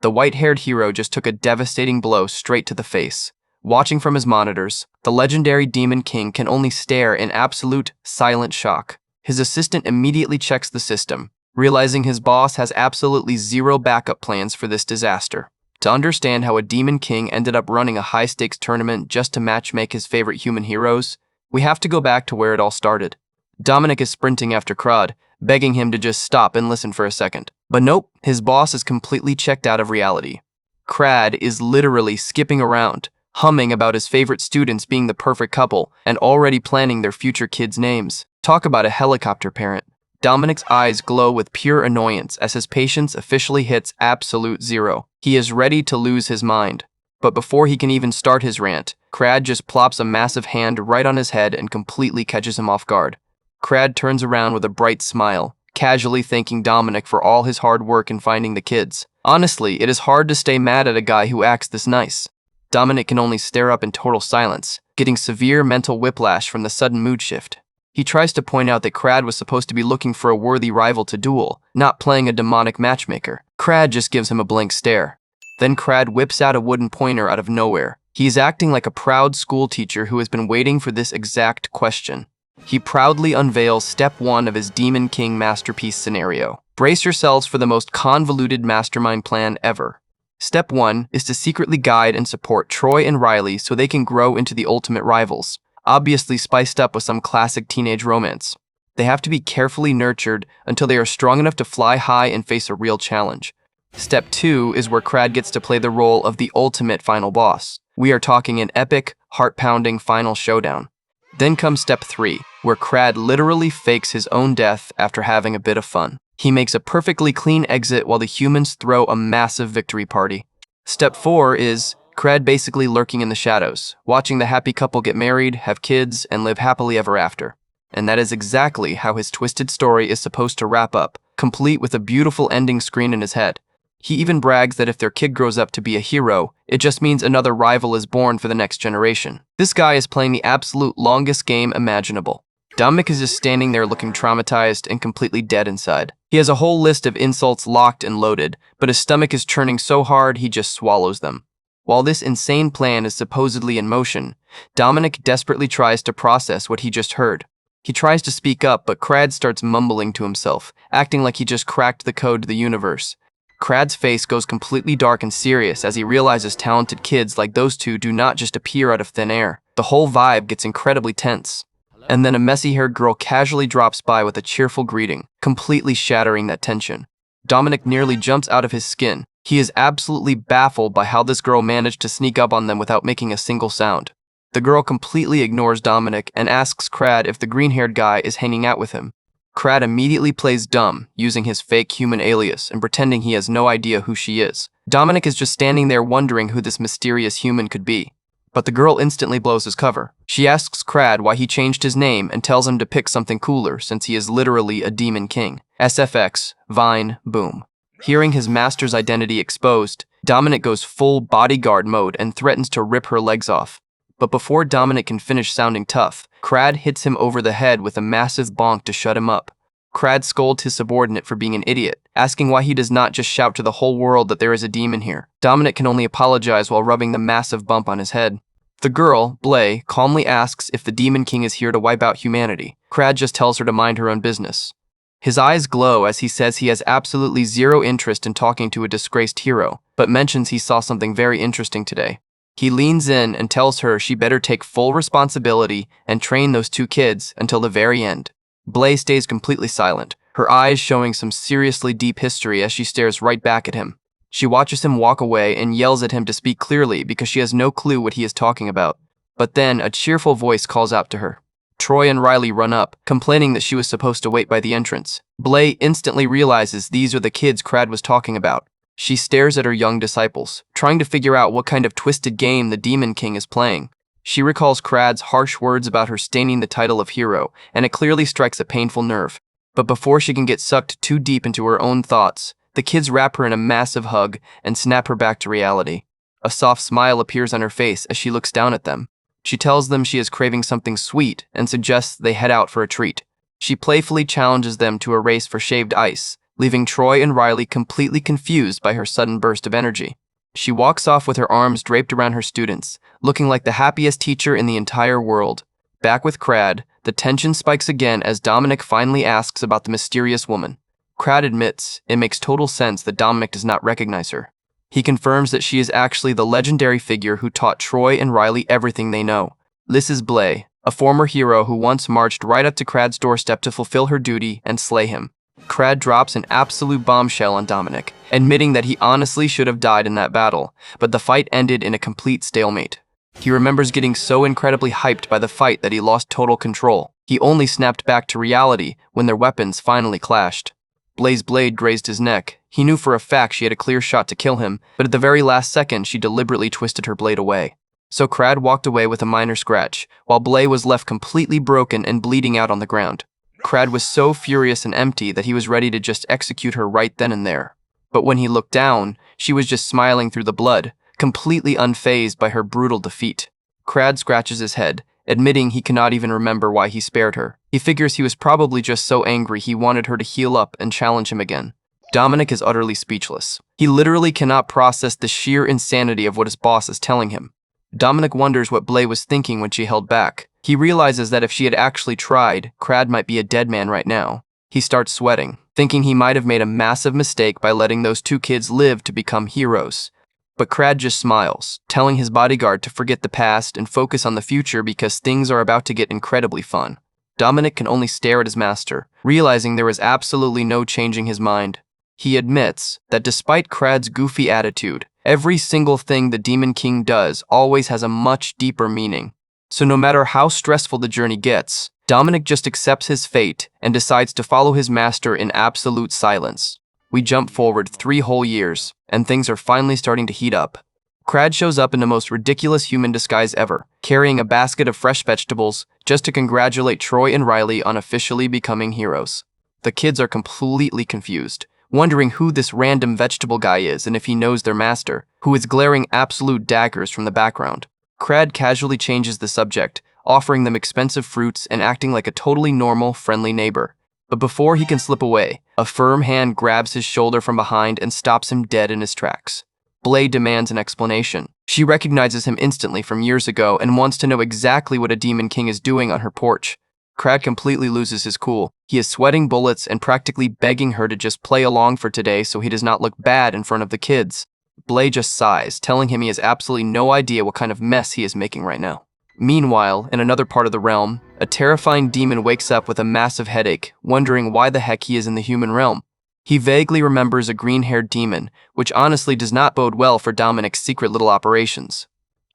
The white-haired hero just took a devastating blow straight to the face. Watching from his monitors, the legendary Demon King can only stare in absolute, silent shock. His assistant immediately checks the system, realizing his boss has absolutely zero backup plans for this disaster. To understand how a Demon King ended up running a high-stakes tournament just to matchmake his favorite human heroes, we have to go back to where it all started. Dominic is sprinting after Crud, begging him to just stop and listen for a second. But nope, his boss is completely checked out of reality. Crad is literally skipping around, humming about his favorite students being the perfect couple and already planning their future kids' names. Talk about a helicopter parent. Dominic's eyes glow with pure annoyance as his patience officially hits absolute zero. He is ready to lose his mind. But before he can even start his rant, Crad just plops a massive hand right on his head and completely catches him off guard. Crad turns around with a bright smile, casually thanking Dominic for all his hard work in finding the kids. Honestly, it is hard to stay mad at a guy who acts this nice. Dominic can only stare up in total silence, getting severe mental whiplash from the sudden mood shift. He tries to point out that Crad was supposed to be looking for a worthy rival to duel, not playing a demonic matchmaker. Crad just gives him a blank stare. Then Crad whips out a wooden pointer out of nowhere. He is acting like a proud school teacher who has been waiting for this exact question. He proudly unveils step 1 of his Demon King masterpiece scenario. Brace yourselves for the most convoluted mastermind plan ever. Step 1 is to secretly guide and support Troy and Riley so they can grow into the ultimate rivals, obviously spiced up with some classic teenage romance. They have to be carefully nurtured until they are strong enough to fly high and face a real challenge. Step 2 is where Crad gets to play the role of the ultimate final boss. We are talking an epic, heart-pounding final showdown. Then comes step 3, where Crad literally fakes his own death after having a bit of fun. He makes a perfectly clean exit while the humans throw a massive victory party. Step 4 is Crad basically lurking in the shadows, watching the happy couple get married, have kids, and live happily ever after. And that is exactly how his twisted story is supposed to wrap up, complete with a beautiful ending screen in his head. He even brags that if their kid grows up to be a hero, it just means another rival is born for the next generation. This guy is playing the absolute longest game imaginable. Dominic is just standing there looking traumatized and completely dead inside. He has a whole list of insults locked and loaded, but his stomach is churning so hard he just swallows them. While this insane plan is supposedly in motion, Dominic desperately tries to process what he just heard. He tries to speak up, but Crad starts mumbling to himself, acting like he just cracked the code to the universe. Crad's face goes completely dark and serious as he realizes talented kids like those two do not just appear out of thin air. The whole vibe gets incredibly tense. And then a messy-haired girl casually drops by with a cheerful greeting, completely shattering that tension. Dominic nearly jumps out of his skin. He is absolutely baffled by how this girl managed to sneak up on them without making a single sound. The girl completely ignores Dominic and asks Crad if the green-haired guy is hanging out with him. Crad immediately plays dumb, using his fake human alias and pretending he has no idea who she is. Dominic is just standing there wondering who this mysterious human could be. But the girl instantly blows his cover. She asks Crad why he changed his name and tells him to pick something cooler since he is literally a Demon King. SFX, Vine, boom. Hearing his master's identity exposed, Dominic goes full bodyguard mode and threatens to rip her legs off. But before Dominic can finish sounding tough, Crad hits him over the head with a massive bonk to shut him up. Crad scolds his subordinate for being an idiot, asking why he does not just shout to the whole world that there is a demon here. Dominic can only apologize while rubbing the massive bump on his head. The girl, Blay, calmly asks if the Demon King is here to wipe out humanity. Crad just tells her to mind her own business. His eyes glow as he says he has absolutely zero interest in talking to a disgraced hero, but mentions he saw something very interesting today. He leans in and tells her she better take full responsibility and train those two kids until the very end. Blay stays completely silent, her eyes showing some seriously deep history as she stares right back at him. She watches him walk away and yells at him to speak clearly because she has no clue what he is talking about. But then a cheerful voice calls out to her. Troy and Riley run up, complaining that she was supposed to wait by the entrance. Blay instantly realizes these are the kids Crad was talking about. She stares at her young disciples, trying to figure out what kind of twisted game the Demon King is playing. She recalls Crad's harsh words about her staining the title of hero, and it clearly strikes a painful nerve. But before she can get sucked too deep into her own thoughts, the kids wrap her in a massive hug and snap her back to reality. A soft smile appears on her face as she looks down at them. She tells them she is craving something sweet and suggests they head out for a treat. She playfully challenges them to a race for shaved ice, leaving Troy and Riley completely confused by her sudden burst of energy. She walks off with her arms draped around her students, looking like the happiest teacher in the entire world. Back with Crad, the tension spikes again as Dominic finally asks about the mysterious woman. Crad admits it makes total sense that Dominic does not recognize her. He confirms that she is actually the legendary figure who taught Troy and Riley everything they know. This is Blay, a former hero who once marched right up to Crad's doorstep to fulfill her duty and slay him. Crad drops an absolute bombshell on Dominic, admitting that he honestly should have died in that battle, but the fight ended in a complete stalemate. He remembers getting so incredibly hyped by the fight that he lost total control. He only snapped back to reality when their weapons finally clashed. Blay's blade grazed his neck. He knew for a fact she had a clear shot to kill him, but at the very last second she deliberately twisted her blade away. So Crad walked away with a minor scratch, while Blay was left completely broken and bleeding out on the ground. Crad was so furious and empty that he was ready to just execute her right then and there. But when he looked down, she was just smiling through the blood, completely unfazed by her brutal defeat. Crad scratches his head, admitting he cannot even remember why he spared her. He figures he was probably just so angry he wanted her to heal up and challenge him again. Dominic is utterly speechless. He literally cannot process the sheer insanity of what his boss is telling him. Dominic wonders what Blay was thinking when she held back. He realizes that if she had actually tried, Crad might be a dead man right now. He starts sweating, thinking he might have made a massive mistake by letting those two kids live to become heroes. But Crad just smiles, telling his bodyguard to forget the past and focus on the future because things are about to get incredibly fun. Dominic can only stare at his master, realizing there is absolutely no changing his mind. He admits that despite Crad's goofy attitude, every single thing the Demon King does always has a much deeper meaning. So no matter how stressful the journey gets, Dominic just accepts his fate and decides to follow his master in absolute silence. We jump forward 3 whole years, and things are finally starting to heat up. Crad shows up in the most ridiculous human disguise ever, carrying a basket of fresh vegetables just to congratulate Troy and Riley on officially becoming heroes. The kids are completely confused, wondering who this random vegetable guy is and if he knows their master, who is glaring absolute daggers from the background. Crad casually changes the subject, offering them expensive fruits and acting like a totally normal, friendly neighbor. But before he can slip away, a firm hand grabs his shoulder from behind and stops him dead in his tracks. Blay demands an explanation. She recognizes him instantly from years ago and wants to know exactly what a Demon King is doing on her porch. Crad completely loses his cool. He is sweating bullets and practically begging her to just play along for today so he does not look bad in front of the kids. Blay just sighs, telling him he has absolutely no idea what kind of mess he is making right now. Meanwhile, in another part of the realm, a terrifying demon wakes up with a massive headache, wondering why the heck he is in the human realm. He vaguely remembers a green-haired demon, which honestly does not bode well for Dominic's secret little operations.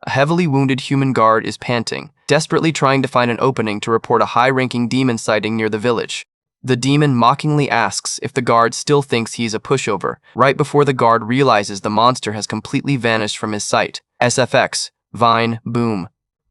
A heavily wounded human guard is panting, desperately trying to find an opening to report a high-ranking demon sighting near the village. The demon mockingly asks if the guard still thinks he is a pushover, right before the guard realizes the monster has completely vanished from his sight. SFX, Vine, boom.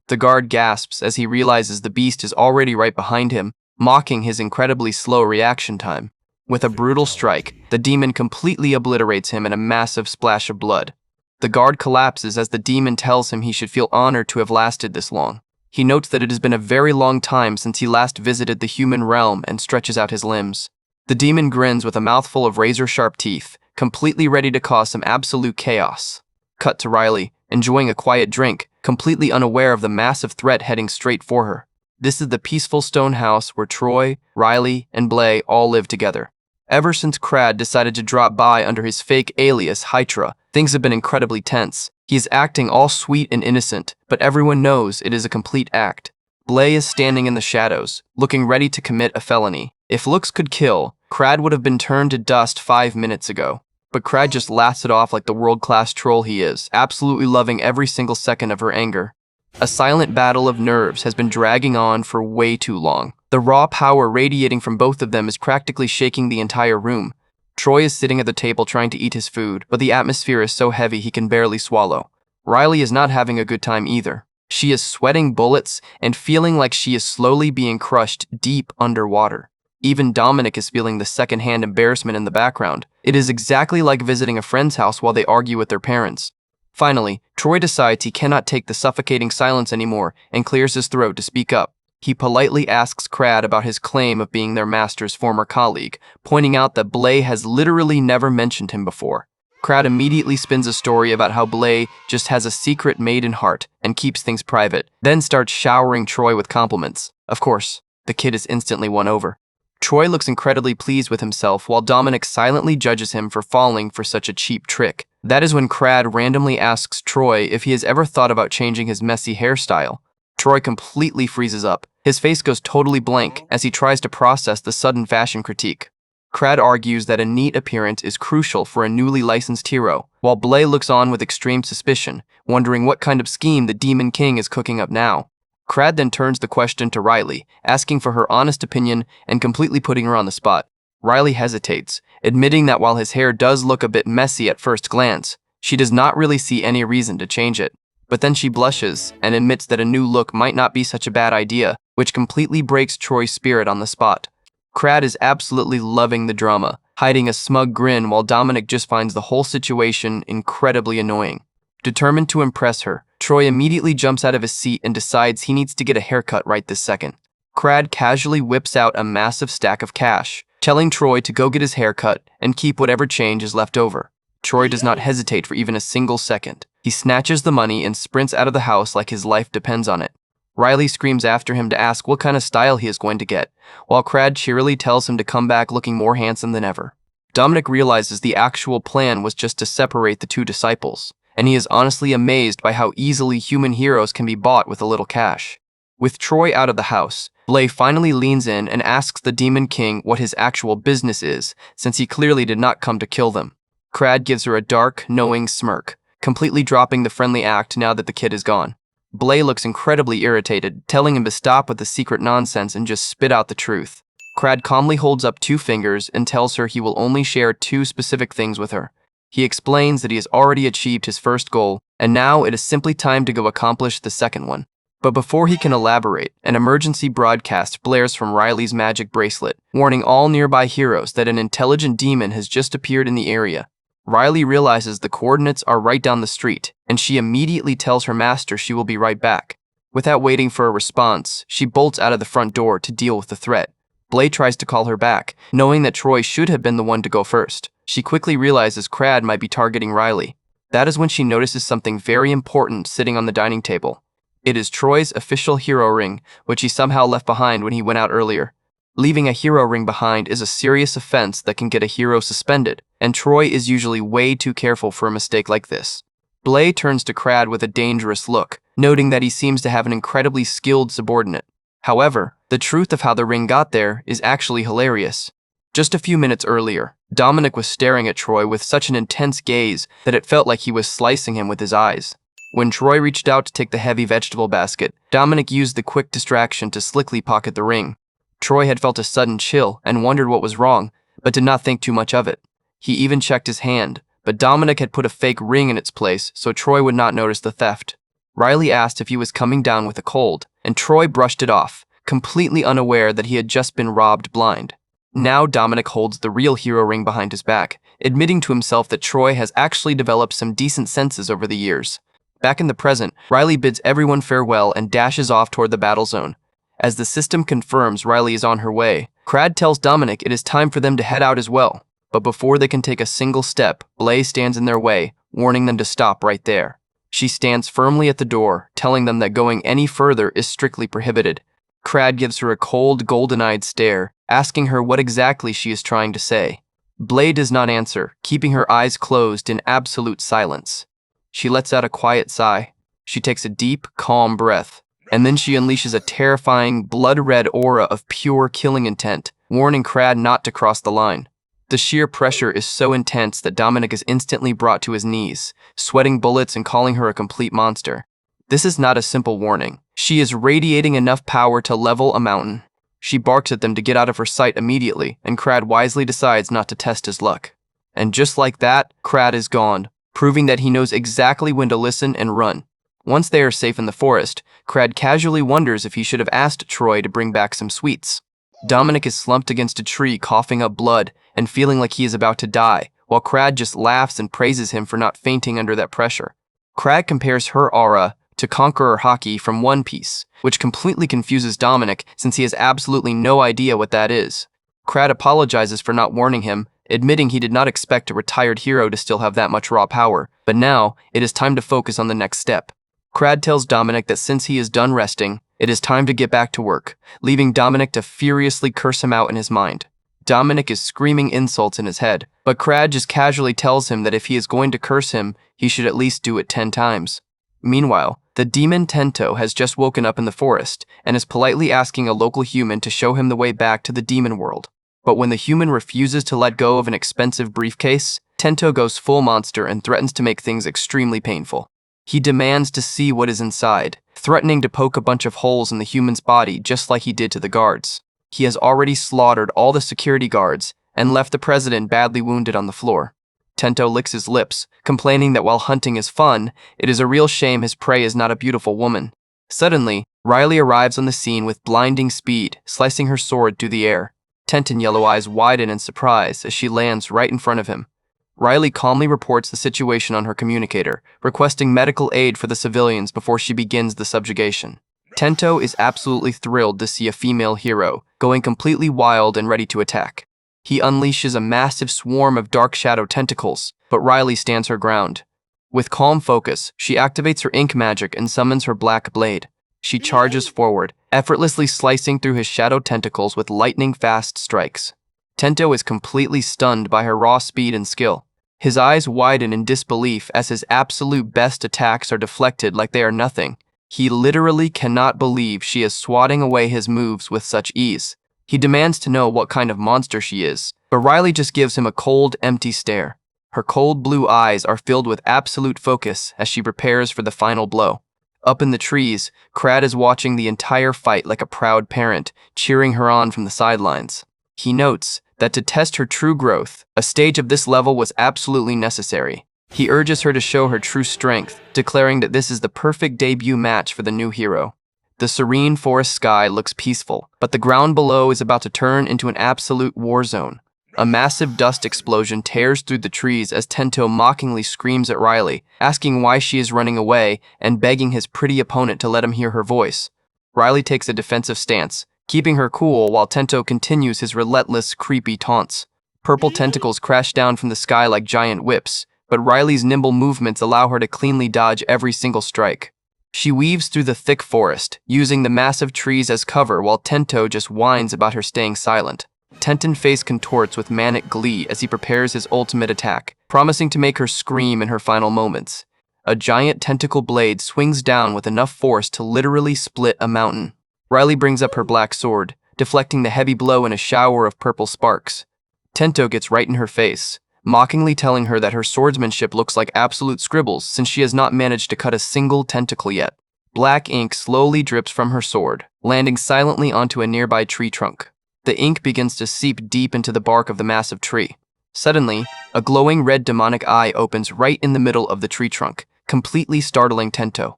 The guard gasps as he realizes the beast is already right behind him, mocking his incredibly slow reaction time. With a brutal strike, the demon completely obliterates him in a massive splash of blood. The guard collapses as the demon tells him he should feel honored to have lasted this long. He notes that it has been a very long time since he last visited the human realm and stretches out his limbs. The demon grins with a mouthful of razor-sharp teeth, completely ready to cause some absolute chaos. Cut to Riley, enjoying a quiet drink, completely unaware of the massive threat heading straight for her. This is the peaceful stone house where Troy, Riley, and Blay all live together. Ever since Crad decided to drop by under his fake alias, Hydra, things have been incredibly tense. He is acting all sweet and innocent, but everyone knows it is a complete act. Blay is standing in the shadows, looking ready to commit a felony. If looks could kill, Crad would have been turned to dust 5 minutes ago. But Crad just laughs it off like the world-class troll he is, absolutely loving every single second of her anger. A silent battle of nerves has been dragging on for way too long. The raw power radiating from both of them is practically shaking the entire room. Troy is sitting at the table trying to eat his food, but the atmosphere is so heavy he can barely swallow. Riley is not having a good time either. She is sweating bullets and feeling like she is slowly being crushed deep underwater. Even Dominic is feeling the second-hand embarrassment in the background. It is exactly like visiting a friend's house while they argue with their parents. Finally, Troy decides he cannot take the suffocating silence anymore and clears his throat to speak up. He politely asks Crad about his claim of being their master's former colleague, pointing out that Blay has literally never mentioned him before. Crad immediately spins a story about how Blay just has a secret maiden heart and keeps things private, then starts showering Troy with compliments. Of course, the kid is instantly won over. Troy looks incredibly pleased with himself while Dominic silently judges him for falling for such a cheap trick. That is when Crad randomly asks Troy if he has ever thought about changing his messy hairstyle. Troy completely freezes up. His face goes totally blank as he tries to process the sudden fashion critique. Crad argues that a neat appearance is crucial for a newly licensed hero, while Blay looks on with extreme suspicion, wondering what kind of scheme the Demon King is cooking up now. Crad then turns the question to Riley, asking for her honest opinion and completely putting her on the spot. Riley hesitates, admitting that while his hair does look a bit messy at first glance, she does not really see any reason to change it. But then she blushes and admits that a new look might not be such a bad idea, which completely breaks Troy's spirit on the spot. Crad is absolutely loving the drama, hiding a smug grin while Dominic just finds the whole situation incredibly annoying. Determined to impress her, Troy immediately jumps out of his seat and decides he needs to get a haircut right this second. Crad casually whips out a massive stack of cash, telling Troy to go get his haircut and keep whatever change is left over. Troy does not hesitate for even a single second. He snatches the money and sprints out of the house like his life depends on it. Riley screams after him to ask what kind of style he is going to get, while Crad cheerily tells him to come back looking more handsome than ever. Dominic realizes the actual plan was just to separate the two disciples, and he is honestly amazed by how easily human heroes can be bought with a little cash. With Troy out of the house, Blay finally leans in and asks the Demon King what his actual business is, since he clearly did not come to kill them. Crad gives her a dark, knowing smirk, completely dropping the friendly act now that the kid is gone. Blay looks incredibly irritated, telling him to stop with the secret nonsense and just spit out the truth. Crad calmly holds up 2 fingers and tells her he will only share 2 specific things with her. He explains that he has already achieved his first goal, and now it is simply time to go accomplish the second one. But before he can elaborate, an emergency broadcast blares from Riley's magic bracelet, warning all nearby heroes that an intelligent demon has just appeared in the area. Riley realizes the coordinates are right down the street, and she immediately tells her master she will be right back. Without waiting for a response, she bolts out of the front door to deal with the threat. Blay tries to call her back, knowing that Troy should have been the one to go first. She quickly realizes Crad might be targeting Riley. That is when she notices something very important sitting on the dining table. It is Troy's official hero ring, which he somehow left behind when he went out earlier. Leaving a hero ring behind is a serious offense that can get a hero suspended, and Troy is usually way too careful for a mistake like this. Blay turns to Crad with a dangerous look, noting that he seems to have an incredibly skilled subordinate. However, the truth of how the ring got there is actually hilarious. Just a few minutes earlier, Dominic was staring at Troy with such an intense gaze that it felt like he was slicing him with his eyes. When Troy reached out to take the heavy vegetable basket, Dominic used the quick distraction to slickly pocket the ring. Troy had felt a sudden chill and wondered what was wrong, but did not think too much of it. He even checked his hand, but Dominic had put a fake ring in its place so Troy would not notice the theft. Riley asked if he was coming down with a cold, and Troy brushed it off, completely unaware that he had just been robbed blind. Now Dominic holds the real hero ring behind his back, admitting to himself that Troy has actually developed some decent senses over the years. Back in the present, Riley bids everyone farewell and dashes off toward the battle zone. As the system confirms Riley is on her way, Crad tells Dominic it is time for them to head out as well. But before they can take a single step, Blay stands in their way, warning them to stop right there. She stands firmly at the door, telling them that going any further is strictly prohibited. Crad gives her a cold, golden-eyed stare, asking her what exactly she is trying to say. Blay does not answer, keeping her eyes closed in absolute silence. She lets out a quiet sigh. She takes a deep, calm breath, and then she unleashes a terrifying, blood-red aura of pure killing intent, warning Crad not to cross the line. The sheer pressure is so intense that Dominic is instantly brought to his knees, sweating bullets and calling her a complete monster. This is not a simple warning. She is radiating enough power to level a mountain. She barks at them to get out of her sight immediately, and Crad wisely decides not to test his luck. And just like that, Crad is gone, proving that he knows exactly when to listen and run. Once they are safe in the forest, Crad casually wonders if he should have asked Troy to bring back some sweets. Dominic is slumped against a tree, coughing up blood and feeling like he is about to die, while Crad just laughs and praises him for not fainting under that pressure. Crad compares her aura to Conqueror Hockey from One Piece, which completely confuses Dominic since he has absolutely no idea what that is. Crad apologizes for not warning him, admitting he did not expect a retired hero to still have that much raw power, but now it is time to focus on the next step. Crad tells Dominic that since he is done resting, it is time to get back to work, leaving Dominic to furiously curse him out in his mind. Dominic is screaming insults in his head, but Crad just casually tells him that if he is going to curse him, he should at least do it 10 times. Meanwhile, the demon Tento has just woken up in the forest and is politely asking a local human to show him the way back to the demon world. But when the human refuses to let go of an expensive briefcase, Tento goes full monster and threatens to make things extremely painful. He demands to see what is inside, threatening to poke a bunch of holes in the human's body just like he did to the guards. He has already slaughtered all the security guards and left the president badly wounded on the floor. Tento licks his lips, complaining that while hunting is fun, it is a real shame his prey is not a beautiful woman. Suddenly, Riley arrives on the scene with blinding speed, slicing her sword through the air. Tenton yellow eyes widen in surprise as she lands right in front of him. Riley calmly reports the situation on her communicator, requesting medical aid for the civilians before she begins the subjugation. Tento is absolutely thrilled to see a female hero, going completely wild and ready to attack. He unleashes a massive swarm of dark shadow tentacles, but Riley stands her ground. With calm focus, she activates her ink magic and summons her black blade. She charges forward, effortlessly slicing through his shadow tentacles with lightning-fast strikes. Tento is completely stunned by her raw speed and skill. His eyes widen in disbelief as his absolute best attacks are deflected like they are nothing. He literally cannot believe she is swatting away his moves with such ease. He demands to know what kind of monster she is, but Riley just gives him a cold, empty stare. Her cold blue eyes are filled with absolute focus as she prepares for the final blow. Up in the trees, Crad is watching the entire fight like a proud parent, cheering her on from the sidelines. He notes that to test her true growth, a stage of this level was absolutely necessary. He urges her to show her true strength, declaring that this is the perfect debut match for the new hero. The serene forest sky looks peaceful, but the ground below is about to turn into an absolute war zone. A massive dust explosion tears through the trees as Tento mockingly screams at Riley, asking why she is running away and begging his pretty opponent to let him hear her voice. Riley takes a defensive stance, keeping her cool while Tento continues his relentless, creepy taunts. Purple tentacles crash down from the sky like giant whips, but Riley's nimble movements allow her to cleanly dodge every single strike. She weaves through the thick forest, using the massive trees as cover while Tento just whines about her staying silent. Tenton's face contorts with manic glee as he prepares his ultimate attack, promising to make her scream in her final moments. A giant tentacle blade swings down with enough force to literally split a mountain. Riley brings up her black sword, deflecting the heavy blow in a shower of purple sparks. Tento gets right in her face, mockingly telling her that her swordsmanship looks like absolute scribbles since she has not managed to cut a single tentacle yet. Black ink slowly drips from her sword, landing silently onto a nearby tree trunk. The ink begins to seep deep into the bark of the massive tree. Suddenly, a glowing red demonic eye opens right in the middle of the tree trunk, completely startling Tento.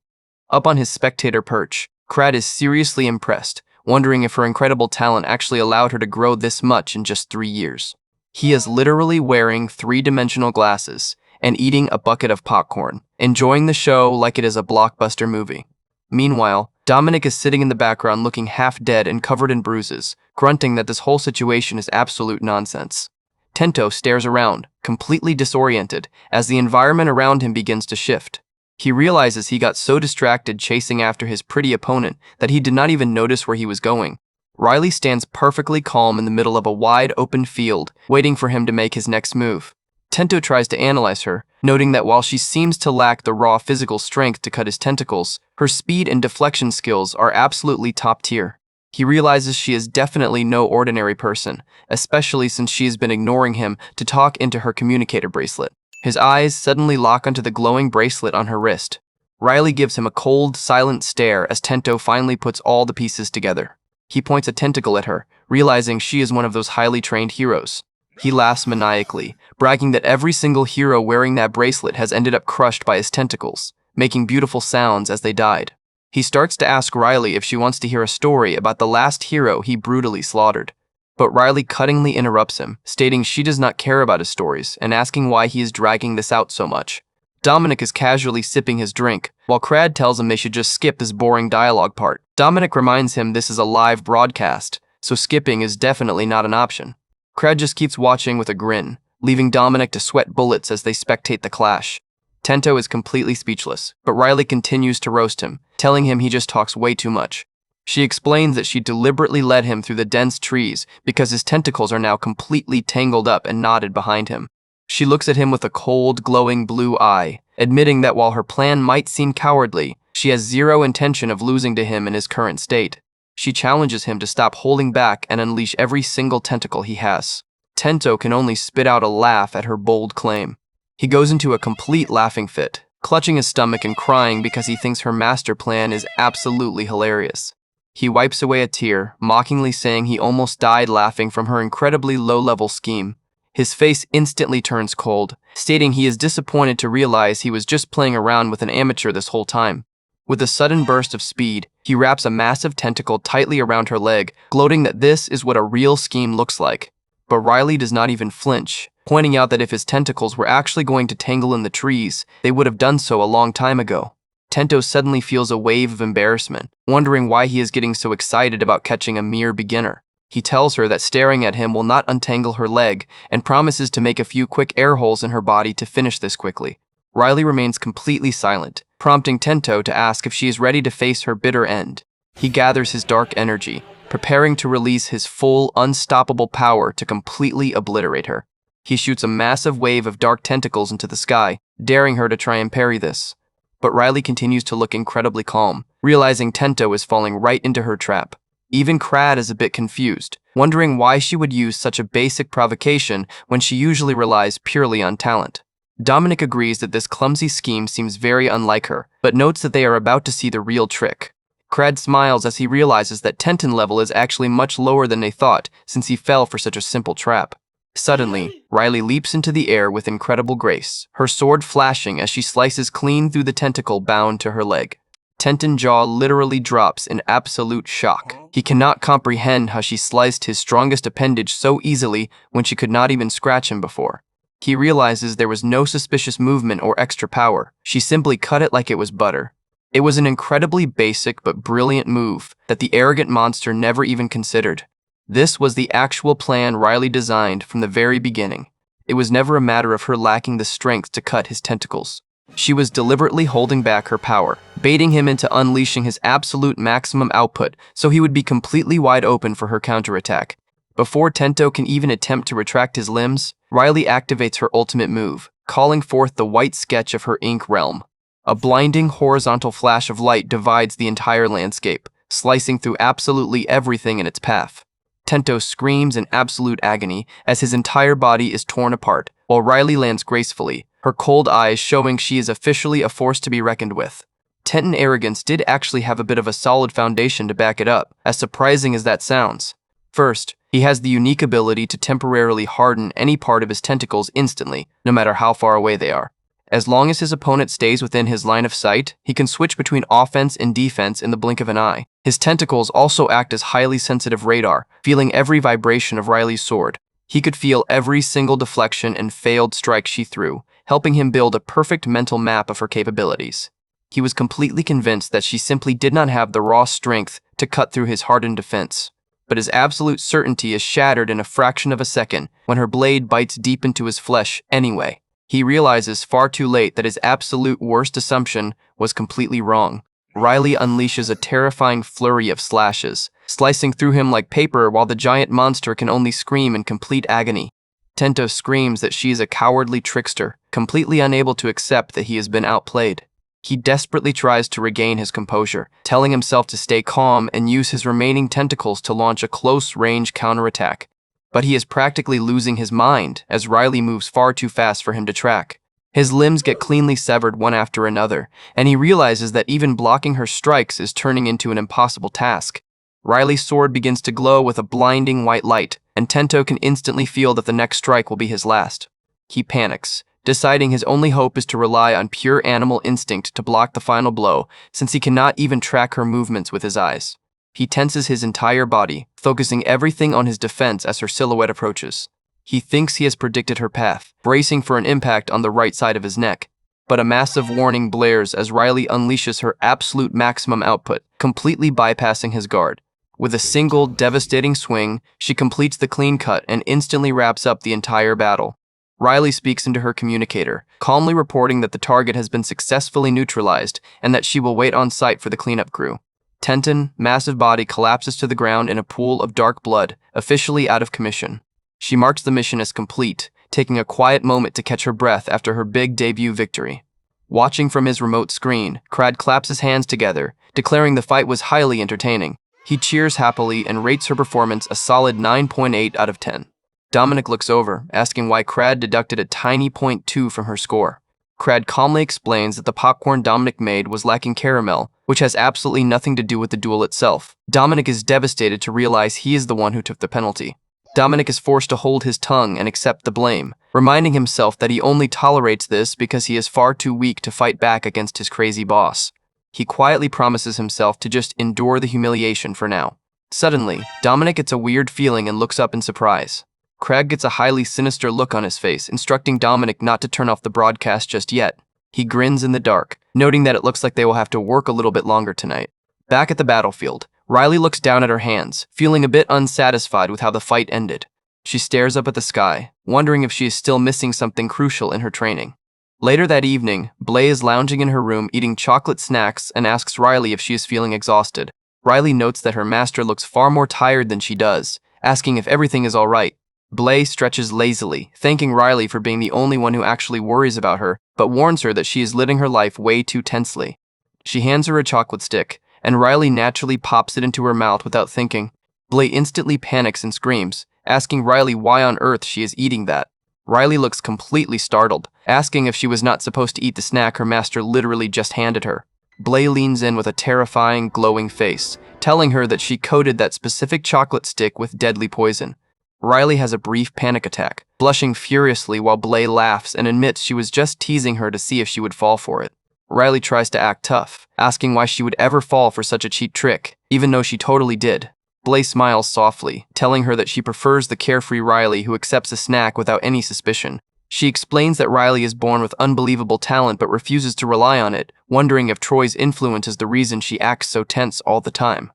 Up on his spectator perch, Crad is seriously impressed, wondering if her incredible talent actually allowed her to grow this much in just 3 years. He is literally wearing 3-dimensional glasses and eating a bucket of popcorn, enjoying the show like it is a blockbuster movie. Meanwhile, Dominic is sitting in the background looking half dead and covered in bruises, grunting that this whole situation is absolute nonsense. Tento stares around, completely disoriented, as the environment around him begins to shift. He realizes he got so distracted chasing after his pretty opponent that he did not even notice where he was going. Riley stands perfectly calm in the middle of a wide open field, waiting for him to make his next move. Tento tries to analyze her, noting that while she seems to lack the raw physical strength to cut his tentacles, her speed and deflection skills are absolutely top tier. He realizes she is definitely no ordinary person, especially since she has been ignoring him to talk into her communicator bracelet. His eyes suddenly lock onto the glowing bracelet on her wrist. Riley gives him a cold, silent stare as Tento finally puts all the pieces together. He points a tentacle at her, realizing she is one of those highly trained heroes. He laughs maniacally, bragging that every single hero wearing that bracelet has ended up crushed by his tentacles, making beautiful sounds as they died. He starts to ask Riley if she wants to hear a story about the last hero he brutally slaughtered. But Riley cuttingly interrupts him, stating she does not care about his stories and asking why he is dragging this out so much. Dominic is casually sipping his drink, while Crad tells him they should just skip this boring dialogue part. Dominic reminds him this is a live broadcast, so skipping is definitely not an option. Crad just keeps watching with a grin, leaving Dominic to sweat bullets as they spectate the clash. Tento is completely speechless, but Riley continues to roast him, telling him he just talks way too much. She explains that she deliberately led him through the dense trees because his tentacles are now completely tangled up and knotted behind him. She looks at him with a cold, glowing blue eye, admitting that while her plan might seem cowardly, she has zero intention of losing to him in his current state. She challenges him to stop holding back and unleash every single tentacle he has. Tento can only spit out a laugh at her bold claim. He goes into a complete laughing fit, clutching his stomach and crying because he thinks her master plan is absolutely hilarious. He wipes away a tear, mockingly saying he almost died laughing from her incredibly low-level scheme. His face instantly turns cold, stating he is disappointed to realize he was just playing around with an amateur this whole time. With a sudden burst of speed, he wraps a massive tentacle tightly around her leg, gloating that this is what a real scheme looks like. But Riley does not even flinch, pointing out that if his tentacles were actually going to tangle in the trees, they would have done so a long time ago. Tento suddenly feels a wave of embarrassment, wondering why he is getting so excited about catching a mere beginner. He tells her that staring at him will not untangle her leg and promises to make a few quick air holes in her body to finish this quickly. Riley remains completely silent, prompting Tento to ask if she is ready to face her bitter end. He gathers his dark energy, preparing to release his full, unstoppable power to completely obliterate her. He shoots a massive wave of dark tentacles into the sky, daring her to try and parry this. But Riley continues to look incredibly calm, realizing Tento is falling right into her trap. Even Crad is a bit confused, wondering why she would use such a basic provocation when she usually relies purely on talent. Dominic agrees that this clumsy scheme seems very unlike her, but notes that they are about to see the real trick. Crad smiles as he realizes that Tenton level is actually much lower than they thought, since he fell for such a simple trap. Suddenly, Riley leaps into the air with incredible grace, her sword flashing as she slices clean through the tentacle bound to her leg. Tenton's jaw literally drops in absolute shock. He cannot comprehend how she sliced his strongest appendage so easily when she could not even scratch him before. He realizes there was no suspicious movement or extra power. She simply cut it like it was butter. It was an incredibly basic but brilliant move that the arrogant monster never even considered. This was the actual plan Riley designed from the very beginning. It was never a matter of her lacking the strength to cut his tentacles. She was deliberately holding back her power, baiting him into unleashing his absolute maximum output so he would be completely wide open for her counterattack. Before Tento can even attempt to retract his limbs, Riley activates her ultimate move, calling forth the white sketch of her ink realm. A blinding horizontal flash of light divides the entire landscape, slicing through absolutely everything in its path. Tento screams in absolute agony as his entire body is torn apart, while Riley lands gracefully, her cold eyes showing she is officially a force to be reckoned with. Tenton's arrogance did actually have a bit of a solid foundation to back it up, as surprising as that sounds. First, he has the unique ability to temporarily harden any part of his tentacles instantly, no matter how far away they are. As long as his opponent stays within his line of sight, he can switch between offense and defense in the blink of an eye. His tentacles also act as highly sensitive radar, feeling every vibration of Riley's sword. He could feel every single deflection and failed strike she threw, helping him build a perfect mental map of her capabilities. He was completely convinced that she simply did not have the raw strength to cut through his hardened defense. But his absolute certainty is shattered in a fraction of a second when her blade bites deep into his flesh anyway. He realizes far too late that his absolute worst assumption was completely wrong. Riley unleashes a terrifying flurry of slashes, slicing through him like paper while the giant monster can only scream in complete agony. Tento screams that she is a cowardly trickster, completely unable to accept that he has been outplayed. He desperately tries to regain his composure, telling himself to stay calm and use his remaining tentacles to launch a close-range counterattack. But he is practically losing his mind as Riley moves far too fast for him to track. His limbs get cleanly severed one after another, and he realizes that even blocking her strikes is turning into an impossible task. Riley's sword begins to glow with a blinding white light, and Tento can instantly feel that the next strike will be his last. He panics, deciding his only hope is to rely on pure animal instinct to block the final blow, since he cannot even track her movements with his eyes. He tenses his entire body, focusing everything on his defense as her silhouette approaches. He thinks he has predicted her path, bracing for an impact on the right side of his neck. but a massive warning blares as Riley unleashes her absolute maximum output, completely bypassing his guard. With a single, devastating swing, she completes the clean cut and instantly wraps up the entire battle. Riley speaks into her communicator, calmly reporting that the target has been successfully neutralized and that she will wait on site for the cleanup crew. Tenton, massive body, collapses to the ground in a pool of dark blood, officially out of commission. She marks the mission as complete, taking a quiet moment to catch her breath after her big debut victory. Watching from his remote screen, Crad claps his hands together, declaring the fight was highly entertaining. He cheers happily and rates her performance a solid 9.8 out of 10. Dominic looks over, asking why Crad deducted a tiny 0.2 from her score. Crad calmly explains that the popcorn Dominic made was lacking caramel, which has absolutely nothing to do with the duel itself. Dominic is devastated to realize he is the one who took the penalty. Dominic is forced to hold his tongue and accept the blame, reminding himself that he only tolerates this because he is far too weak to fight back against his crazy boss. He quietly promises himself to just endure the humiliation for now. Suddenly, Dominic gets a weird feeling and looks up in surprise. Craig gets a highly sinister look on his face, instructing Dominic not to turn off the broadcast just yet. He grins in the dark, noting that it looks like they will have to work a little bit longer tonight. Back at the battlefield, Riley looks down at her hands, feeling a bit unsatisfied with how the fight ended. She stares up at the sky, wondering if she is still missing something crucial in her training. Later that evening, Blay is lounging in her room eating chocolate snacks and asks Riley if she is feeling exhausted. Riley notes that her master looks far more tired than she does, asking if everything is all right. Blay stretches lazily, thanking Riley for being the only one who actually worries about her, but warns her that she is living her life way too tensely. She hands her a chocolate stick, and Riley naturally pops it into her mouth without thinking. Blay instantly panics and screams, asking Riley why on earth she is eating that. Riley looks completely startled, asking if she was not supposed to eat the snack her master literally just handed her. Blay leans in with a terrifying, glowing face, telling her that she coated that specific chocolate stick with deadly poison. Riley has a brief panic attack, blushing furiously while Blay laughs and admits she was just teasing her to see if she would fall for it. Riley tries to act tough, asking why she would ever fall for such a cheap trick, even though she totally did. Blay smiles softly, telling her that she prefers the carefree Riley who accepts a snack without any suspicion. She explains that Riley is born with unbelievable talent but refuses to rely on it, wondering if Troy's influence is the reason she acts so tense all the time.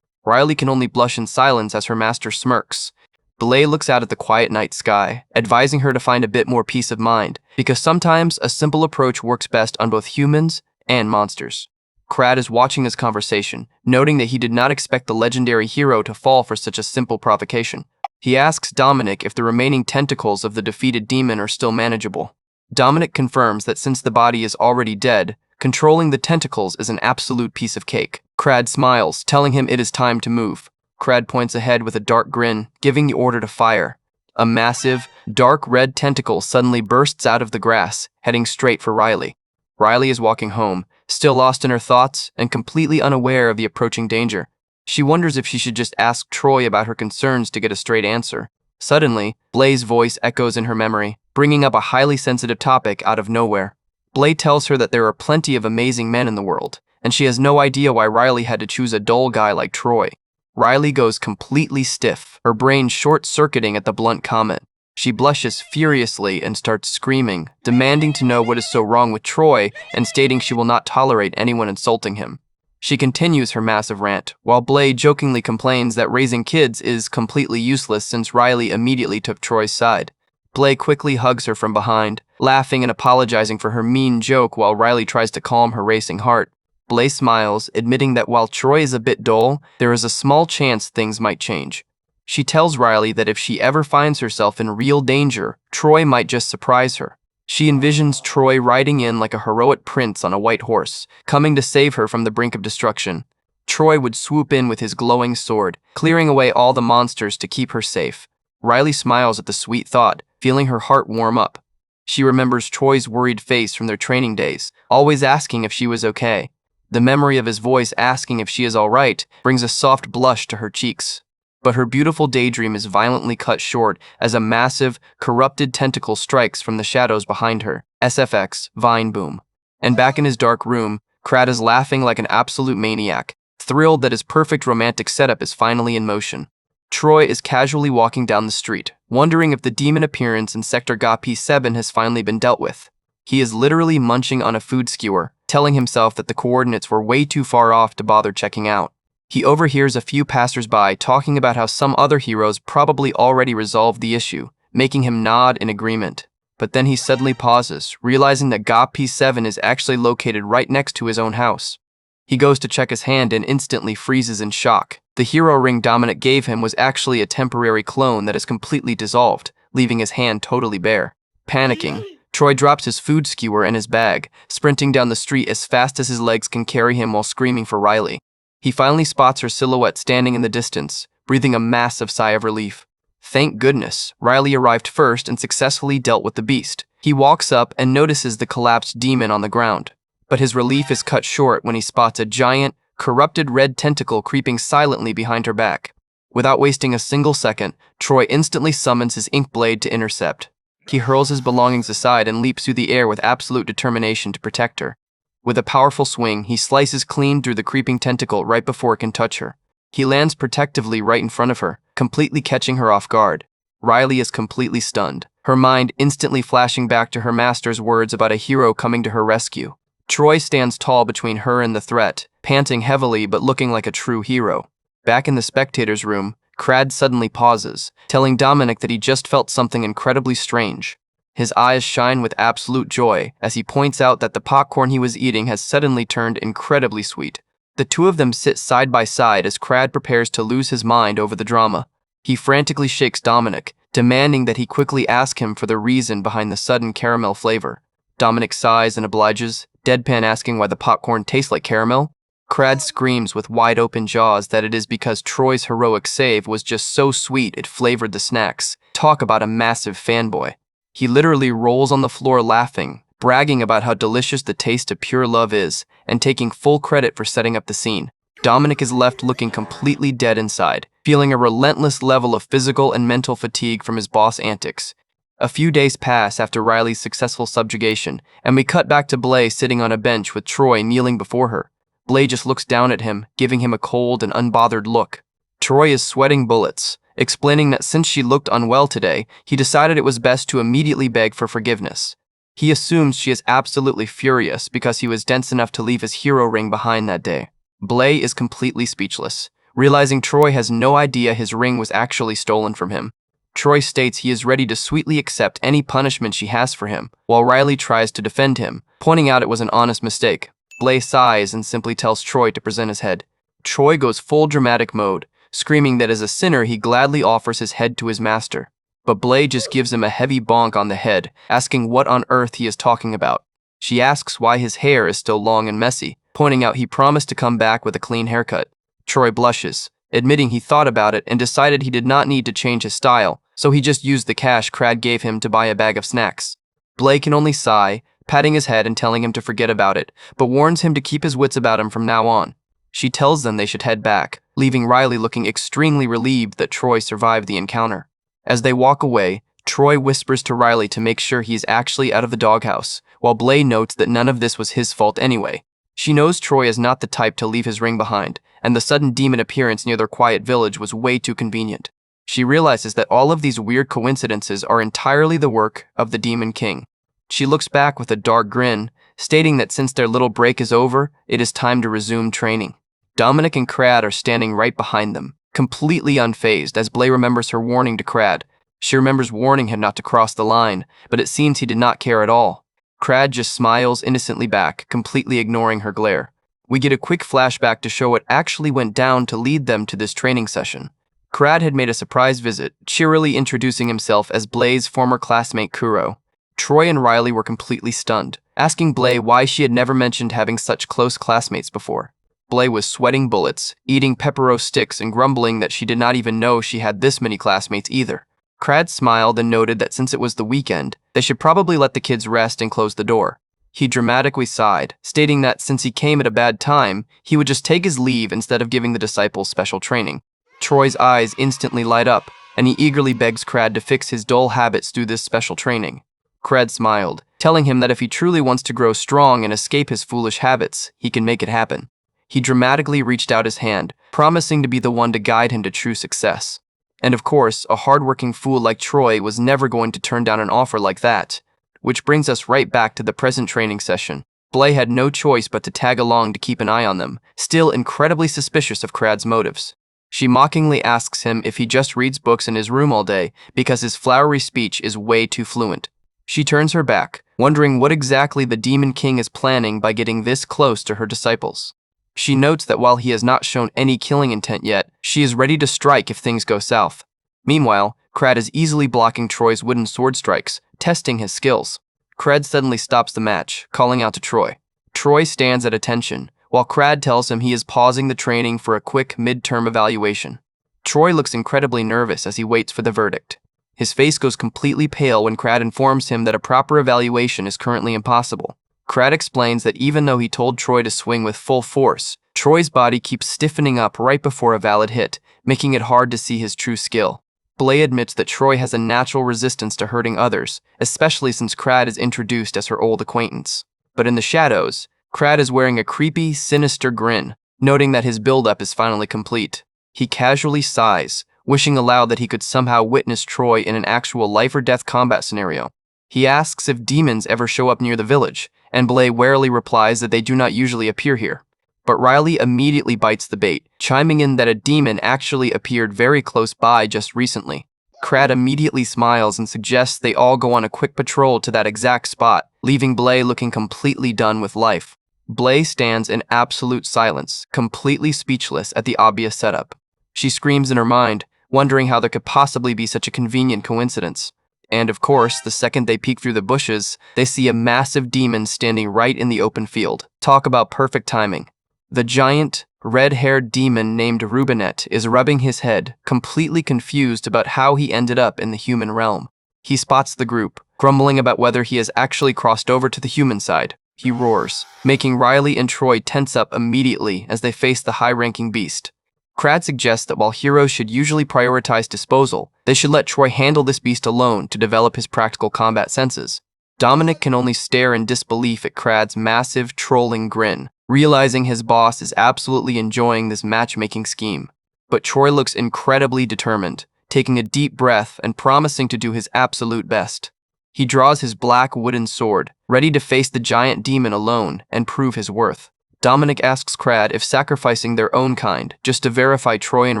Riley can only blush in silence as her master smirks. Blay looks out at the quiet night sky, advising her to find a bit more peace of mind, because sometimes a simple approach works best on both humans and monsters. Crad is watching this conversation, noting that he did not expect the legendary hero to fall for such a simple provocation. He asks Dominic if the remaining tentacles of the defeated demon are still manageable. Dominic confirms that since the body is already dead, controlling the tentacles is an absolute piece of cake. Crad smiles, telling him it is time to move. Crad points ahead with a dark grin, giving the order to fire. A massive, dark red tentacle suddenly bursts out of the grass, heading straight for Riley. Riley is walking home, still lost in her thoughts and completely unaware of the approaching danger. She wonders if she should just ask Troy about her concerns to get a straight answer. Suddenly, Blay's voice echoes in her memory, bringing up a highly sensitive topic out of nowhere. Blay tells her that there are plenty of amazing men in the world, and she has no idea why Riley had to choose a dull guy like Troy. Riley goes completely stiff, her brain short-circuiting at the blunt comment. She blushes furiously and starts screaming, demanding to know what is so wrong with Troy and stating she will not tolerate anyone insulting him. She continues her massive rant, while Blay jokingly complains that raising kids is completely useless since Riley immediately took Troy's side. Blay quickly hugs her from behind, laughing and apologizing for her mean joke while Riley tries to calm her racing heart. Blay smiles, admitting that while Troy is a bit dull, there is a small chance things might change. She tells Riley that if she ever finds herself in real danger, Troy might just surprise her. She envisions Troy riding in like a heroic prince on a white horse, coming to save her from the brink of destruction. Troy would swoop in with his glowing sword, clearing away all the monsters to keep her safe. Riley smiles at the sweet thought, feeling her heart warm up. She remembers Troy's worried face from their training days, always asking if she was okay. The memory of his voice asking if she is all right brings a soft blush to her cheeks. But her beautiful daydream is violently cut short as a massive, corrupted tentacle strikes from the shadows behind her. SFX, Vine Boom. And back in his dark room, Crad is laughing like an absolute maniac, thrilled that his perfect romantic setup is finally in motion. Troy is casually walking down the street, wondering if the demon appearance in Sector Ga P7 has finally been dealt with. He is literally munching on a food skewer, telling himself that the coordinates were way too far off to bother checking out. He overhears a few passersby talking about how some other heroes probably already resolved the issue, making him nod in agreement. But then he suddenly pauses, realizing that GA P7 is actually located right next to his own house. He goes to check his hand and instantly freezes in shock. The hero ring Dominic gave him was actually a temporary clone that is completely dissolved, leaving his hand totally bare. Panicking, Troy drops his food skewer and his bag, sprinting down the street as fast as his legs can carry him while screaming for Riley. He finally spots her silhouette standing in the distance, breathing a massive sigh of relief. Thank goodness, Riley arrived first and successfully dealt with the beast. He walks up and notices the collapsed demon on the ground. But his relief is cut short when he spots a giant, corrupted red tentacle creeping silently behind her back. Without wasting a single second, Troy instantly summons his ink blade to intercept. He hurls his belongings aside and leaps through the air with absolute determination to protect her. With a powerful swing, he slices clean through the creeping tentacle right before it can touch her. He lands protectively right in front of her, completely catching her off guard. Riley is completely stunned, her mind instantly flashing back to her master's words about a hero coming to her rescue. Troy stands tall between her and the threat, panting heavily but looking like a true hero. Back in the spectator's room, Crad suddenly pauses, telling Dominic that he just felt something incredibly strange. His eyes shine with absolute joy as he points out that the popcorn he was eating has suddenly turned incredibly sweet. The two of them sit side by side as Crad prepares to lose his mind over the drama. He frantically shakes Dominic, demanding that he quickly ask him for the reason behind the sudden caramel flavor. Dominic sighs and obliges, deadpan asking why the popcorn tastes like caramel. Crad screams with wide-open jaws that it is because Troy's heroic save was just so sweet it flavored the snacks. Talk about a massive fanboy. He literally rolls on the floor laughing, bragging about how delicious the taste of pure love is, and taking full credit for setting up the scene. Dominic is left looking completely dead inside, feeling a relentless level of physical and mental fatigue from his boss' antics. A few days pass after Riley's successful subjugation, and we cut back to Blay sitting on a bench with Troy kneeling before her. Blay just looks down at him, giving him a cold and unbothered look. Troy is sweating bullets, explaining that since she looked unwell today, he decided it was best to immediately beg for forgiveness. He assumes she is absolutely furious because he was dense enough to leave his hero ring behind that day. Blay is completely speechless, realizing Troy has no idea his ring was actually stolen from him. Troy states he is ready to sweetly accept any punishment she has for him, while Riley tries to defend him, pointing out it was an honest mistake. Blay sighs and simply tells Troy to present his head. Troy goes full dramatic mode, screaming that as a sinner he gladly offers his head to his master. But Blay just gives him a heavy bonk on the head, asking what on earth he is talking about. She asks why his hair is still long and messy, pointing out he promised to come back with a clean haircut. Troy blushes, admitting he thought about it and decided he did not need to change his style, so he just used the cash Crad gave him to buy a bag of snacks. Blay can only sigh, patting his head and telling him to forget about it, but warns him to keep his wits about him from now on. She tells them they should head back, leaving Riley looking extremely relieved that Troy survived the encounter. As they walk away, Troy whispers to Riley to make sure he is actually out of the doghouse, while Blay notes that none of this was his fault anyway. She knows Troy is not the type to leave his ring behind, and the sudden demon appearance near their quiet village was way too convenient. She realizes that all of these weird coincidences are entirely the work of the Demon King. She looks back with a dark grin, stating that since their little break is over, it is time to resume training. Dominic and Crad are standing right behind them, completely unfazed as Blay remembers her warning to Crad. She remembers warning him not to cross the line, but it seems he did not care at all. Crad just smiles innocently back, completely ignoring her glare. We get a quick flashback to show what actually went down to lead them to this training session. Crad had made a surprise visit, cheerily introducing himself as Blay's former classmate Kuro. Troy and Riley were completely stunned, asking Blay why she had never mentioned having such close classmates before. Blay was sweating bullets, eating pepero sticks and grumbling that she did not even know she had this many classmates either. Crad smiled and noted that since it was the weekend, they should probably let the kids rest and close the door. He dramatically sighed, stating that since he came at a bad time, he would just take his leave instead of giving the disciples special training. Troy's eyes instantly light up, and he eagerly begs Crad to fix his dull habits through this special training. Crad smiled, telling him that if he truly wants to grow strong and escape his foolish habits, he can make it happen. He dramatically reached out his hand, promising to be the one to guide him to true success. And of course, a hardworking fool like Troy was never going to turn down an offer like that. which brings us right back to the present training session. Blay had no choice but to tag along to keep an eye on them, still incredibly suspicious of Crad's motives. She mockingly asks him if he just reads books in his room all day because his flowery speech is way too fluent. She turns her back, wondering what exactly the Demon King is planning by getting this close to her disciples. She notes that while he has not shown any killing intent yet, she is ready to strike if things go south. Meanwhile, Crad is easily blocking Troy's wooden sword strikes, testing his skills. Crad suddenly stops the match, calling out to Troy. Troy stands at attention, while Crad tells him he is pausing the training for a quick mid-term evaluation. Troy looks incredibly nervous as he waits for the verdict. His face goes completely pale when Crad informs him that a proper evaluation is currently impossible. Crad explains that even though he told Troy to swing with full force, Troy's body keeps stiffening up right before a valid hit, making it hard to see his true skill. Blay admits that Troy has a natural resistance to hurting others, especially since Crad is introduced as her old acquaintance. But in the shadows, Crad is wearing a creepy, sinister grin, noting that his build-up is finally complete. He casually sighs, wishing aloud that he could somehow witness Troy in an actual life-or-death combat scenario. He asks if demons ever show up near the village, and Blay warily replies that they do not usually appear here. But Riley immediately bites the bait, chiming in that a demon actually appeared very close by just recently. Crad immediately smiles and suggests they all go on a quick patrol to that exact spot, leaving Blay looking completely done with life. Blay stands in absolute silence, completely speechless at the obvious setup. She screams in her mind, wondering how there could possibly be such a convenient coincidence. And of course, the second they peek through the bushes, they see a massive demon standing right in the open field. Talk about perfect timing. The giant, red-haired demon named Rubinet is rubbing his head, completely confused about how he ended up in the human realm. He spots the group, grumbling about whether he has actually crossed over to the human side. He roars, making Riley and Troy tense up immediately as they face the high-ranking beast. Crad suggests that while heroes should usually prioritize disposal, they should let Troy handle this beast alone to develop his practical combat senses. Dominic can only stare in disbelief at Crad's massive, trolling grin, realizing his boss is absolutely enjoying this matchmaking scheme. But Troy looks incredibly determined, taking a deep breath and promising to do his absolute best. He draws his black wooden sword, ready to face the giant demon alone and prove his worth. Dominic asks Crad if sacrificing their own kind just to verify Troy and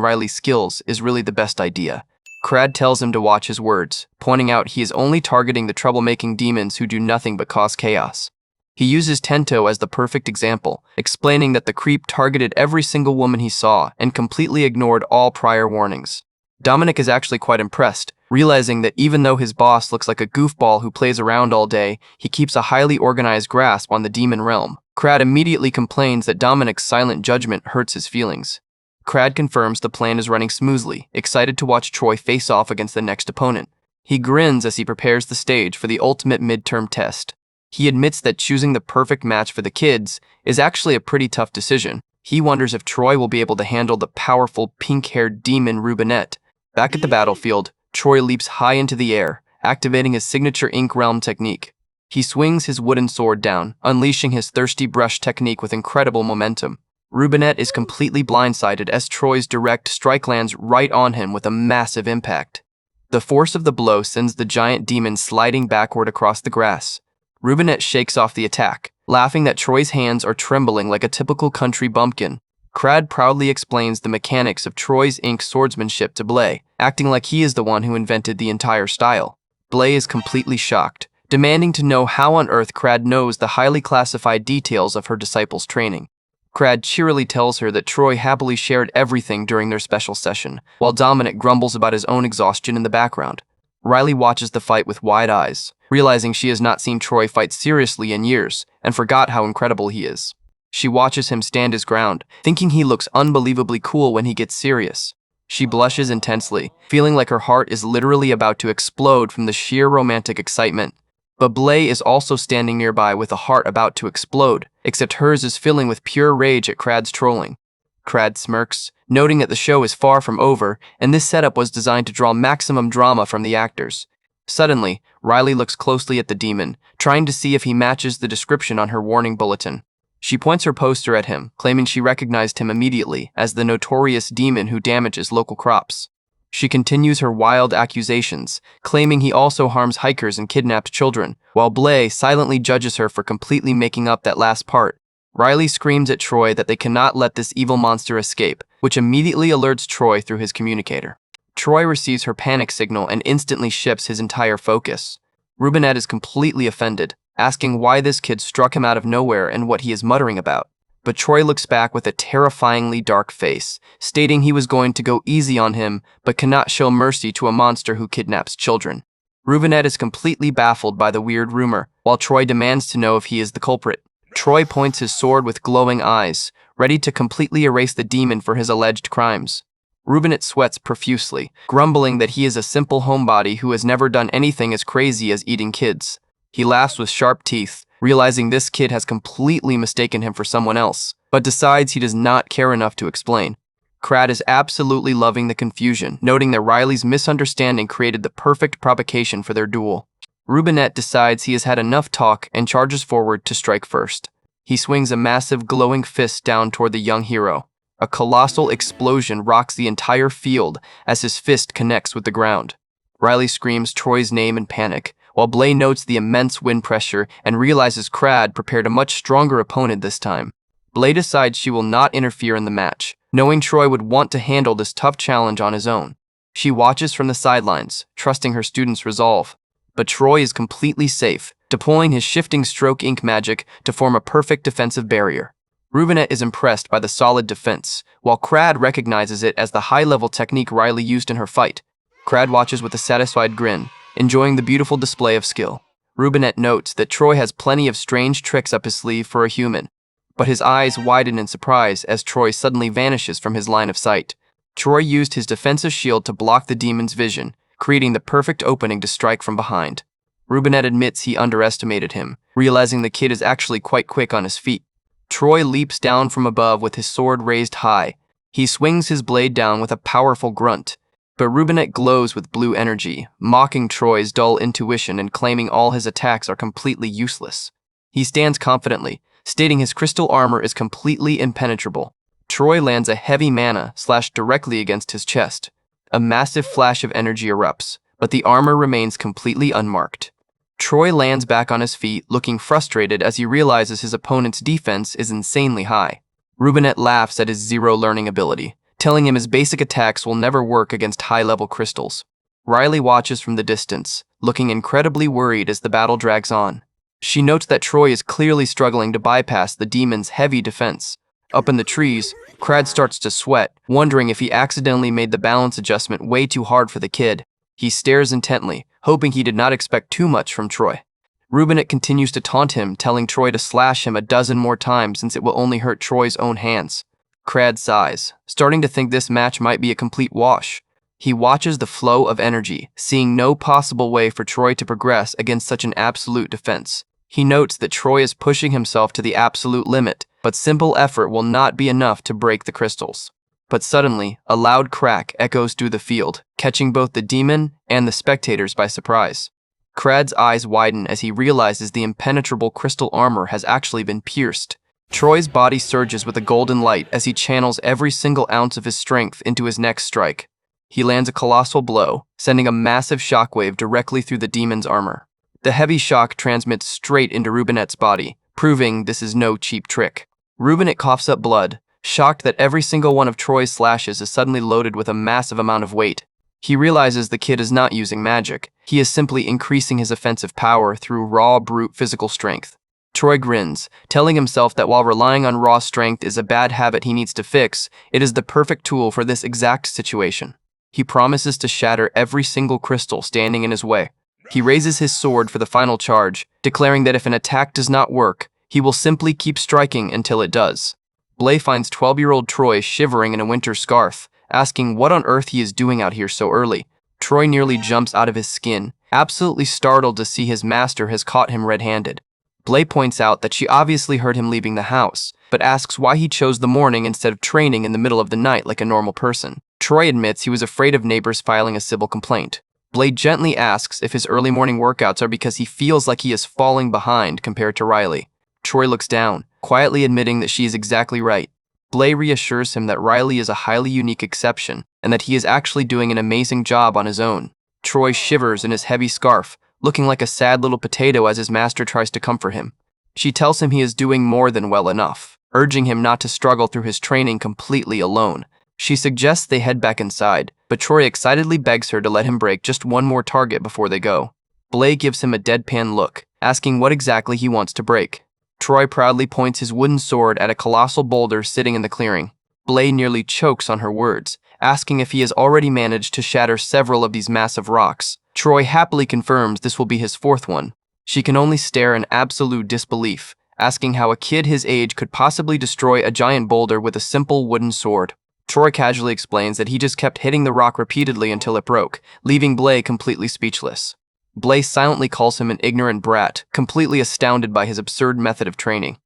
Riley's skills is really the best idea. Crad tells him to watch his words, pointing out he is only targeting the troublemaking demons who do nothing but cause chaos. He uses Tento as the perfect example, explaining that the creep targeted every single woman he saw and completely ignored all prior warnings. Dominic is actually quite impressed, realizing that even though his boss looks like a goofball who plays around all day, he keeps a highly organized grasp on the demon realm. Crad immediately complains that Dominic's silent judgment hurts his feelings. Crad confirms the plan is running smoothly, excited to watch Troy face off against the next opponent. He grins as he prepares the stage for the ultimate midterm test. He admits that choosing the perfect match for the kids is actually a pretty tough decision. He wonders if Troy will be able to handle the powerful pink-haired demon Rubinet. Back at the battlefield, Troy leaps high into the air, activating his signature Ink Realm technique. He swings his wooden sword down, unleashing his thirsty brush technique with incredible momentum. Rubinet is completely blindsided as Troy's direct strike lands right on him with a massive impact. The force of the blow sends the giant demon sliding backward across the grass. Rubinet shakes off the attack, laughing that Troy's hands are trembling like a typical country bumpkin. Crad proudly explains the mechanics of Troy's ink swordsmanship to Blay, acting like he is the one who invented the entire style. Blay is completely shocked, demanding to know how on earth Crad knows the highly classified details of her disciples' training. Crad cheerily tells her that Troy happily shared everything during their special session, while Dominic grumbles about his own exhaustion in the background. Riley watches the fight with wide eyes, realizing she has not seen Troy fight seriously in years, and forgot how incredible he is. She watches him stand his ground, thinking he looks unbelievably cool when he gets serious. She blushes intensely, feeling like her heart is literally about to explode from the sheer romantic excitement. But Blay is also standing nearby with a heart about to explode, except hers is filling with pure rage at Crad's trolling. Crad smirks, noting that the show is far from over, and this setup was designed to draw maximum drama from the actors. Suddenly, Riley looks closely at the demon, trying to see if he matches the description on her warning bulletin. She points her poster at him, claiming she recognized him immediately as the notorious demon who damages local crops. She continues her wild accusations, claiming he also harms hikers and kidnaps children, while Blay silently judges her for completely making up that last part. Riley screams at Troy that they cannot let this evil monster escape, which immediately alerts Troy through his communicator. Troy receives her panic signal and instantly shifts his entire focus. Rubenette is completely offended, asking why this kid struck him out of nowhere and what he is muttering about. But Troy looks back with a terrifyingly dark face, stating he was going to go easy on him but cannot show mercy to a monster who kidnaps children. Rubenette is completely baffled by the weird rumor, while Troy demands to know if he is the culprit. Troy points his sword with glowing eyes, ready to completely erase the demon for his alleged crimes. Rubenette sweats profusely, grumbling that he is a simple homebody who has never done anything as crazy as eating kids. He laughs with sharp teeth, realizing this kid has completely mistaken him for someone else, but decides he does not care enough to explain. Crad is absolutely loving the confusion, noting that Riley's misunderstanding created the perfect provocation for their duel. Rubenette decides he has had enough talk and charges forward to strike first. He swings a massive glowing fist down toward the young hero. A colossal explosion rocks the entire field as his fist connects with the ground. Riley screams Troy's name in panic, while Blay notes the immense wind pressure and realizes Crad prepared a much stronger opponent this time. Blay decides she will not interfere in the match, knowing Troy would want to handle this tough challenge on his own. She watches from the sidelines, trusting her students' resolve. But Troy is completely safe, deploying his shifting stroke ink magic to form a perfect defensive barrier. Rubenette is impressed by the solid defense, while Crad recognizes it as the high-level technique Riley used in her fight. Crad watches with a satisfied grin, enjoying the beautiful display of skill. Rubenette notes that Troy has plenty of strange tricks up his sleeve for a human, but his eyes widen in surprise as Troy suddenly vanishes from his line of sight. Troy used his defensive shield to block the demon's vision, creating the perfect opening to strike from behind. Rubenette admits he underestimated him, realizing the kid is actually quite quick on his feet. Troy leaps down from above with his sword raised high. He swings his blade down with a powerful grunt, but Rubenette glows with blue energy, mocking Troy's dull intuition and claiming all his attacks are completely useless. He stands confidently, stating his crystal armor is completely impenetrable. Troy lands a heavy mana slashed directly against his chest. A massive flash of energy erupts, but the armor remains completely unmarked. Troy lands back on his feet, looking frustrated as he realizes his opponent's defense is insanely high. Rubenette laughs at his zero learning ability, telling him his basic attacks will never work against high-level crystals. Riley watches from the distance, looking incredibly worried as the battle drags on. She notes that Troy is clearly struggling to bypass the demon's heavy defense. Up in the trees, Crad starts to sweat, wondering if he accidentally made the balance adjustment way too hard for the kid. He stares intently, hoping he did not expect too much from Troy. Rubenette continues to taunt him, telling Troy to slash him a dozen more times since it will only hurt Troy's own hands. Crad sighs, starting to think this match might be a complete wash. He watches the flow of energy, seeing no possible way for Troy to progress against such an absolute defense. He notes that Troy is pushing himself to the absolute limit, but simple effort will not be enough to break the crystals. But suddenly, a loud crack echoes through the field, catching both the demon and the spectators by surprise. Crad's eyes widen as he realizes the impenetrable crystal armor has actually been pierced. Troy's body surges with a golden light as he channels every single ounce of his strength into his next strike. He lands a colossal blow, sending a massive shockwave directly through the demon's armor. The heavy shock transmits straight into Rubenette's body, proving this is no cheap trick. Rubenette coughs up blood, shocked that every single one of Troy's slashes is suddenly loaded with a massive amount of weight. He realizes the kid is not using magic. He is simply increasing his offensive power through raw, brute physical strength. Troy grins, telling himself that while relying on raw strength is a bad habit he needs to fix, it is the perfect tool for this exact situation. He promises to shatter every single crystal standing in his way. He raises his sword for the final charge, declaring that if an attack does not work, he will simply keep striking until it does. Blay finds 12-year-old Troy shivering in a winter scarf, asking what on earth he is doing out here so early. Troy nearly jumps out of his skin, absolutely startled to see his master has caught him red-handed. Blay points out that she obviously heard him leaving the house, but asks why he chose the morning instead of training in the middle of the night like a normal person. Troy admits he was afraid of neighbors filing a civil complaint. Blay gently asks if his early morning workouts are because he feels like he is falling behind compared to Riley. Troy looks down, quietly admitting that she is exactly right. Blay reassures him that Riley is a highly unique exception and that he is actually doing an amazing job on his own. Troy shivers in his heavy scarf, looking like a sad little potato as his master tries to comfort him. She tells him he is doing more than well enough, urging him not to struggle through his training completely alone. She suggests they head back inside, but Troy excitedly begs her to let him break just one more target before they go. Blay gives him a deadpan look, asking what exactly he wants to break. Troy proudly points his wooden sword at a colossal boulder sitting in the clearing. Blay nearly chokes on her words, asking if he has already managed to shatter several of these massive rocks. Troy happily confirms this will be his fourth one. She can only stare in absolute disbelief, asking how a kid his age could possibly destroy a giant boulder with a simple wooden sword. Troy casually explains that he just kept hitting the rock repeatedly until it broke, leaving Blay completely speechless. Blay silently calls him an ignorant brat, completely astounded by his absurd method of training.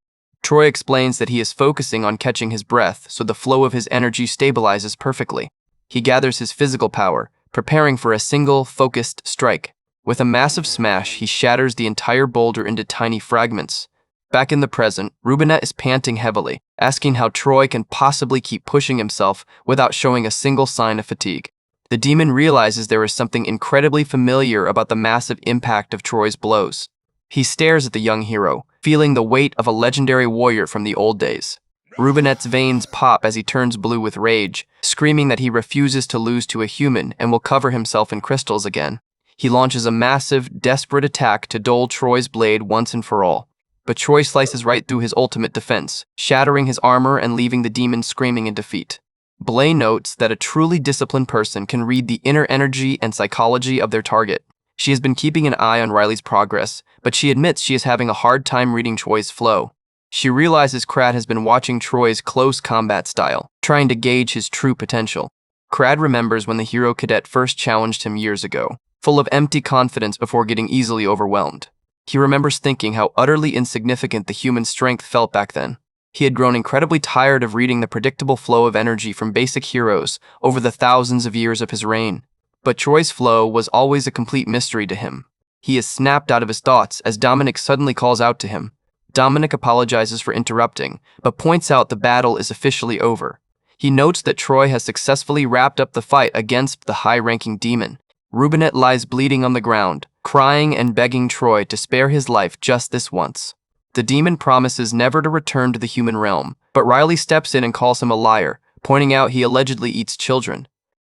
Troy explains that he is focusing on catching his breath so the flow of his energy stabilizes perfectly. He gathers his physical power, preparing for a single, focused strike. With a massive smash, he shatters the entire boulder into tiny fragments. Back in the present, Rubenette is panting heavily, asking how Troy can possibly keep pushing himself without showing a single sign of fatigue. The demon realizes there is something incredibly familiar about the massive impact of Troy's blows. He stares at the young hero, feeling the weight of a legendary warrior from the old days. Rubenette's veins pop as he turns blue with rage, screaming that he refuses to lose to a human and will cover himself in crystals again. He launches a massive, desperate attack to dull Troy's blade once and for all. But Troy slices right through his ultimate defense, shattering his armor and leaving the demon screaming in defeat. Blay notes that a truly disciplined person can read the inner energy and psychology of their target. She has been keeping an eye on Riley's progress, but she admits she is having a hard time reading Troy's flow. She realizes Crad has been watching Troy's close combat style, trying to gauge his true potential. Crad remembers when the hero cadet first challenged him years ago, full of empty confidence before getting easily overwhelmed. He remembers thinking how utterly insignificant the human strength felt back then. He had grown incredibly tired of reading the predictable flow of energy from basic heroes over the thousands of years of his reign. But Troy's flow was always a complete mystery to him. He is snapped out of his thoughts as Dominic suddenly calls out to him. Dominic apologizes for interrupting, but points out the battle is officially over. He notes that Troy has successfully wrapped up the fight against the high-ranking demon. Rubenette lies bleeding on the ground, crying and begging Troy to spare his life just this once. The demon promises never to return to the human realm, but Riley steps in and calls him a liar, pointing out he allegedly eats children.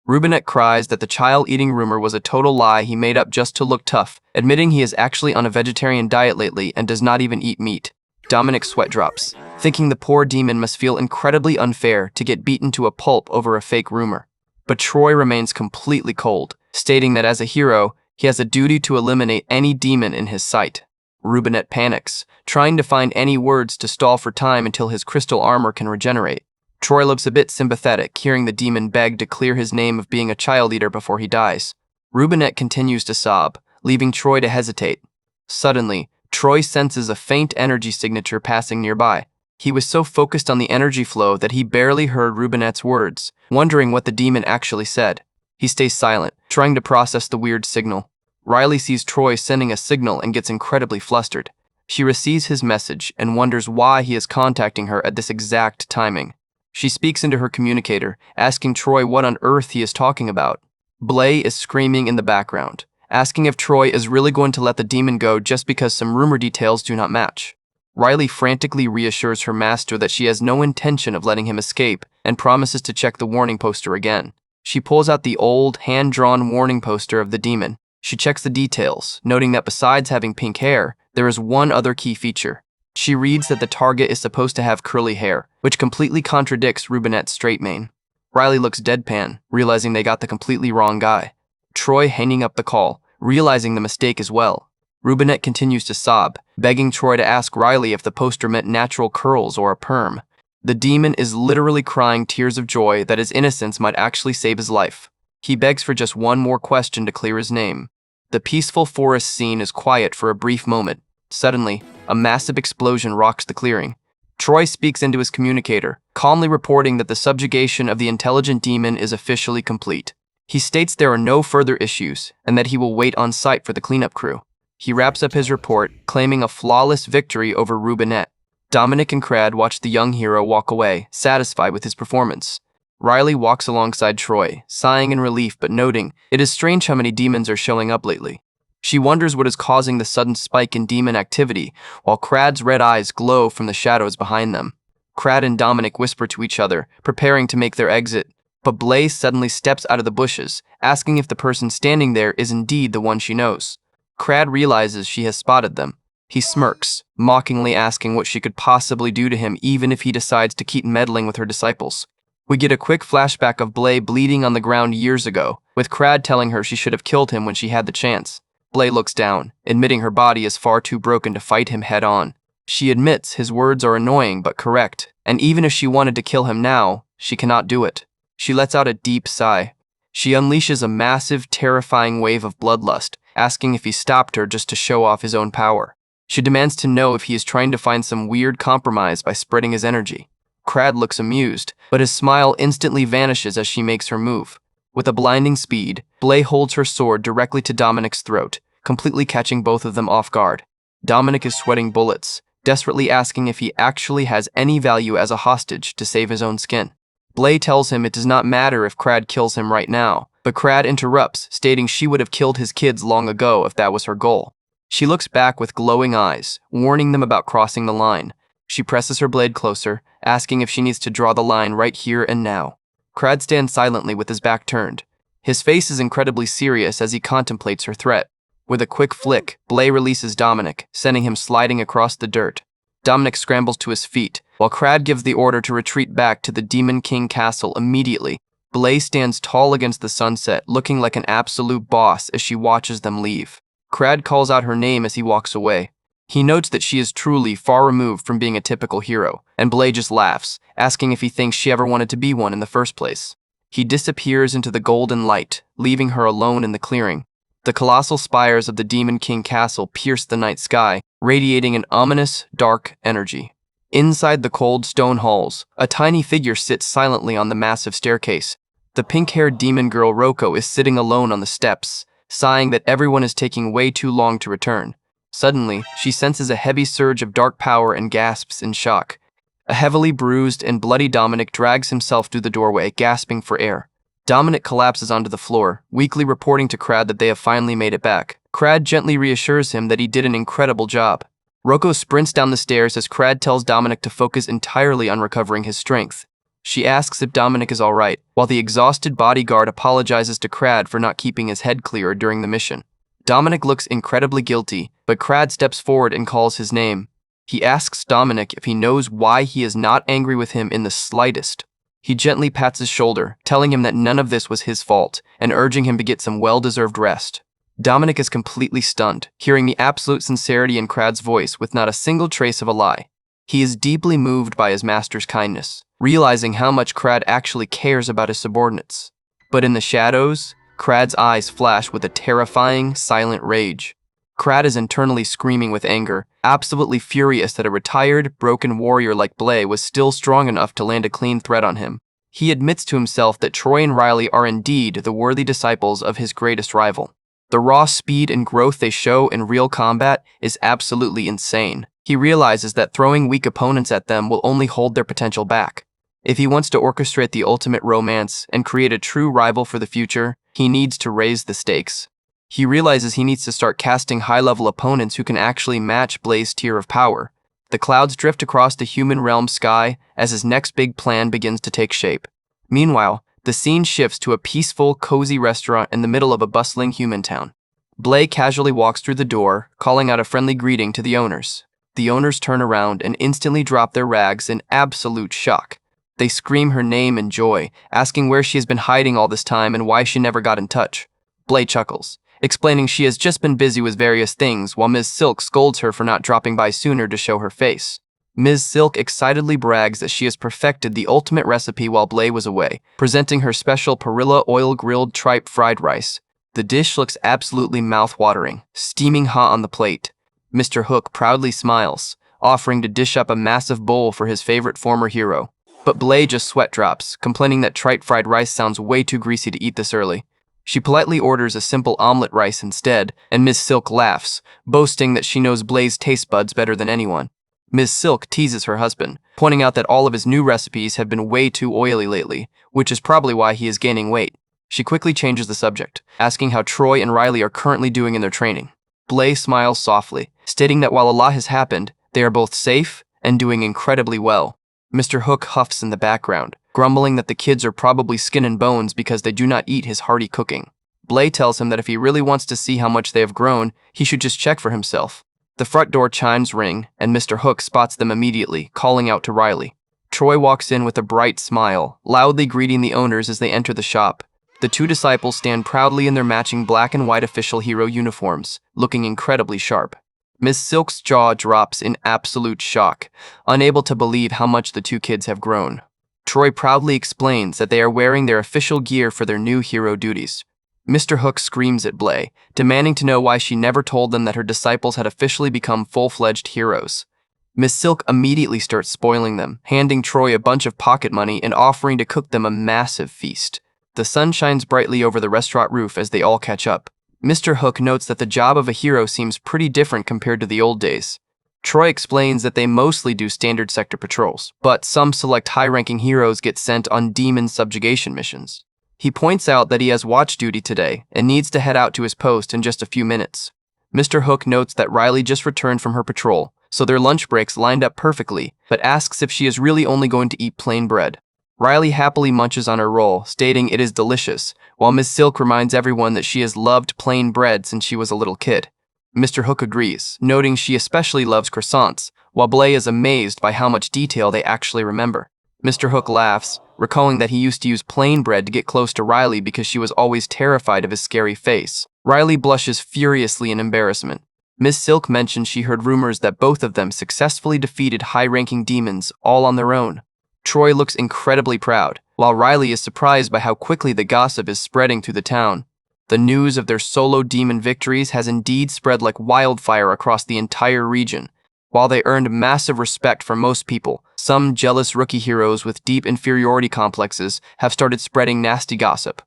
Rubenette cries that the child-eating rumor was a total lie he made up just to look tough, admitting he is actually on a vegetarian diet lately and does not even eat meat. Dominic's sweat drops, thinking the poor demon must feel incredibly unfair to get beaten to a pulp over a fake rumor. But Troy remains completely cold, stating that as a hero, he has a duty to eliminate any demon in his sight. Rubenette panics, trying to find any words to stall for time until his crystal armor can regenerate. Troy looks a bit sympathetic, hearing the demon beg to clear his name of being a child eater before he dies. Rubenette continues to sob, leaving Troy to hesitate. Suddenly, Troy senses a faint energy signature passing nearby. He was so focused on the energy flow that he barely heard Rubenette's words, wondering what the demon actually said. He stays silent, trying to process the weird signal. Riley sees Troy sending a signal and gets incredibly flustered. She receives his message and wonders why he is contacting her at this exact timing. She speaks into her communicator, asking Troy what on earth he is talking about. Blay is screaming in the background, asking if Troy is really going to let the demon go just because some rumor details do not match. Riley frantically reassures her master that she has no intention of letting him escape and promises to check the warning poster again. She pulls out the old, hand-drawn warning poster of the demon. She checks the details, noting that besides having pink hair, there is one other key feature. She reads that the target is supposed to have curly hair, which completely contradicts Rubenette's straight mane. Riley looks deadpan, realizing they got the completely wrong guy. Troy hanging up the call, realizing the mistake as well. Rubenette continues to sob, begging Troy to ask Riley if the poster meant natural curls or a perm. The demon is literally crying tears of joy that his innocence might actually save his life. He begs for just one more question to clear his name. The peaceful forest scene is quiet for a brief moment. Suddenly, a massive explosion rocks the clearing. Troy speaks into his communicator, calmly reporting that the subjugation of the intelligent demon is officially complete. He states there are no further issues, and that he will wait on site for the cleanup crew. He wraps up his report, claiming a flawless victory over Rubenette. Dominic and Crad watch the young hero walk away, satisfied with his performance. Riley walks alongside Troy, sighing in relief but noting, it is strange how many demons are showing up lately. She wonders what is causing the sudden spike in demon activity, while Crad's red eyes glow from the shadows behind them. Crad and Dominic whisper to each other, preparing to make their exit, but Blaze suddenly steps out of the bushes, asking if the person standing there is indeed the one she knows. Crad realizes she has spotted them. He smirks, mockingly asking what she could possibly do to him even if he decides to keep meddling with her disciples. We get a quick flashback of Blay bleeding on the ground years ago, with Crad telling her she should have killed him when she had the chance. Blay looks down, admitting her body is far too broken to fight him head-on. She admits his words are annoying but correct, and even if she wanted to kill him now, she cannot do it. She lets out a deep sigh. She unleashes a massive, terrifying wave of bloodlust, asking if he stopped her just to show off his own power. She demands to know if he is trying to find some weird compromise by spreading his energy. Crad looks amused, but his smile instantly vanishes as she makes her move. With a blinding speed, Blay holds her sword directly to Dominic's throat, completely catching both of them off guard. Dominic is sweating bullets, desperately asking if he actually has any value as a hostage to save his own skin. Blay tells him it does not matter if Crad kills him right now, but Crad interrupts, stating she would have killed his kids long ago if that was her goal. She looks back with glowing eyes, warning them about crossing the line. She presses her blade closer, asking if she needs to draw the line right here and now. Crad stands silently with his back turned. His face is incredibly serious as he contemplates her threat. With a quick flick, Blay releases Dominic, sending him sliding across the dirt. Dominic scrambles to his feet, while Crad gives the order to retreat back to the Demon King castle immediately. Blay stands tall against the sunset, looking like an absolute boss as she watches them leave. Crad calls out her name as he walks away. He notes that she is truly far removed from being a typical hero, and Blay just laughs, asking if he thinks she ever wanted to be one in the first place. He disappears into the golden light, leaving her alone in the clearing. The colossal spires of the Demon King castle pierce the night sky, radiating an ominous, dark energy. Inside the cold stone halls, a tiny figure sits silently on the massive staircase. The pink-haired demon girl Roko is sitting alone on the steps, sighing that everyone is taking way too long to return. Suddenly, she senses a heavy surge of dark power and gasps in shock. A heavily bruised and bloody Dominic drags himself through the doorway, gasping for air. Dominic collapses onto the floor, weakly reporting to Crad that they have finally made it back. Crad gently reassures him that he did an incredible job. Roko sprints down the stairs as Crad tells Dominic to focus entirely on recovering his strength. She asks if Dominic is alright, while the exhausted bodyguard apologizes to Crad for not keeping his head clearer during the mission. Dominic looks incredibly guilty, but Crad steps forward and calls his name. He asks Dominic if he knows why he is not angry with him in the slightest. He gently pats his shoulder, telling him that none of this was his fault, and urging him to get some well-deserved rest. Dominic is completely stunned, hearing the absolute sincerity in Crad's voice with not a single trace of a lie. He is deeply moved by his master's kindness, realizing how much Crad actually cares about his subordinates. But in the shadows, Crad's eyes flash with a terrifying, silent rage. Crad is internally screaming with anger, absolutely furious that a retired, broken warrior like Blay was still strong enough to land a clean threat on him. He admits to himself that Troy and Riley are indeed the worthy disciples of his greatest rival. The raw speed and growth they show in real combat is absolutely insane. He realizes that throwing weak opponents at them will only hold their potential back. If he wants to orchestrate the ultimate romance and create a true rival for the future, he needs to raise the stakes. He realizes he needs to start casting high-level opponents who can actually match Blay's tier of power. The clouds drift across the human realm sky as his next big plan begins to take shape. Meanwhile, the scene shifts to a peaceful, cozy restaurant in the middle of a bustling human town. Blay casually walks through the door, calling out a friendly greeting to the owners. The owners turn around and instantly drop their rags in absolute shock. They scream her name in joy, asking where she has been hiding all this time and why she never got in touch. Blay chuckles, explaining she has just been busy with various things, while Ms. Silk scolds her for not dropping by sooner to show her face. Ms. Silk excitedly brags that she has perfected the ultimate recipe while Blay was away, presenting her special perilla oil-grilled tripe fried rice. The dish looks absolutely mouth-watering, steaming hot on the plate. Mr. Hook proudly smiles, offering to dish up a massive bowl for his favorite former hero. But Blay just sweat drops, complaining that tripe fried rice sounds way too greasy to eat this early. She politely orders a simple omelet rice instead, and Miss Silk laughs, boasting that she knows Blay's taste buds better than anyone. Ms. Silk teases her husband, pointing out that all of his new recipes have been way too oily lately, which is probably why he is gaining weight. She quickly changes the subject, asking how Troy and Riley are currently doing in their training. Blay smiles softly, stating that while a lot has happened, they are both safe and doing incredibly well. Mr. Hook huffs in the background, grumbling that the kids are probably skin and bones because they do not eat his hearty cooking. Blay tells him that if he really wants to see how much they have grown, he should just check for himself. The front door chimes ring, and Mr. Hook spots them immediately, calling out to Riley. Troy walks in with a bright smile, loudly greeting the owners as they enter the shop. The two disciples stand proudly in their matching black and white official hero uniforms, looking incredibly sharp. Miss Silk's jaw drops in absolute shock, unable to believe how much the two kids have grown. Troy proudly explains that they are wearing their official gear for their new hero duties. Mr. Hook screams at Blay, demanding to know why she never told them that her disciples had officially become full-fledged heroes. Miss Silk immediately starts spoiling them, handing Troy a bunch of pocket money and offering to cook them a massive feast. The sun shines brightly over the restaurant roof as they all catch up. Mr. Hook notes that the job of a hero seems pretty different compared to the old days. Troy explains that they mostly do standard sector patrols, but some select high-ranking heroes get sent on demon subjugation missions. He points out that he has watch duty today and needs to head out to his post in just a few minutes. Mr. Hook notes that Riley just returned from her patrol, so their lunch breaks lined up perfectly, but asks if she is really only going to eat plain bread. Riley happily munches on her roll, stating it is delicious, while Miss Silk reminds everyone that she has loved plain bread since she was a little kid. Mr. Hook agrees, noting she especially loves croissants, while Blay is amazed by how much detail they actually remember. Mr. Hook laughs, recalling that he used to use plain bread to get close to Riley because she was always terrified of his scary face. Riley blushes furiously in embarrassment. Miss Silk mentions she heard rumors that both of them successfully defeated high-ranking demons all on their own. Troy looks incredibly proud, while Riley is surprised by how quickly the gossip is spreading through the town. The news of their solo demon victories has indeed spread like wildfire across the entire region. While they earned massive respect from most people, some jealous rookie heroes with deep inferiority complexes have started spreading nasty gossip.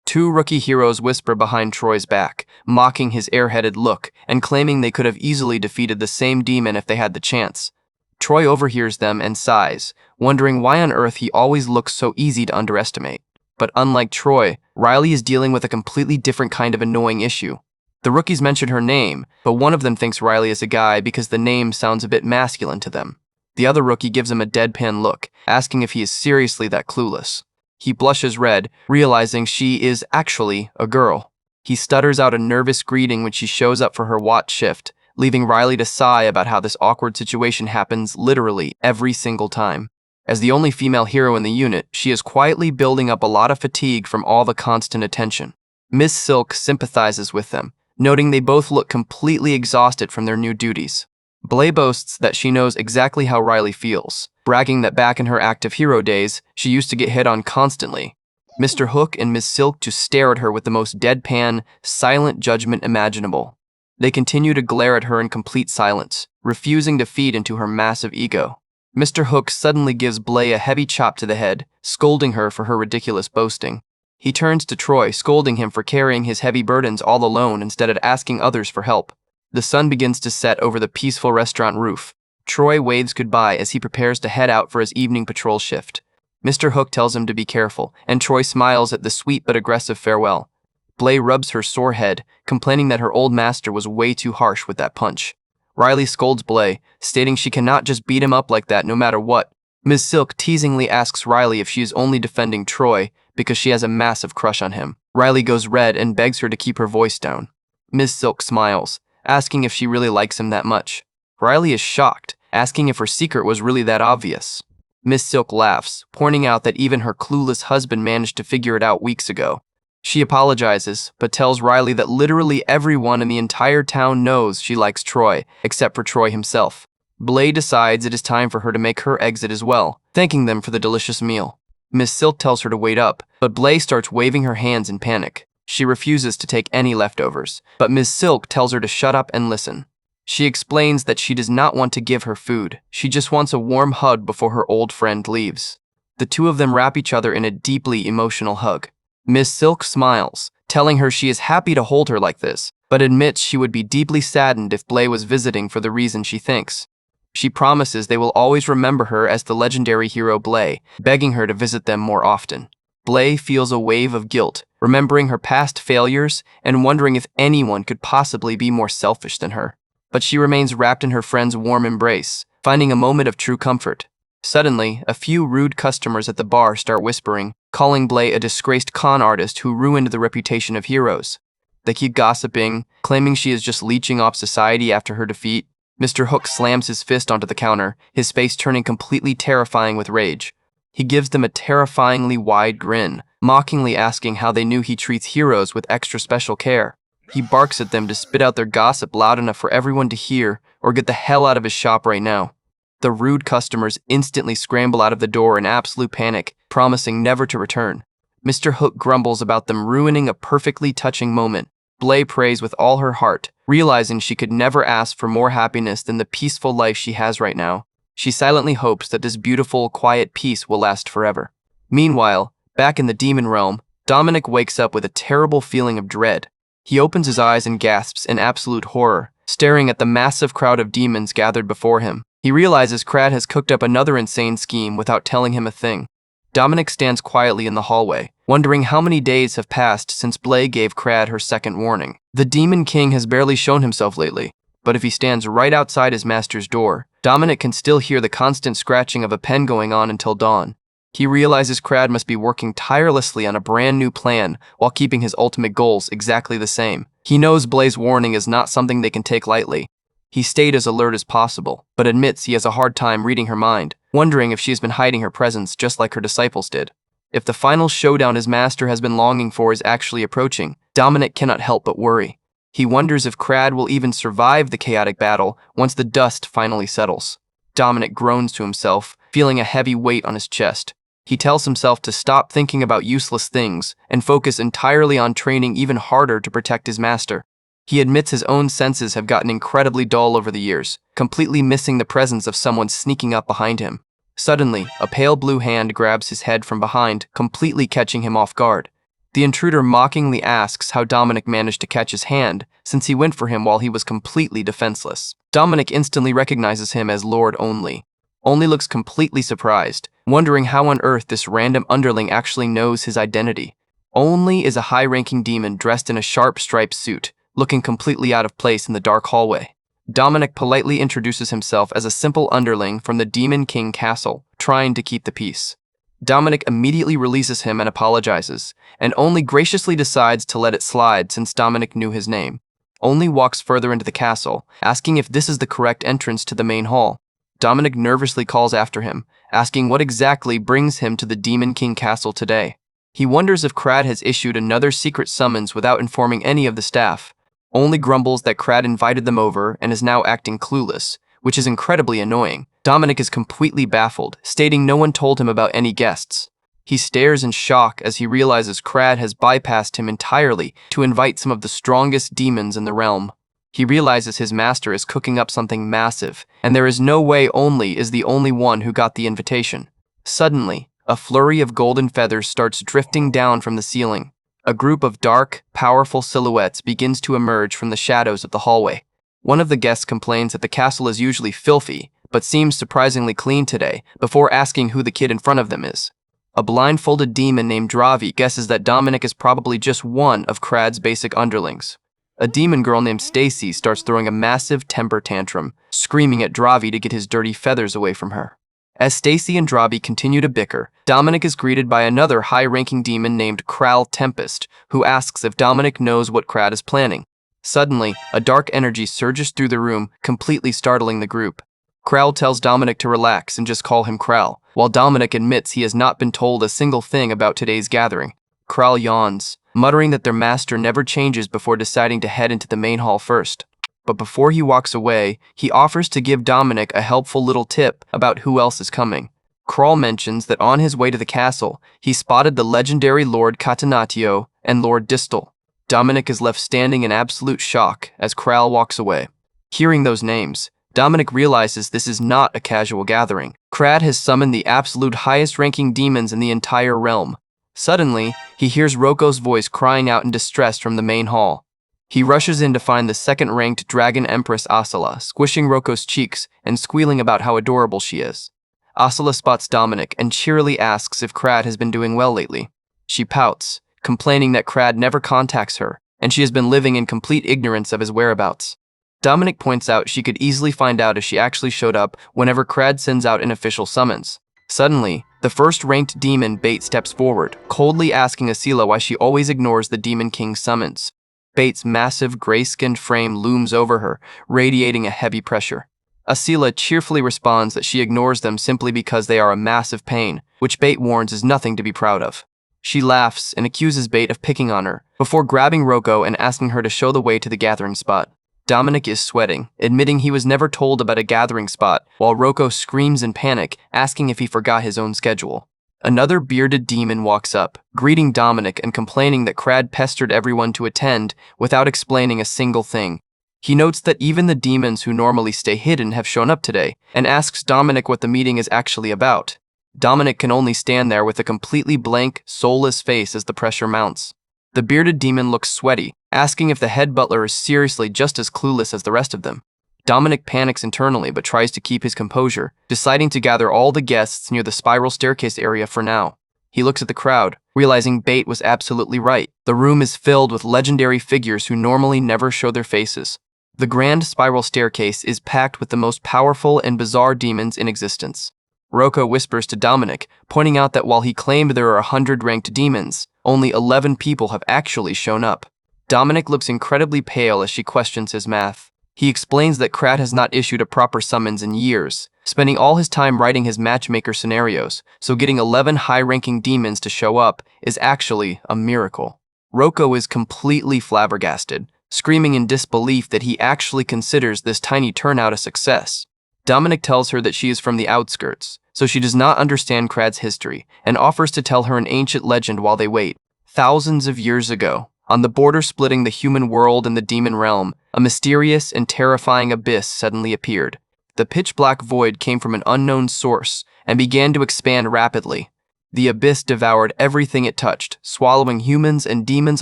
Two rookie heroes whisper behind Troy's back, mocking his airheaded look and claiming they could have easily defeated the same demon if they had the chance. Troy overhears them and sighs, wondering why on earth he always looks so easy to underestimate. But unlike Troy, Riley is dealing with a completely different kind of annoying issue. The rookies mention her name, but one of them thinks Riley is a guy because the name sounds a bit masculine to them. The other rookie gives him a deadpan look, asking if he is seriously that clueless. He blushes red, realizing she is actually a girl. He stutters out a nervous greeting when she shows up for her watch shift, leaving Riley to sigh about how this awkward situation happens literally every single time. As the only female hero in the unit, she is quietly building up a lot of fatigue from all the constant attention. Miss Silk sympathizes with them, noting they both look completely exhausted from their new duties. Blay boasts that she knows exactly how Riley feels, bragging that back in her active hero days, she used to get hit on constantly. Mr. Hook and Miss Silk just stare at her with the most deadpan, silent judgment imaginable. They continue to glare at her in complete silence, refusing to feed into her massive ego. Mr. Hook suddenly gives Blay a heavy chop to the head, scolding her for her ridiculous boasting. He turns to Troy, scolding him for carrying his heavy burdens all alone instead of asking others for help. The sun begins to set over the peaceful restaurant roof. Troy waves goodbye as he prepares to head out for his evening patrol shift. Mr. Hook tells him to be careful, and Troy smiles at the sweet but aggressive farewell. Blay rubs her sore head, complaining that her old master was way too harsh with that punch. Riley scolds Blay, stating she cannot just beat him up like that no matter what. Ms. Silk teasingly asks Riley if she is only defending Troy because she has a massive crush on him. Riley goes red and begs her to keep her voice down. Ms. Silk smiles, asking if she really likes him that much. Riley is shocked, asking if her secret was really that obvious. Miss Silk laughs, pointing out that even her clueless husband managed to figure it out weeks ago. She apologizes, but tells Riley that literally everyone in the entire town knows she likes Troy, except for Troy himself. Blay decides it is time for her to make her exit as well, thanking them for the delicious meal. Miss Silk tells her to wait up, but Blay starts waving her hands in panic. She refuses to take any leftovers, but Miss Silk tells her to shut up and listen. She explains that she does not want to give her food. She just wants a warm hug before her old friend leaves. The two of them wrap each other in a deeply emotional hug. Miss Silk smiles, telling her she is happy to hold her like this, but admits she would be deeply saddened if Blay was visiting for the reason she thinks. She promises they will always remember her as the legendary hero Blay, begging her to visit them more often. Blay feels a wave of guilt, remembering her past failures and wondering if anyone could possibly be more selfish than her. But she remains wrapped in her friend's warm embrace, finding a moment of true comfort. Suddenly, a few rude customers at the bar start whispering, calling Blay a disgraced con artist who ruined the reputation of heroes. They keep gossiping, claiming she is just leeching off society after her defeat. Mr. Hook slams his fist onto the counter, his face turning completely terrifying with rage. He gives them a terrifyingly wide grin, mockingly asking how they knew he treats heroes with extra special care. He barks at them to spit out their gossip loud enough for everyone to hear, or get the hell out of his shop right now. The rude customers instantly scramble out of the door in absolute panic, promising never to return. Mr. Hook grumbles about them ruining a perfectly touching moment. Blay prays with all her heart, realizing she could never ask for more happiness than the peaceful life she has right now. She silently hopes that this beautiful, quiet peace will last forever. Meanwhile, back in the demon realm, Dominic wakes up with a terrible feeling of dread. He opens his eyes and gasps in absolute horror, staring at the massive crowd of demons gathered before him. He realizes Crad has cooked up another insane scheme without telling him a thing. Dominic stands quietly in the hallway, wondering how many days have passed since Blay gave Crad her second warning. The Demon King has barely shown himself lately, but if he stands right outside his master's door, Dominic can still hear the constant scratching of a pen going on until dawn. He realizes Crad must be working tirelessly on a brand new plan while keeping his ultimate goals exactly the same. He knows Blay's warning is not something they can take lightly. He stayed as alert as possible, but admits he has a hard time reading her mind, wondering if she has been hiding her presence just like her disciples did. If the final showdown his master has been longing for is actually approaching, Dominic cannot help but worry. He wonders if Crad will even survive the chaotic battle once the dust finally settles. Dominic groans to himself, feeling a heavy weight on his chest. He tells himself to stop thinking about useless things and focus entirely on training even harder to protect his master. He admits his own senses have gotten incredibly dull over the years, completely missing the presence of someone sneaking up behind him. Suddenly, a pale blue hand grabs his head from behind, completely catching him off guard. The intruder mockingly asks how Dominic managed to catch his hand, since he went for him while he was completely defenseless. Dominic instantly recognizes him as Lord Only. Only looks completely surprised, wondering how on earth this random underling actually knows his identity. Only is a high-ranking demon dressed in a sharp striped suit, looking completely out of place in the dark hallway. Dominic politely introduces himself as a simple underling from the Demon King Castle, trying to keep the peace. Dominic immediately releases him and apologizes, and Only graciously decides to let it slide since Dominic knew his name. Only walks further into the castle, asking if this is the correct entrance to the main hall. Dominic nervously calls after him, asking what exactly brings him to the Demon King Castle today. He wonders if Crad has issued another secret summons without informing any of the staff. Only grumbles that Crad invited them over and is now acting clueless, which is incredibly annoying. Dominic is completely baffled, stating no one told him about any guests. He stares in shock as he realizes Crad has bypassed him entirely to invite some of the strongest demons in the realm. He realizes his master is cooking up something massive, and there is no way Only is the only one who got the invitation. Suddenly, a flurry of golden feathers starts drifting down from the ceiling. A group of dark, powerful silhouettes begins to emerge from the shadows of the hallway. One of the guests complains that the castle is usually filthy, but seems surprisingly clean today, before asking who the kid in front of them is. A blindfolded demon named Dravi guesses that Dominic is probably just one of Crad's basic underlings. A demon girl named Stacy starts throwing a massive temper tantrum, screaming at Dravi to get his dirty feathers away from her. As Stacy and Dravi continue to bicker, Dominic is greeted by another high-ranking demon named Kral Tempest, who asks if Dominic knows what Crad is planning. Suddenly, a dark energy surges through the room, completely startling the group. Kral tells Dominic to relax and just call him Kral, while Dominic admits he has not been told a single thing about today's gathering. Kral yawns, muttering that their master never changes before deciding to head into the main hall first. But before he walks away, he offers to give Dominic a helpful little tip about who else is coming. Kral mentions that on his way to the castle, he spotted the legendary Lord Catenaccio and Lord Distal. Dominic is left standing in absolute shock as Kral walks away. Hearing those names, Dominic realizes this is not a casual gathering. Crad has summoned the absolute highest-ranking demons in the entire realm. Suddenly, he hears Roko's voice crying out in distress from the main hall. He rushes in to find the second-ranked Dragon Empress Asala, squishing Roko's cheeks and squealing about how adorable she is. Asala spots Dominic and cheerily asks if Crad has been doing well lately. She pouts, complaining that Crad never contacts her, and she has been living in complete ignorance of his whereabouts. Dominic points out she could easily find out if she actually showed up whenever Crad sends out an official summons. Suddenly, the first-ranked demon Bait steps forward, coldly asking Asila why she always ignores the Demon King's summons. Bait's massive, gray-skinned frame looms over her, radiating a heavy pressure. Asila cheerfully responds that she ignores them simply because they are a massive pain, which Bait warns is nothing to be proud of. She laughs and accuses Bait of picking on her, before grabbing Roko and asking her to show the way to the gathering spot. Dominic is sweating, admitting he was never told about a gathering spot, while Roko screams in panic, asking if he forgot his own schedule. Another bearded demon walks up, greeting Dominic and complaining that Crad pestered everyone to attend without explaining a single thing. He notes that even the demons who normally stay hidden have shown up today, and asks Dominic what the meeting is actually about. Dominic can only stand there with a completely blank, soulless face as the pressure mounts. The bearded demon looks sweaty, asking if the head butler is seriously just as clueless as the rest of them. Dominic panics internally but tries to keep his composure, deciding to gather all the guests near the spiral staircase area for now. He looks at the crowd, realizing Bait was absolutely right. The room is filled with legendary figures who normally never show their faces. The grand spiral staircase is packed with the most powerful and bizarre demons in existence. Roko whispers to Dominic, pointing out that while he claimed there are 100 ranked demons, only 11 people have actually shown up. Dominic looks incredibly pale as she questions his math. He explains that Crad has not issued a proper summons in years, spending all his time writing his matchmaker scenarios, so getting 11 high-ranking demons to show up is actually a miracle. Roko is completely flabbergasted, screaming in disbelief that he actually considers this tiny turnout a success. Dominic tells her that she is from the outskirts, so she does not understand Crad's history, and offers to tell her an ancient legend while they wait. Thousands of years ago, on the border splitting the human world and the demon realm, a mysterious and terrifying abyss suddenly appeared. The pitch-black void came from an unknown source and began to expand rapidly. The abyss devoured everything it touched, swallowing humans and demons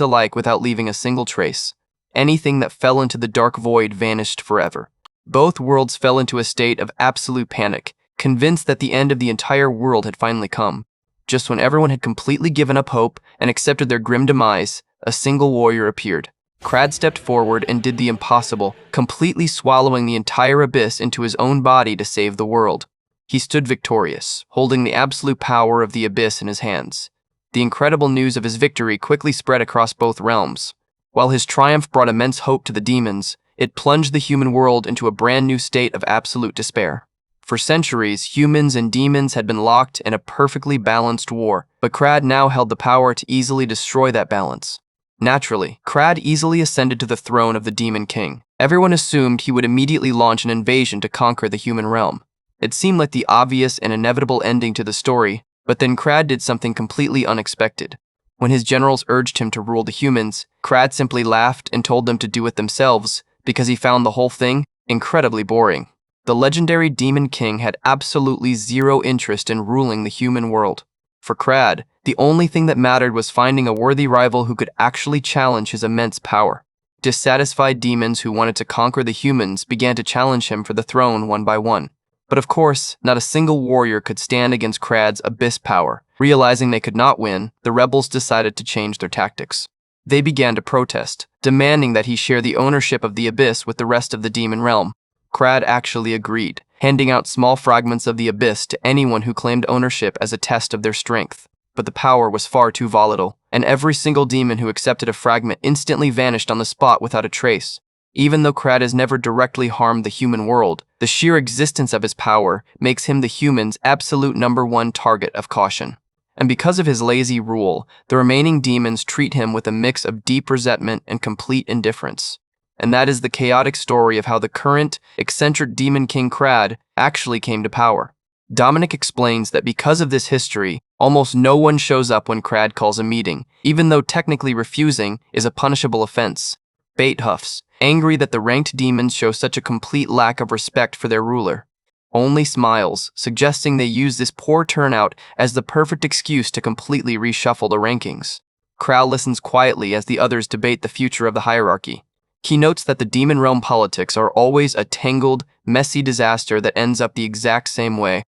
alike without leaving a single trace. Anything that fell into the dark void vanished forever. Both worlds fell into a state of absolute panic, convinced that the end of the entire world had finally come. Just when everyone had completely given up hope and accepted their grim demise, a single warrior appeared. Crad stepped forward and did the impossible, completely swallowing the entire abyss into his own body to save the world. He stood victorious, holding the absolute power of the abyss in his hands. The incredible news of his victory quickly spread across both realms. While his triumph brought immense hope to the demons, it plunged the human world into a brand new state of absolute despair. For centuries, humans and demons had been locked in a perfectly balanced war, but Crad now held the power to easily destroy that balance. Naturally, Crad easily ascended to the throne of the Demon King. Everyone assumed he would immediately launch an invasion to conquer the human realm. It seemed like the obvious and inevitable ending to the story, but then Crad did something completely unexpected. When his generals urged him to rule the humans, Crad simply laughed and told them to do it themselves, because he found the whole thing incredibly boring. The legendary Demon King had absolutely zero interest in ruling the human world. For Crad, the only thing that mattered was finding a worthy rival who could actually challenge his immense power. Dissatisfied demons who wanted to conquer the humans began to challenge him for the throne one by one. But of course, not a single warrior could stand against Crad's abyss power. Realizing they could not win, the rebels decided to change their tactics. They began to protest, demanding that he share the ownership of the abyss with the rest of the demon realm. Crad actually agreed, handing out small fragments of the abyss to anyone who claimed ownership as a test of their strength. But the power was far too volatile, and every single demon who accepted a fragment instantly vanished on the spot without a trace. Even though Crad has never directly harmed the human world, the sheer existence of his power makes him the humans' absolute #1 target of caution. And because of his lazy rule, the remaining demons treat him with a mix of deep resentment and complete indifference. And that is the chaotic story of how the current, eccentric Demon King Crad actually came to power. Dominic explains that because of this history, almost no one shows up when Crad calls a meeting, even though technically refusing is a punishable offense. Bait huffs, angry that the ranked demons show such a complete lack of respect for their ruler. Only smiles, suggesting they use this poor turnout as the perfect excuse to completely reshuffle the rankings. Crowd listens quietly as the others debate the future of the hierarchy. He notes that the demon realm politics are always a tangled, messy disaster that ends up the exact same way.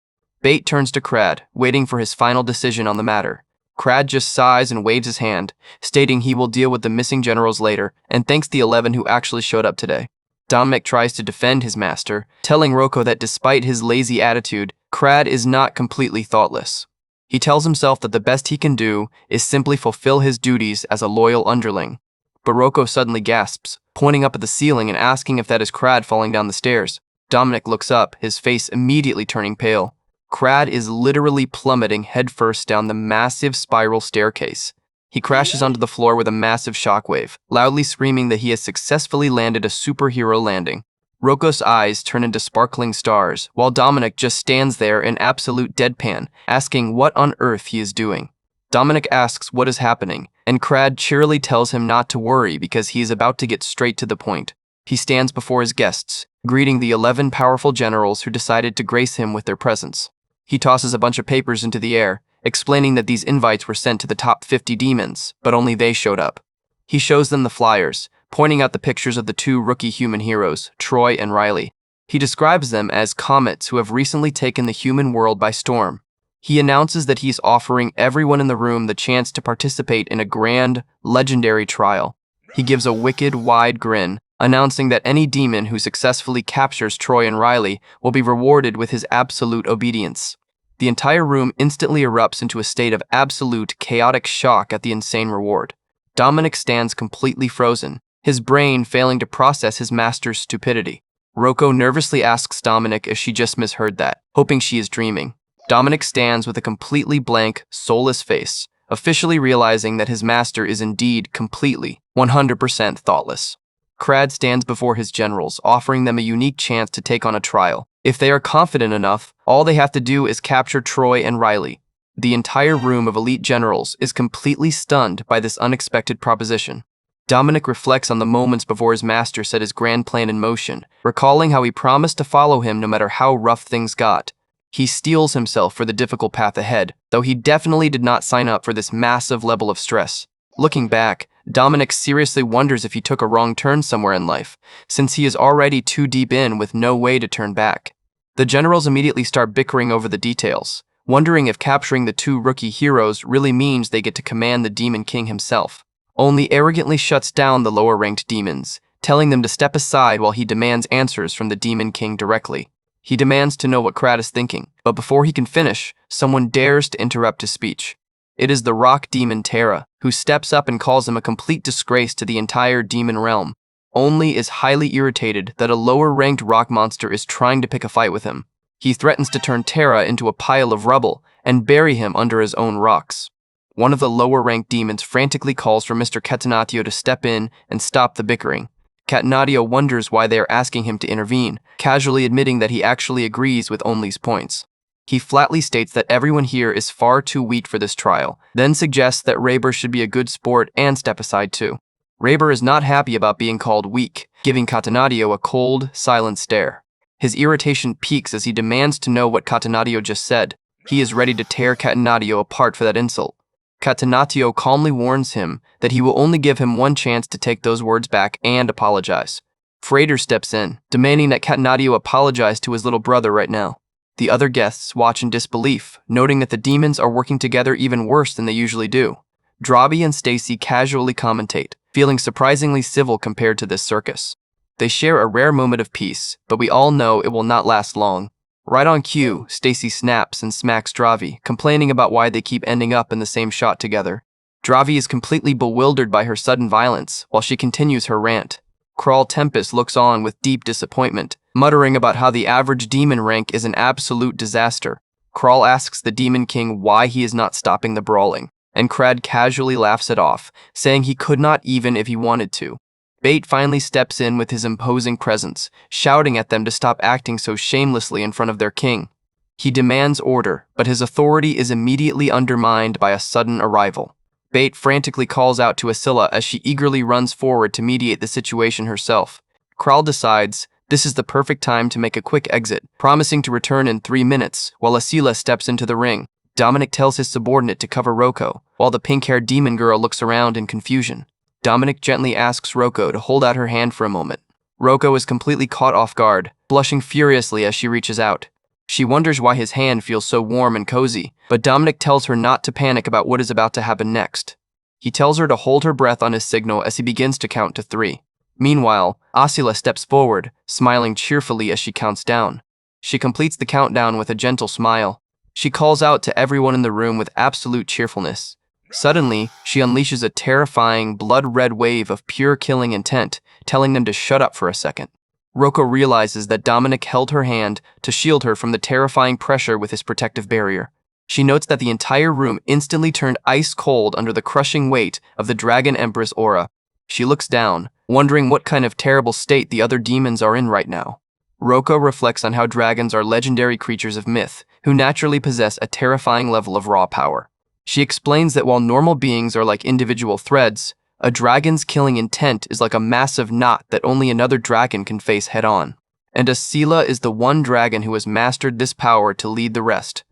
Bate turns to Crad, waiting for his final decision on the matter. Crad just sighs and waves his hand, stating he will deal with the missing generals later, and thanks the 11 who actually showed up today. Dominic tries to defend his master, telling Roko that despite his lazy attitude, Crad is not completely thoughtless. He tells himself that the best he can do is simply fulfill his duties as a loyal underling. But Roko suddenly gasps, pointing up at the ceiling and asking if that is Crad falling down the stairs. Dominic looks up, his face immediately turning pale. Crad is literally plummeting headfirst down the massive spiral staircase. He crashes onto the floor with a massive shockwave, loudly screaming that he has successfully landed a superhero landing. Roko's eyes turn into sparkling stars, while Dominic just stands there in absolute deadpan, asking what on earth he is doing. Dominic asks what is happening, and Crad cheerily tells him not to worry because he is about to get straight to the point. He stands before his guests, greeting the 11 powerful generals who decided to grace him with their presence. He tosses a bunch of papers into the air, explaining that these invites were sent to the top 50 demons, but only they showed up. He shows them the flyers, pointing out the pictures of the 2 rookie human heroes, Troy and Riley. He describes them as comets who have recently taken the human world by storm. He announces that he's offering everyone in the room the chance to participate in a grand, legendary trial. He gives a wicked, wide grin, announcing that any demon who successfully captures Troy and Riley will be rewarded with his absolute obedience. The entire room instantly erupts into a state of absolute, chaotic shock at the insane reward. Dominic stands completely frozen, his brain failing to process his master's stupidity. Roko nervously asks Dominic if she just misheard that, hoping she is dreaming. Dominic stands with a completely blank, soulless face, officially realizing that his master is indeed completely, 100% thoughtless. Crad stands before his generals, offering them a unique chance to take on a trial. If they are confident enough, all they have to do is capture Troy and Riley. The entire room of elite generals is completely stunned by this unexpected proposition. Dominic reflects on the moments before his master set his grand plan in motion, recalling how he promised to follow him no matter how rough things got. He steels himself for the difficult path ahead, though he definitely did not sign up for this massive level of stress. Looking back, Dominic seriously wonders if he took a wrong turn somewhere in life, since he is already too deep in with no way to turn back. The generals immediately start bickering over the details, wondering if capturing the 2 rookie heroes really means they get to command the Demon King himself. Only arrogantly shuts down the lower-ranked demons, telling them to step aside while he demands answers from the Demon King directly. He demands to know what Crad is thinking, but before he can finish, someone dares to interrupt his speech. It is the rock demon Terra, who steps up and calls him a complete disgrace to the entire demon realm. Only is highly irritated that a lower-ranked rock monster is trying to pick a fight with him. He threatens to turn Terra into a pile of rubble and bury him under his own rocks. One of the lower-ranked demons frantically calls for Mr. Catenaccio to step in and stop the bickering. Catenaccio wonders why they are asking him to intervene, casually admitting that he actually agrees with Only's points. He flatly states that everyone here is far too weak for this trial, then suggests that Raber should be a good sport and step aside too. Raber is not happy about being called weak, giving Catenaccio a cold, silent stare. His irritation peaks as he demands to know what Catenaccio just said. He is ready to tear Catenaccio apart for that insult. Catenaccio calmly warns him that he will only give him one chance to take those words back and apologize. Freiren steps in, demanding that Catenaccio apologize to his little brother right now. The other guests watch in disbelief, noting that the demons are working together even worse than they usually do. Drabi and Stacy casually commentate, feeling surprisingly civil compared to this circus. They share a rare moment of peace, but we all know it will not last long. Right on cue, Stacy snaps and smacks Dravi, complaining about why they keep ending up in the same shot together. Dravi is completely bewildered by her sudden violence, while she continues her rant. Kral Tempest looks on with deep disappointment, muttering about how the average demon rank is an absolute disaster. Kral asks the Demon King why he is not stopping the brawling, and Crad casually laughs it off, saying he could not even if he wanted to. Bate finally steps in with his imposing presence, shouting at them to stop acting so shamelessly in front of their king. He demands order, but his authority is immediately undermined by a sudden arrival. Bate frantically calls out to Asila as she eagerly runs forward to mediate the situation herself. Kral decides this is the perfect time to make a quick exit, promising to return in 3 minutes, while Asila steps into the ring. Dominic tells his subordinate to cover Roko, while the pink-haired demon girl looks around in confusion. Dominic gently asks Roko to hold out her hand for a moment. Roko is completely caught off guard, blushing furiously as she reaches out. She wonders why his hand feels so warm and cozy, but Dominic tells her not to panic about what is about to happen next. He tells her to hold her breath on his signal as he begins to count to 3. Meanwhile, Asila steps forward, smiling cheerfully as she counts down. She completes the countdown with a gentle smile. She calls out to everyone in the room with absolute cheerfulness. Suddenly, she unleashes a terrifying, blood-red wave of pure killing intent, telling them to shut up for a second. Roko realizes that Dominic held her hand to shield her from the terrifying pressure with his protective barrier. She notes that the entire room instantly turned ice cold under the crushing weight of the Dragon Empress aura. She looks down, wondering what kind of terrible state the other demons are in right now. Roko reflects on how dragons are legendary creatures of myth, who naturally possess a terrifying level of raw power. She explains that while normal beings are like individual threads, a dragon's killing intent is like a massive knot that only another dragon can face head-on. And Asila is the one dragon who has mastered this power to lead the rest.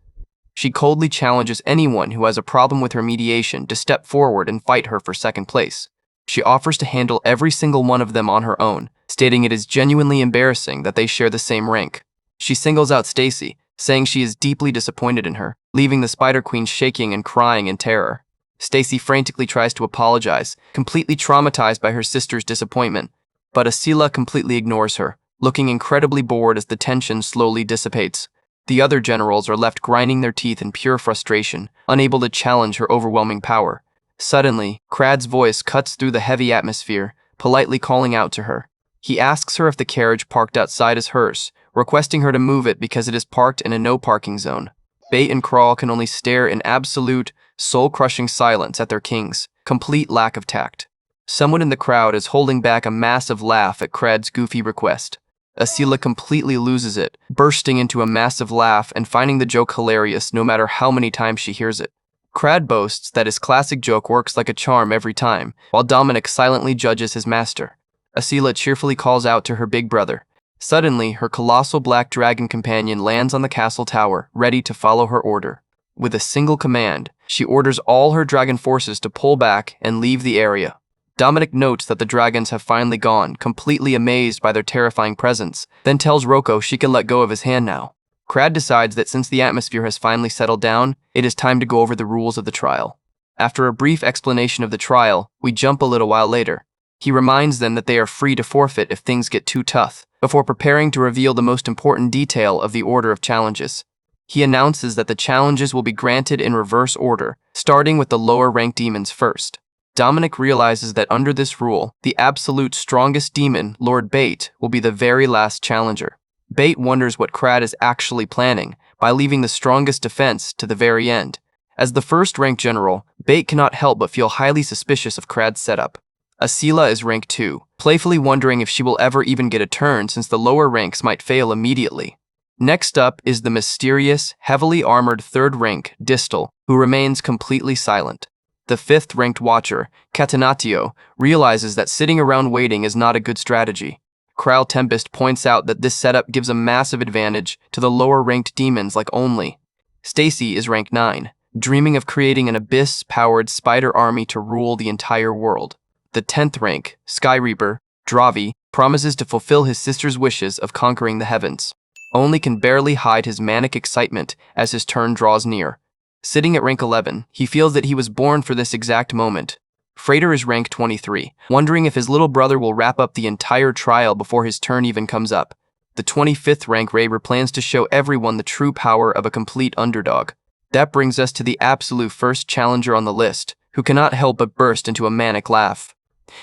She coldly challenges anyone who has a problem with her mediation to step forward and fight her for second place. She offers to handle every single one of them on her own, stating it is genuinely embarrassing that they share the same rank. She singles out Stacy, saying she is deeply disappointed in her, leaving the Spider Queen shaking and crying in terror. Stacy frantically tries to apologize, completely traumatized by her sister's disappointment, but Asila completely ignores her, looking incredibly bored as the tension slowly dissipates. The other generals are left grinding their teeth in pure frustration, unable to challenge her overwhelming power. Suddenly, Krad's voice cuts through the heavy atmosphere, politely calling out to her. He asks her if the carriage parked outside is hers, requesting her to move it because it is parked in a no-parking zone. Bait and Crawl can only stare in absolute, soul-crushing silence at their king's complete lack of tact. Someone in the crowd is holding back a massive laugh at Krad's goofy request. Asila completely loses it, bursting into a massive laugh and finding the joke hilarious no matter how many times she hears it. Krad boasts that his classic joke works like a charm every time, while Dominic silently judges his master. Asila cheerfully calls out to her big brother. Suddenly, her colossal black dragon companion lands on the castle tower, ready to follow her order. With a single command, she orders all her dragon forces to pull back and leave the area. Dominic notes that the dragons have finally gone, completely amazed by their terrifying presence, then tells Roko she can let go of his hand now. Krad decides that since the atmosphere has finally settled down, it is time to go over the rules of the trial. After a brief explanation of the trial, we jump a little while later. He reminds them that they are free to forfeit if things get too tough, before preparing to reveal the most important detail of the order of challenges. He announces that the challenges will be granted in reverse order, starting with the lower-ranked demons first. Dominic realizes that under this rule, the absolute strongest demon, Lord Bait, will be the very last challenger. Bait wonders what Krad is actually planning by leaving the strongest defense to the very end. As the first-ranked general, Bait cannot help but feel highly suspicious of Krad's setup. Asila is rank 2, playfully wondering if she will ever even get a turn since the lower ranks might fail immediately. Next up is the mysterious, heavily armored third rank, Distal, who remains completely silent. The fifth-ranked watcher, Catenatio, realizes that sitting around waiting is not a good strategy. Kral Tempest points out that this setup gives a massive advantage to the lower-ranked demons like Only. Stacy is rank 9, dreaming of creating an abyss-powered spider army to rule the entire world. The 10th rank, Sky Reaper, Dravi, promises to fulfill his sister's wishes of conquering the heavens. Only can barely hide his manic excitement as his turn draws near. Sitting at rank 11, he feels that he was born for this exact moment. Freider is rank 23, wondering if his little brother will wrap up the entire trial before his turn even comes up. The 25th rank Raber plans to show everyone the true power of a complete underdog. That brings us to the absolute first challenger on the list, who cannot help but burst into a manic laugh.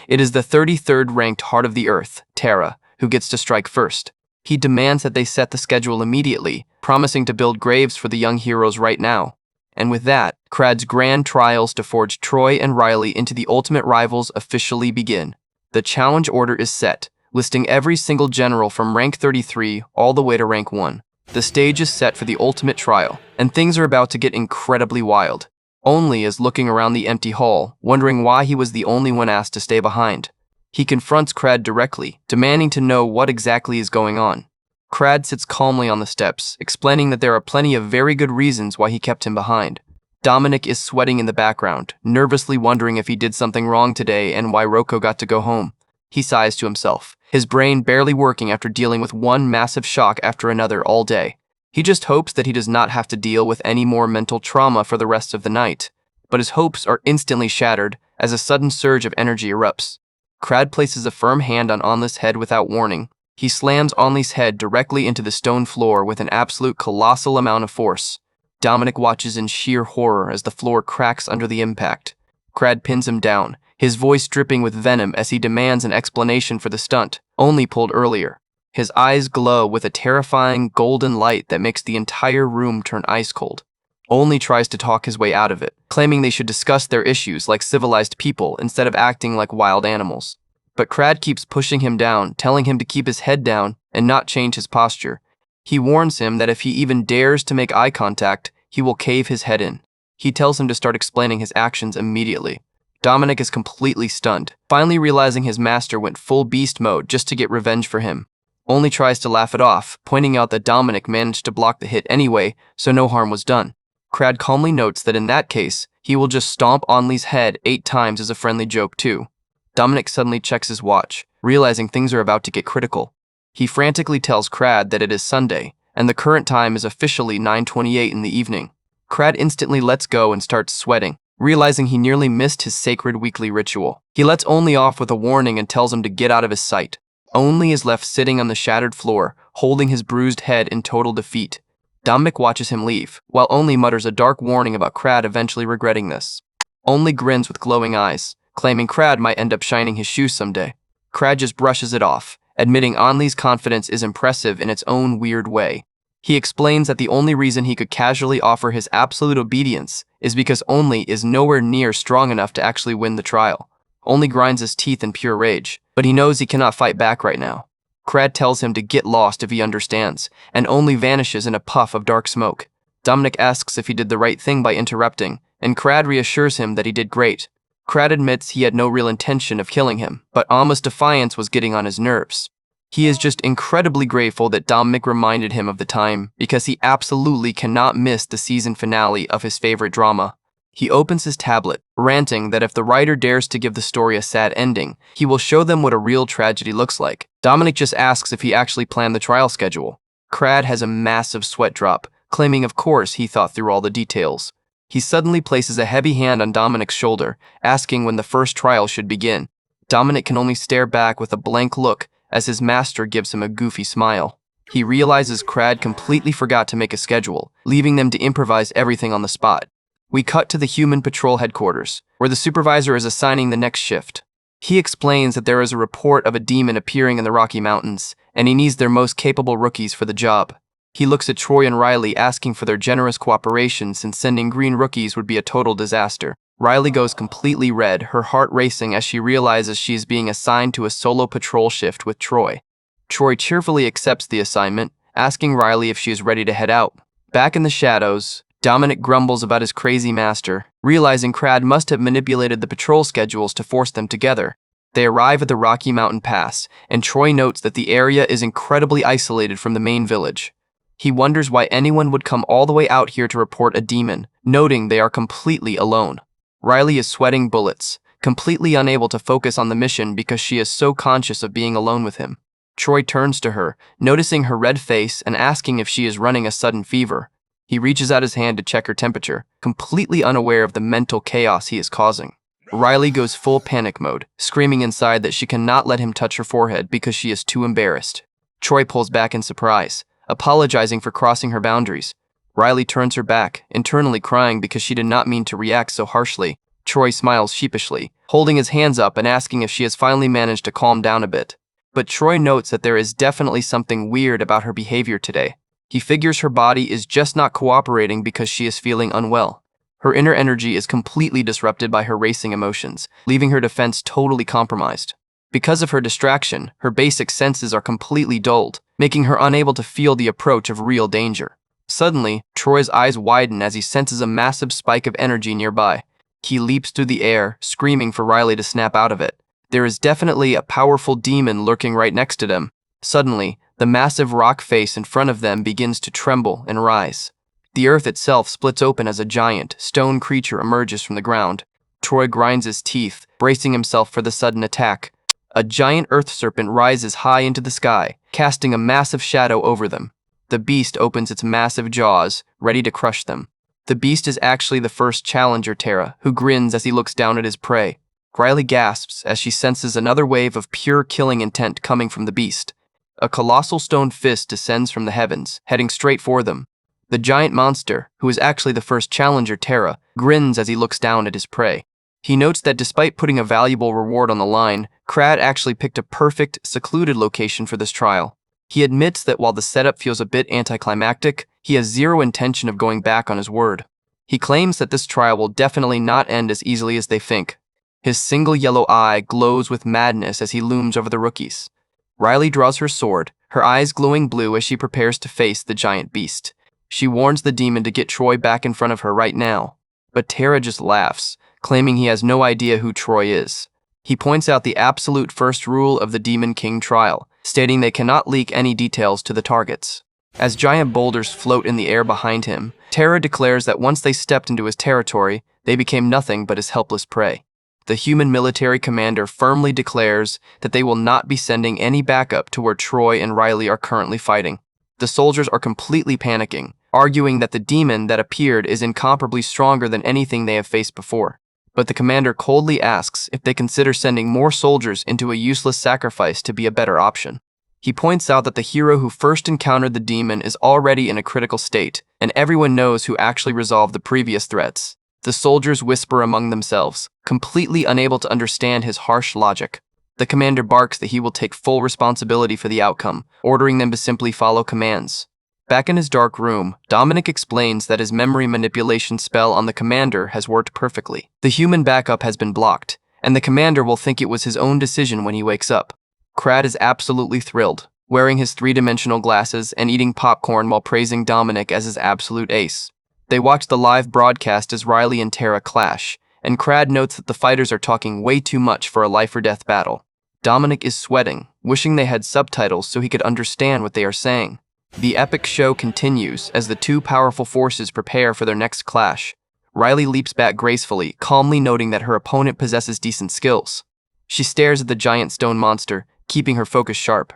It is the 33rd ranked Heart of the Earth, Terra, who gets to strike first. He demands that they set the schedule immediately, promising to build graves for the young heroes right now. And with that, Krad's grand trials to forge Troy and Riley into the ultimate rivals officially begin. The challenge order is set, listing every single general from rank 33 all the way to rank 1. The stage is set for the ultimate trial, and things are about to get incredibly wild. Only is looking around the empty hall, wondering why he was the only one asked to stay behind. He confronts Krad directly, demanding to know what exactly is going on. Krad sits calmly on the steps, explaining that there are plenty of very good reasons why he kept him behind. Dominic is sweating in the background, nervously wondering if he did something wrong today and why Roko got to go home. He sighs to himself, his brain barely working after dealing with one massive shock after another all day. He just hopes that he does not have to deal with any more mental trauma for the rest of the night. But his hopes are instantly shattered as a sudden surge of energy erupts. Crad places a firm hand on Onli's head without warning. He slams Onli's head directly into the stone floor with an absolute colossal amount of force. Dominic watches in sheer horror as the floor cracks under the impact. Crad pins him down, his voice dripping with venom as he demands an explanation for the stunt, only pulled earlier. His eyes glow with a terrifying golden light that makes the entire room turn ice cold. Only tries to talk his way out of it, claiming they should discuss their issues like civilized people instead of acting like wild animals. But Crad keeps pushing him down, telling him to keep his head down and not change his posture. He warns him that if he even dares to make eye contact, he will cave his head in. He tells him to start explaining his actions immediately. Dominic is completely stunned, finally realizing his master went full beast mode just to get revenge for him. Only tries to laugh it off, pointing out that Dominic managed to block the hit anyway, so no harm was done. Crad calmly notes that in that case, he will just stomp Onli's head 8 times as a friendly joke too. Dominic suddenly checks his watch, realizing things are about to get critical. He frantically tells Crad that it is Sunday, and the current time is officially 9:28 in the evening. Crad instantly lets go and starts sweating, realizing he nearly missed his sacred weekly ritual. He lets Only off with a warning and tells him to get out of his sight. Only is left sitting on the shattered floor, holding his bruised head in total defeat. Dominic watches him leave, while Only mutters a dark warning about Crad eventually regretting this. Only grins with glowing eyes, claiming Crad might end up shining his shoes someday. Crad just brushes it off, admitting Only's confidence is impressive in its own weird way. He explains that the only reason he could casually offer his absolute obedience is because Only is nowhere near strong enough to actually win the trial. Only grinds his teeth in pure rage, but he knows he cannot fight back right now. Crad tells him to get lost if he understands, and Only vanishes in a puff of dark smoke. Dominic asks if he did the right thing by interrupting, and Crad reassures him that he did great. Crad admits he had no real intention of killing him, but Alma's defiance was getting on his nerves. He is just incredibly grateful that Dominic reminded him of the time, because he absolutely cannot miss the season finale of his favorite drama. He opens his tablet, ranting that if the writer dares to give the story a sad ending, he will show them what a real tragedy looks like. Dominic just asks if he actually planned the trial schedule. Crad has a massive sweat drop, claiming of course he thought through all the details. He suddenly places a heavy hand on Dominic's shoulder, asking when the first trial should begin. Dominic can only stare back with a blank look as his master gives him a goofy smile. He realizes Crad completely forgot to make a schedule, leaving them to improvise everything on the spot. We cut to the Human Patrol headquarters, where the supervisor is assigning the next shift. He explains that there is a report of a demon appearing in the Rocky Mountains, and he needs their most capable rookies for the job. He looks at Troy and Riley asking for their generous cooperation since sending green rookies would be a total disaster. Riley goes completely red, her heart racing as she realizes she is being assigned to a solo patrol shift with Troy. Troy cheerfully accepts the assignment, asking Riley if she is ready to head out. Back in the shadows, Dominic grumbles about his crazy master, realizing Crad must have manipulated the patrol schedules to force them together. They arrive at the Rocky Mountain Pass, and Troy notes that the area is incredibly isolated from the main village. He wonders why anyone would come all the way out here to report a demon, noting they are completely alone. Riley is sweating bullets, completely unable to focus on the mission because she is so conscious of being alone with him. Troy turns to her, noticing her red face and asking if she is running a sudden fever. He reaches out his hand to check her temperature, completely unaware of the mental chaos he is causing. Riley goes full panic mode, screaming inside that she cannot let him touch her forehead because she is too embarrassed. Troy pulls back in surprise, apologizing for crossing her boundaries. Riley turns her back, internally crying because she did not mean to react so harshly. Troy smiles sheepishly, holding his hands up and asking if she has finally managed to calm down a bit. But Troy notes that there is definitely something weird about her behavior today. He figures her body is just not cooperating because she is feeling unwell. Her inner energy is completely disrupted by her racing emotions, leaving her defense totally compromised. Because of her distraction, her basic senses are completely dulled, making her unable to feel the approach of real danger. Suddenly, Troy's eyes widen as he senses a massive spike of energy nearby. He leaps through the air, screaming for Riley to snap out of it. There is definitely a powerful demon lurking right next to them. Suddenly, the massive rock face in front of them begins to tremble and rise. The earth itself splits open as a giant, stone creature emerges from the ground. Troy grinds his teeth, bracing himself for the sudden attack. A giant earth serpent rises high into the sky, casting a massive shadow over them. The beast opens its massive jaws, ready to crush them. The beast is actually the first challenger, Terra, who grins as he looks down at his prey. Riley gasps as she senses another wave of pure killing intent coming from the beast. A colossal stone fist descends from the heavens, heading straight for them. The giant monster, who is actually the first challenger, Terra, grins as he looks down at his prey. He notes that despite putting a valuable reward on the line, Crad actually picked a perfect, secluded location for this trial. He admits that while the setup feels a bit anticlimactic, he has zero intention of going back on his word. He claims that this trial will definitely not end as easily as they think. His single yellow eye glows with madness as he looms over the rookies. Riley draws her sword, her eyes glowing blue as she prepares to face the giant beast. She warns the demon to get Troy back in front of her right now. But Terra just laughs, claiming he has no idea who Troy is. He points out the absolute first rule of the Demon King trial, stating they cannot leak any details to the targets. As giant boulders float in the air behind him, Terra declares that once they stepped into his territory, they became nothing but his helpless prey. The human military commander firmly declares that they will not be sending any backup to where Troy and Riley are currently fighting. The soldiers are completely panicking, arguing that the demon that appeared is incomparably stronger than anything they have faced before. But the commander coldly asks if they consider sending more soldiers into a useless sacrifice to be a better option. He points out that the hero who first encountered the demon is already in a critical state, and everyone knows who actually resolved the previous threats. The soldiers whisper among themselves, completely unable to understand his harsh logic. The commander barks that he will take full responsibility for the outcome, ordering them to simply follow commands. Back in his dark room, Dominic explains that his memory manipulation spell on the commander has worked perfectly. The human backup has been blocked, and the commander will think it was his own decision when he wakes up. Crad is absolutely thrilled, wearing his three-dimensional glasses and eating popcorn while praising Dominic as his absolute ace. They watch the live broadcast as Riley and Terra clash, and Crad notes that the fighters are talking way too much for a life-or-death battle. Dominic is sweating, wishing they had subtitles so he could understand what they are saying. The epic show continues as the two powerful forces prepare for their next clash. Riley leaps back gracefully, calmly noting that her opponent possesses decent skills. She stares at the giant stone monster, keeping her focus sharp.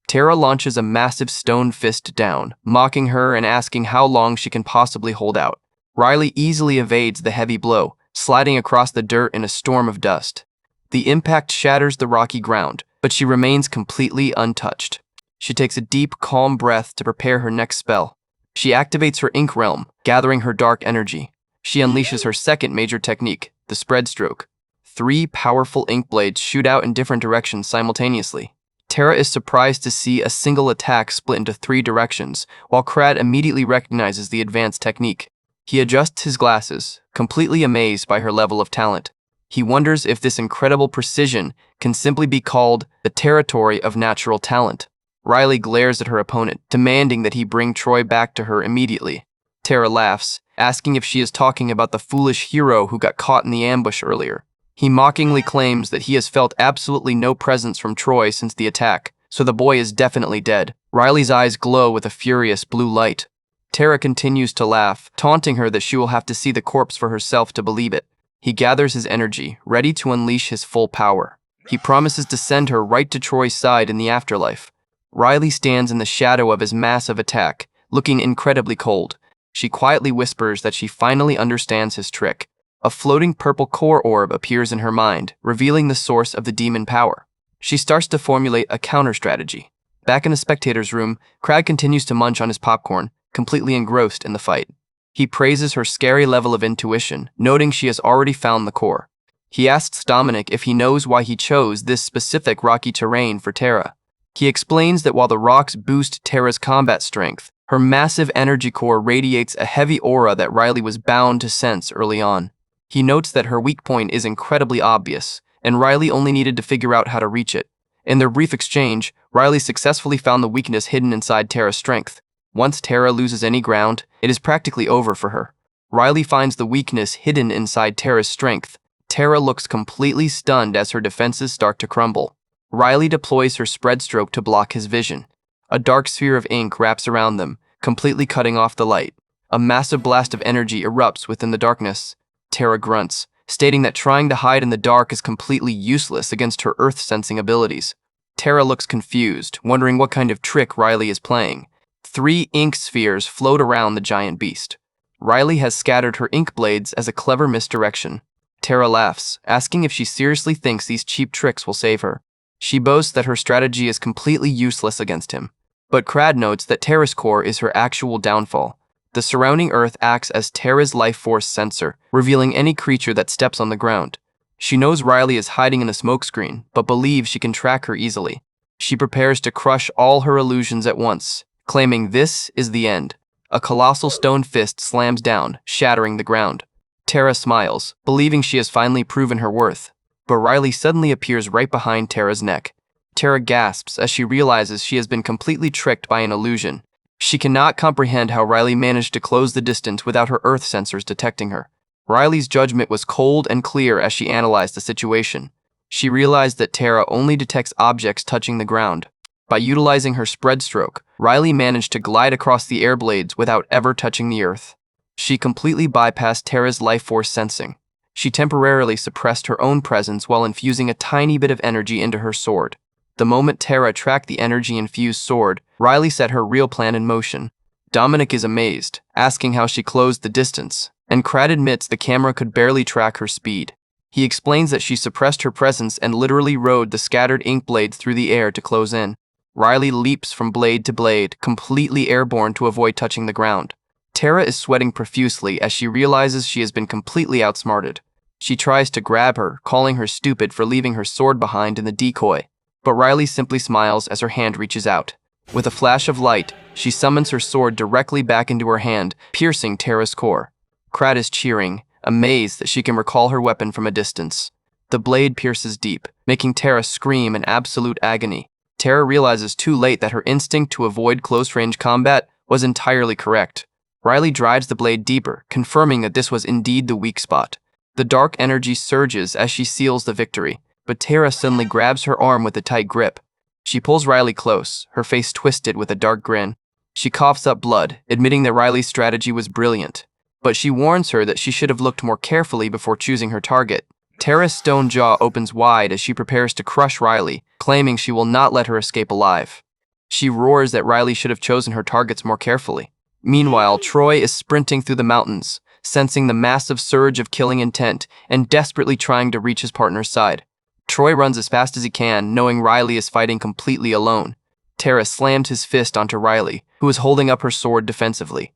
Terra launches a massive stone fist down, mocking her and asking how long she can possibly hold out. Riley easily evades the heavy blow, sliding across the dirt in a storm of dust. The impact shatters the rocky ground, but she remains completely untouched. She takes a deep, calm breath to prepare her next spell. She activates her ink realm, gathering her dark energy. She unleashes her second major technique, the spread stroke. 3 powerful ink blades shoot out in different directions simultaneously. Terra is surprised to see a single attack split into 3 directions, while Crad immediately recognizes the advanced technique. He adjusts his glasses, completely amazed by her level of talent. He wonders if this incredible precision can simply be called the territory of natural talent. Riley glares at her opponent, demanding that he bring Troy back to her immediately. Terra laughs, asking if she is talking about the foolish hero who got caught in the ambush earlier. He mockingly claims that he has felt absolutely no presence from Troy since the attack, so the boy is definitely dead. Riley's eyes glow with a furious blue light. Terra continues to laugh, taunting her that she will have to see the corpse for herself to believe it. He gathers his energy, ready to unleash his full power. He promises to send her right to Troy's side in the afterlife. Riley stands in the shadow of his massive attack, looking incredibly cold. She quietly whispers that she finally understands his trick. A floating purple core orb appears in her mind, revealing the source of the demon power. She starts to formulate a counter-strategy. Back in the spectator's room, Crad continues to munch on his popcorn, completely engrossed in the fight. He praises her scary level of intuition, noting she has already found the core. He asks Dominic if he knows why he chose this specific rocky terrain for Terra. He explains that while the rocks boost Terra's combat strength, her massive energy core radiates a heavy aura that Riley was bound to sense early on. He notes that her weak point is incredibly obvious, and Riley only needed to figure out how to reach it. In their brief exchange, Riley successfully found the weakness hidden inside Terra's strength. Once Terra loses any ground, it is practically over for her. Riley finds the weakness hidden inside Terra's strength. Terra looks completely stunned as her defenses start to crumble. Riley deploys her spread stroke to block his vision. A dark sphere of ink wraps around them, completely cutting off the light. A massive blast of energy erupts within the darkness. Tara grunts, stating that trying to hide in the dark is completely useless against her earth-sensing abilities. Tara looks confused, wondering what kind of trick Riley is playing. 3 ink spheres float around the giant beast. Riley has scattered her ink blades as a clever misdirection. Tara laughs, asking if she seriously thinks these cheap tricks will save her. She boasts that her strategy is completely useless against him. But Crad notes that Tara's core is her actual downfall. The surrounding earth acts as Tara's life force sensor, revealing any creature that steps on the ground. She knows Riley is hiding in the smokescreen, but believes she can track her easily. She prepares to crush all her illusions at once, claiming this is the end. A colossal stone fist slams down, shattering the ground. Tara smiles, believing she has finally proven her worth. But Riley suddenly appears right behind Tara's neck. Tara gasps as she realizes she has been completely tricked by an illusion. She cannot comprehend how Riley managed to close the distance without her earth sensors detecting her. Riley's judgment was cold and clear as she analyzed the situation. She realized that Tara only detects objects touching the ground. By utilizing her spread stroke, Riley managed to glide across the air blades without ever touching the earth. She completely bypassed Tara's life force sensing. She temporarily suppressed her own presence while infusing a tiny bit of energy into her sword. The moment Tara tracked the energy-infused sword, Riley set her real plan in motion. Dominic is amazed, asking how she closed the distance, and Crad admits the camera could barely track her speed. He explains that she suppressed her presence and literally rode the scattered ink blades through the air to close in. Riley leaps from blade to blade, completely airborne to avoid touching the ground. Tara is sweating profusely as she realizes she has been completely outsmarted. She tries to grab her, calling her stupid for leaving her sword behind in the decoy. But Riley simply smiles as her hand reaches out. With a flash of light, she summons her sword directly back into her hand, piercing Tara's core. Crad is cheering, amazed that she can recall her weapon from a distance. The blade pierces deep, making Tara scream in absolute agony. Tara realizes too late that her instinct to avoid close-range combat was entirely correct. Riley drives the blade deeper, confirming that this was indeed the weak spot. The dark energy surges as she seals the victory, but Tara suddenly grabs her arm with a tight grip. She pulls Riley close, her face twisted with a dark grin. She coughs up blood, admitting that Riley's strategy was brilliant, but she warns her that she should have looked more carefully before choosing her target. Tara's stone jaw opens wide as she prepares to crush Riley, claiming she will not let her escape alive. She roars that Riley should have chosen her targets more carefully. Meanwhile, Troy is sprinting through the mountains, sensing the massive surge of killing intent and desperately trying to reach his partner's side. Troy runs as fast as he can, knowing Riley is fighting completely alone. Tara slams his fist onto Riley, who is holding up her sword defensively.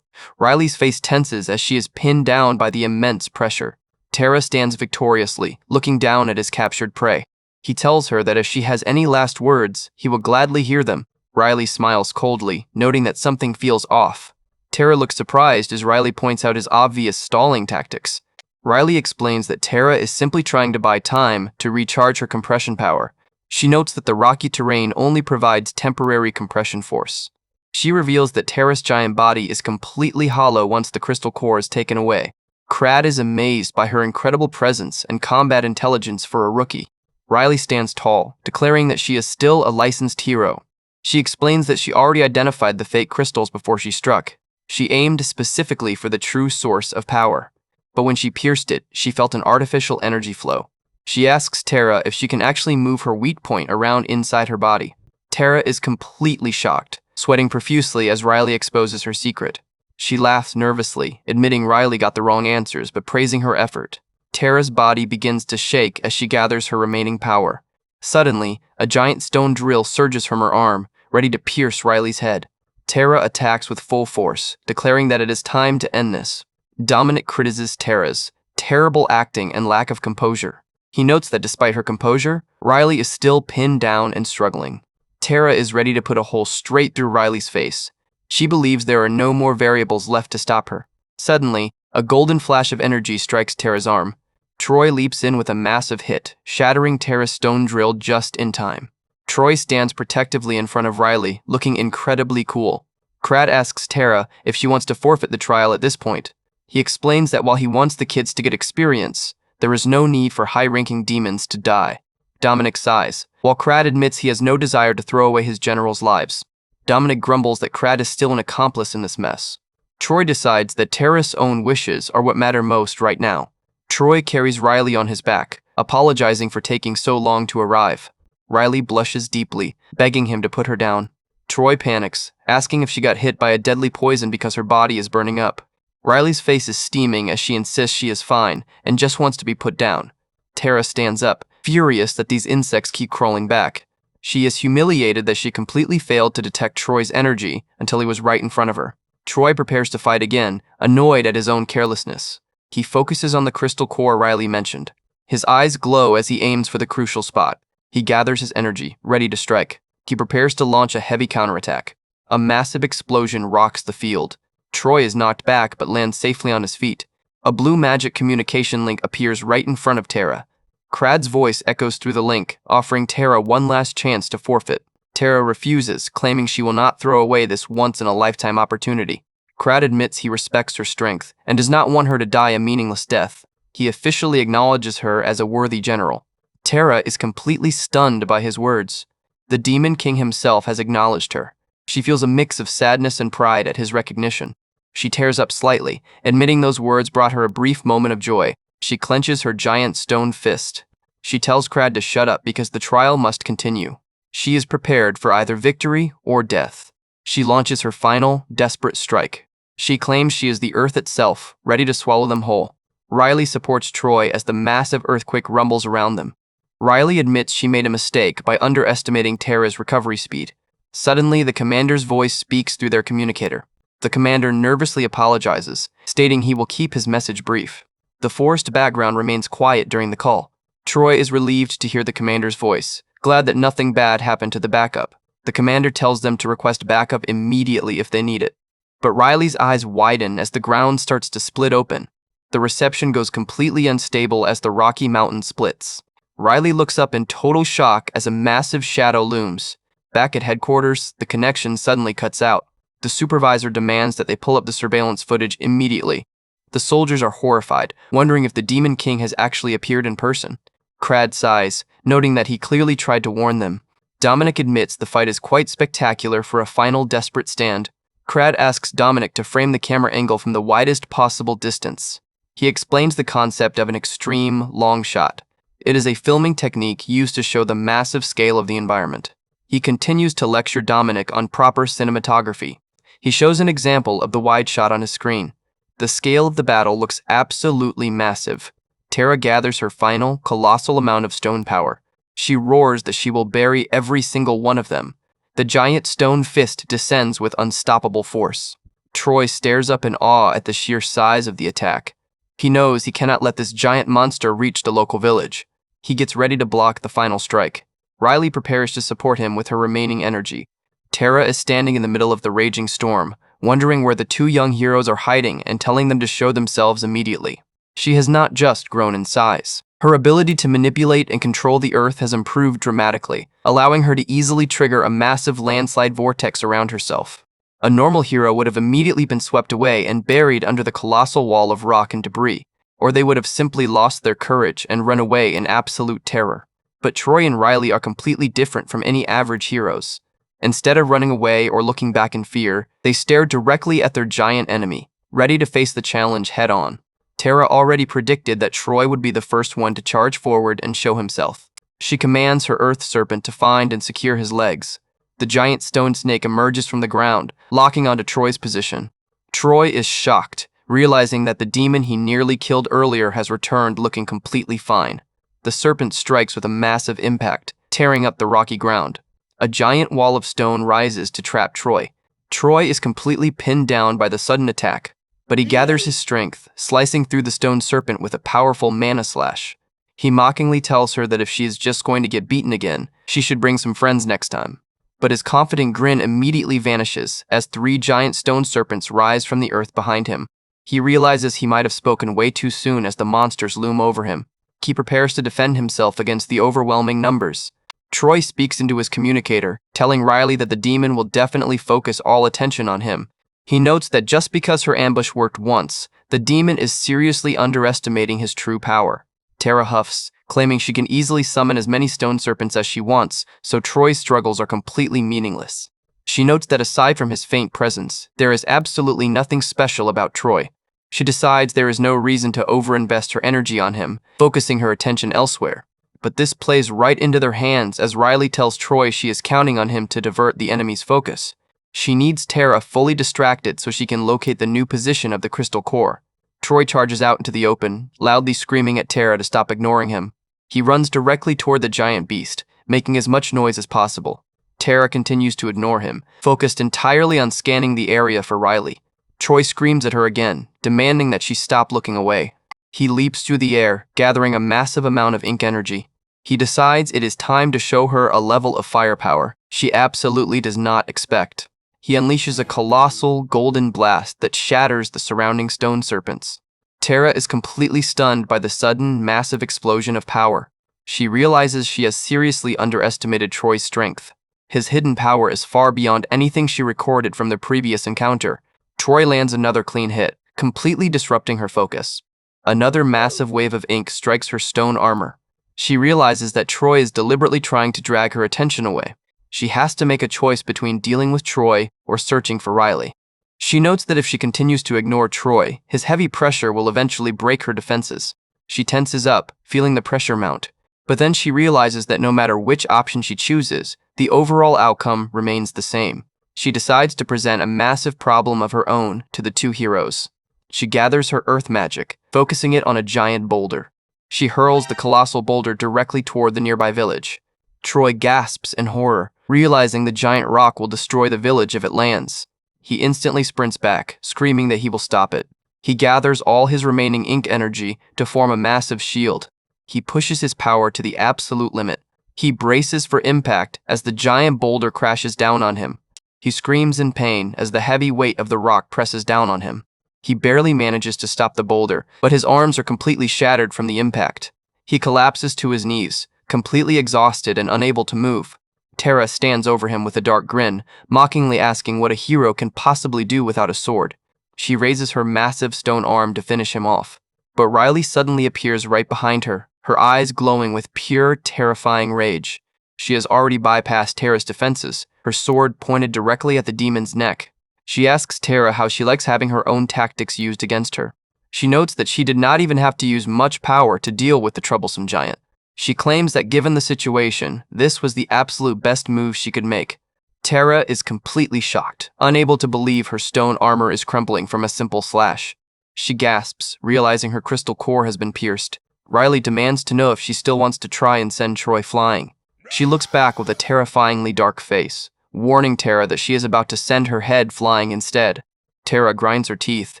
Riley's face tenses as she is pinned down by the immense pressure. Tara stands victoriously, looking down at his captured prey. He tells her that if she has any last words, he will gladly hear them. Riley smiles coldly, noting that something feels off. Tara looks surprised as Riley points out his obvious stalling tactics. Riley explains that Tara is simply trying to buy time to recharge her compression power. She notes that the rocky terrain only provides temporary compression force. She reveals that Tara's giant body is completely hollow once the crystal core is taken away. Crad is amazed by her incredible presence and combat intelligence for a rookie. Riley stands tall, declaring that she is still a licensed hero. She explains that she already identified the fake crystals before she struck. She aimed specifically for the true source of power. But when she pierced it, she felt an artificial energy flow. She asks Tara if she can actually move her weak point around inside her body. Tara is completely shocked, sweating profusely as Riley exposes her secret. She laughs nervously, admitting Riley got the wrong answers but praising her effort. Tara's body begins to shake as she gathers her remaining power. Suddenly, a giant stone drill surges from her arm, ready to pierce Riley's head. Tara attacks with full force, declaring that it is time to end this. Dominic criticizes Tara's terrible acting and lack of composure. He notes that despite her composure, Riley is still pinned down and struggling. Tara is ready to put a hole straight through Riley's face. She believes there are no more variables left to stop her. Suddenly, a golden flash of energy strikes Tara's arm. Troy leaps in with a massive hit, shattering Tara's stone drill just in time. Troy stands protectively in front of Riley, looking incredibly cool. Crad asks Tara if she wants to forfeit the trial at this point. He explains that while he wants the kids to get experience, there is no need for high-ranking demons to die. Dominic sighs, while Crad admits he has no desire to throw away his generals' lives. Dominic grumbles that Crad is still an accomplice in this mess. Troy decides that Tara's own wishes are what matter most right now. Troy carries Riley on his back, apologizing for taking so long to arrive. Riley blushes deeply, begging him to put her down. Troy panics, asking if she got hit by a deadly poison because her body is burning up. Riley's face is steaming as she insists she is fine and just wants to be put down. Tara stands up, furious that these insects keep crawling back. She is humiliated that she completely failed to detect Troy's energy until he was right in front of her. Troy prepares to fight again, annoyed at his own carelessness. He focuses on the crystal core Riley mentioned. His eyes glow as he aims for the crucial spot. He gathers his energy, ready to strike. He prepares to launch a heavy counterattack. A massive explosion rocks the field. Troy is knocked back but lands safely on his feet. A blue magic communication link appears right in front of Tara. Crad's voice echoes through the link, offering Tara one last chance to forfeit. Tara refuses, claiming she will not throw away this once-in-a-lifetime opportunity. Crad admits he respects her strength and does not want her to die a meaningless death. He officially acknowledges her as a worthy general. Tara is completely stunned by his words. The Demon King himself has acknowledged her. She feels a mix of sadness and pride at his recognition. She tears up slightly, admitting those words brought her a brief moment of joy. She clenches her giant stone fist. She tells Crad to shut up because the trial must continue. She is prepared for either victory or death. She launches her final, desperate strike. She claims she is the earth itself, ready to swallow them whole. Riley supports Troy as the massive earthquake rumbles around them. Riley admits she made a mistake by underestimating Tara's recovery speed. Suddenly, the commander's voice speaks through their communicator. The commander nervously apologizes, stating he will keep his message brief. The forest background remains quiet during the call. Troy is relieved to hear the commander's voice, glad that nothing bad happened to the backup. The commander tells them to request backup immediately if they need it. But Riley's eyes widen as the ground starts to split open. The reception goes completely unstable as the Rocky Mountain splits. Riley looks up in total shock as a massive shadow looms. Back at headquarters, the connection suddenly cuts out. The supervisor demands that they pull up the surveillance footage immediately. The soldiers are horrified, wondering if the Demon King has actually appeared in person. Crad sighs, noting that he clearly tried to warn them. Dominic admits the fight is quite spectacular for a final desperate stand. Crad asks Dominic to frame the camera angle from the widest possible distance. He explains the concept of an extreme, long shot. It is a filming technique used to show the massive scale of the environment. He continues to lecture Dominic on proper cinematography. He shows an example of the wide shot on his screen. The scale of the battle looks absolutely massive. Tara gathers her final, colossal amount of stone power. She roars that she will bury every single one of them. The giant stone fist descends with unstoppable force. Troy stares up in awe at the sheer size of the attack. He knows he cannot let this giant monster reach the local village. He gets ready to block the final strike. Riley prepares to support him with her remaining energy. Tara is standing in the middle of the raging storm, wondering where the two young heroes are hiding and telling them to show themselves immediately. She has not just grown in size. Her ability to manipulate and control the earth has improved dramatically, allowing her to easily trigger a massive landslide vortex around herself. A normal hero would have immediately been swept away and buried under the colossal wall of rock and debris, or they would have simply lost their courage and run away in absolute terror. But Troy and Riley are completely different from any average heroes. Instead of running away or looking back in fear, they stare directly at their giant enemy, ready to face the challenge head-on. Tara already predicted that Troy would be the first one to charge forward and show himself. She commands her earth serpent to find and secure his legs. The giant stone snake emerges from the ground, locking onto Troy's position. Troy is shocked, realizing that the demon he nearly killed earlier has returned looking completely fine. The serpent strikes with a massive impact, tearing up the rocky ground. A giant wall of stone rises to trap Troy. Troy is completely pinned down by the sudden attack, but he gathers his strength, slicing through the stone serpent with a powerful mana slash. He mockingly tells her that if she is just going to get beaten again, she should bring some friends next time. But his confident grin immediately vanishes as 3 giant stone serpents rise from the earth behind him. He realizes he might have spoken way too soon as the monsters loom over him. He prepares to defend himself against the overwhelming numbers. Troy speaks into his communicator, telling Riley that the demon will definitely focus all attention on him. He notes that just because her ambush worked once, the demon is seriously underestimating his true power. Tara huffs, claiming she can easily summon as many stone serpents as she wants, so Troy's struggles are completely meaningless. She notes that aside from his faint presence, there is absolutely nothing special about Troy. She decides there is no reason to overinvest her energy on him, focusing her attention elsewhere. But this plays right into their hands as Riley tells Troy she is counting on him to divert the enemy's focus. She needs Tara fully distracted so she can locate the new position of the crystal core. Troy charges out into the open, loudly screaming at Tara to stop ignoring him. He runs directly toward the giant beast, making as much noise as possible. Tara continues to ignore him, focused entirely on scanning the area for Riley. Troy screams at her again, demanding that she stop looking away. He leaps through the air, gathering a massive amount of ink energy. He decides it is time to show her a level of firepower she absolutely does not expect. He unleashes a colossal golden blast that shatters the surrounding stone serpents. Tara is completely stunned by the sudden, massive explosion of power. She realizes she has seriously underestimated Troy's strength. His hidden power is far beyond anything she recorded from the previous encounter. Troy lands another clean hit, completely disrupting her focus. Another massive wave of ink strikes her stone armor. She realizes that Troy is deliberately trying to drag her attention away. She has to make a choice between dealing with Troy or searching for Riley. She notes that if she continues to ignore Troy, his heavy pressure will eventually break her defenses. She tenses up, feeling the pressure mount. But then she realizes that no matter which option she chooses, the overall outcome remains the same. She decides to present a massive problem of her own to the two heroes. She gathers her earth magic, focusing it on a giant boulder. She hurls the colossal boulder directly toward the nearby village. Troy gasps in horror, realizing the giant rock will destroy the village if it lands. He instantly sprints back, screaming that he will stop it. He gathers all his remaining ink energy to form a massive shield. He pushes his power to the absolute limit. He braces for impact as the giant boulder crashes down on him. He screams in pain as the heavy weight of the rock presses down on him. He barely manages to stop the boulder, but his arms are completely shattered from the impact. He collapses to his knees, completely exhausted and unable to move. Tara stands over him with a dark grin, mockingly asking what a hero can possibly do without a sword. She raises her massive stone arm to finish him off. But Riley suddenly appears right behind her, her eyes glowing with pure, terrifying rage. She has already bypassed Tara's defenses, her sword pointed directly at the demon's neck. She asks Tara how she likes having her own tactics used against her. She notes that she did not even have to use much power to deal with the troublesome giant. She claims that given the situation, this was the absolute best move she could make. Tara is completely shocked, unable to believe her stone armor is crumbling from a simple slash. She gasps, realizing her crystal core has been pierced. Riley demands to know if she still wants to try and send Troy flying. She looks back with a terrifyingly dark face, warning Tara that she is about to send her head flying instead. Tara grinds her teeth,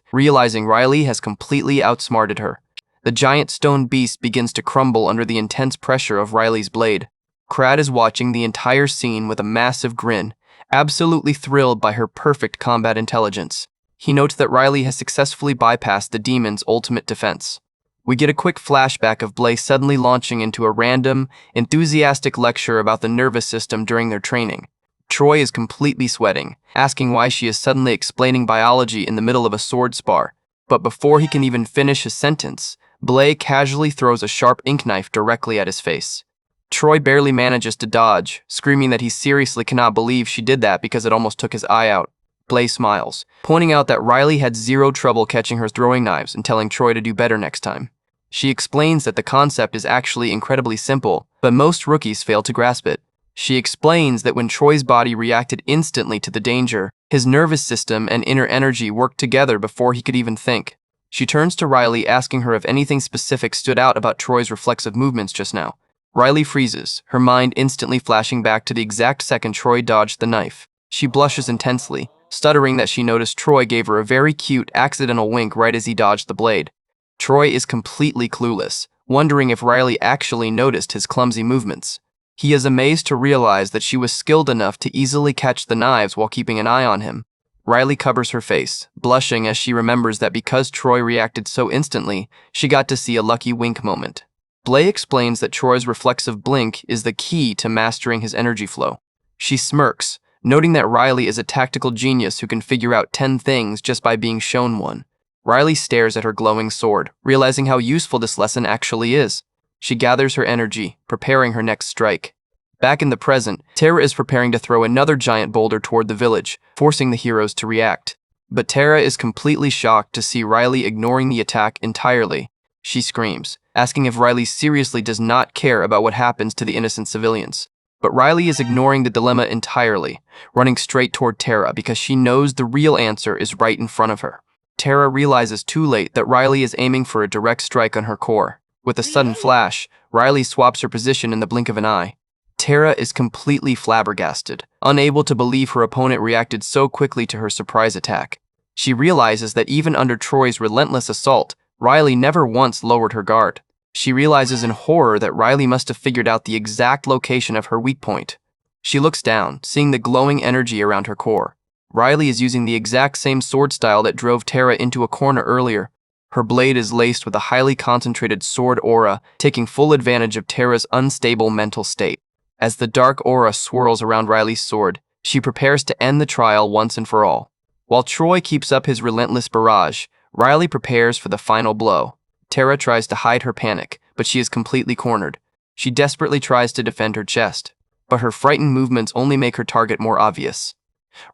realizing Riley has completely outsmarted her. The giant stone beast begins to crumble under the intense pressure of Riley's blade. Crad is watching the entire scene with a massive grin, absolutely thrilled by her perfect combat intelligence. He notes that Riley has successfully bypassed the demon's ultimate defense. We get a quick flashback of Blay suddenly launching into a random, enthusiastic lecture about the nervous system during their training. Troy is completely sweating, asking why she is suddenly explaining biology in the middle of a sword spar. But before he can even finish his sentence, Blay casually throws a sharp ink knife directly at his face. Troy barely manages to dodge, screaming that he seriously cannot believe she did that because it almost took his eye out. Blay smiles, pointing out that Riley had zero trouble catching her throwing knives and telling Troy to do better next time. She explains that the concept is actually incredibly simple, but most rookies fail to grasp it. She explains that when Troy's body reacted instantly to the danger, his nervous system and inner energy worked together before he could even think. She turns to Riley, asking her if anything specific stood out about Troy's reflexive movements just now. Riley freezes, her mind instantly flashing back to the exact second Troy dodged the knife. She blushes intensely, stuttering that she noticed Troy gave her a very cute, accidental wink right as he dodged the blade. Troy is completely clueless, wondering if Riley actually noticed his clumsy movements. He is amazed to realize that she was skilled enough to easily catch the knives while keeping an eye on him. Riley covers her face, blushing as she remembers that because Troy reacted so instantly, she got to see a lucky wink moment. Blay explains that Troy's reflexive blink is the key to mastering his energy flow. She smirks, noting that Riley is a tactical genius who can figure out 10 things just by being shown one. Riley stares at her glowing sword, realizing how useful this lesson actually is. She gathers her energy, preparing her next strike. Back in the present, Terra is preparing to throw another giant boulder toward the village, forcing the heroes to react. But Terra is completely shocked to see Riley ignoring the attack entirely. She screams, asking if Riley seriously does not care about what happens to the innocent civilians. But Riley is ignoring the dilemma entirely, running straight toward Terra because she knows the real answer is right in front of her. Terra realizes too late that Riley is aiming for a direct strike on her core. With a sudden flash, Riley swaps her position in the blink of an eye. Terra is completely flabbergasted, unable to believe her opponent reacted so quickly to her surprise attack. She realizes that even under Troy's relentless assault, Riley never once lowered her guard. She realizes in horror that Riley must have figured out the exact location of her weak point. She looks down, seeing the glowing energy around her core. Riley is using the exact same sword style that drove Terra into a corner earlier. Her blade is laced with a highly concentrated sword aura, taking full advantage of Terra's unstable mental state. As the dark aura swirls around Riley's sword, she prepares to end the trial once and for all. While Troy keeps up his relentless barrage, Riley prepares for the final blow. Terra tries to hide her panic, but she is completely cornered. She desperately tries to defend her chest, but her frightened movements only make her target more obvious.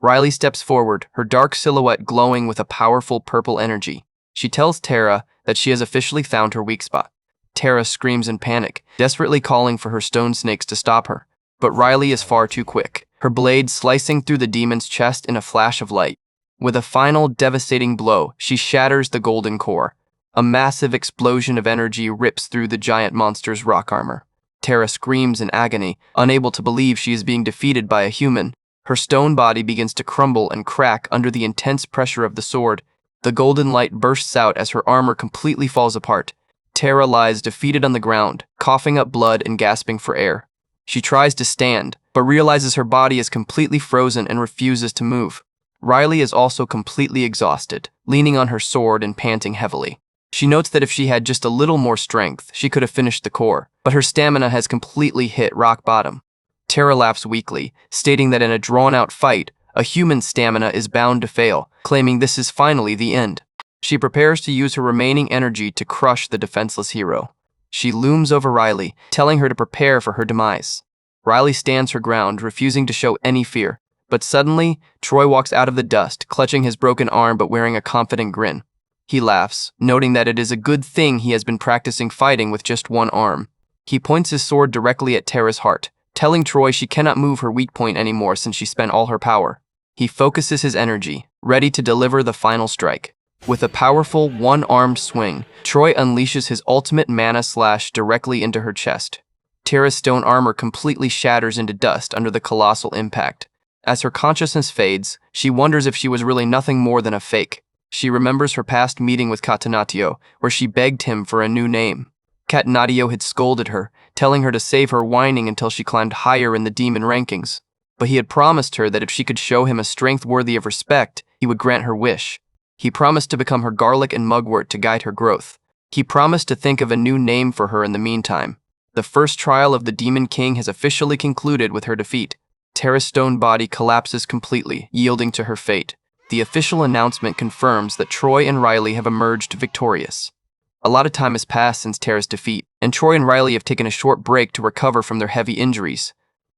Riley steps forward, her dark silhouette glowing with a powerful purple energy. She tells Terra that she has officially found her weak spot. Terra screams in panic, desperately calling for her stone snakes to stop her. But Riley is far too quick, her blade slicing through the demon's chest in a flash of light. With a final devastating blow, she shatters the golden core. A massive explosion of energy rips through the giant monster's rock armor. Terra screams in agony, unable to believe she is being defeated by a human. Her stone body begins to crumble and crack under the intense pressure of the sword. The golden light bursts out as her armor completely falls apart. Terra lies defeated on the ground, coughing up blood and gasping for air. She tries to stand, but realizes her body is completely frozen and refuses to move. Riley is also completely exhausted, leaning on her sword and panting heavily. She notes that if she had just a little more strength, she could have finished the core, but her stamina has completely hit rock bottom. Terra laughs weakly, stating that in a drawn-out fight, a human's stamina is bound to fail, claiming this is finally the end. She prepares to use her remaining energy to crush the defenseless hero. She looms over Riley, telling her to prepare for her demise. Riley stands her ground, refusing to show any fear. But suddenly, Troy walks out of the dust, clutching his broken arm but wearing a confident grin. He laughs, noting that it is a good thing he has been practicing fighting with just one arm. He points his sword directly at Terra's heart, telling Troy she cannot move her weak point anymore since she spent all her power. He focuses his energy, ready to deliver the final strike. With a powerful, one-armed swing, Troy unleashes his ultimate mana slash directly into her chest. Terra's stone armor completely shatters into dust under the colossal impact. As her consciousness fades, she wonders if she was really nothing more than a fake. She remembers her past meeting with Catenaccio, where she begged him for a new name. Catenaccio had scolded her, telling her to save her whining until she climbed higher in the demon rankings. But he had promised her that if she could show him a strength worthy of respect, he would grant her wish. He promised to become her garlic and mugwort to guide her growth. He promised to think of a new name for her in the meantime. The first trial of the Demon King has officially concluded with her defeat. Terra's stone body collapses completely, yielding to her fate. The official announcement confirms that Troy and Riley have emerged victorious. A lot of time has passed since Terra's defeat, and Troy and Riley have taken a short break to recover from their heavy injuries.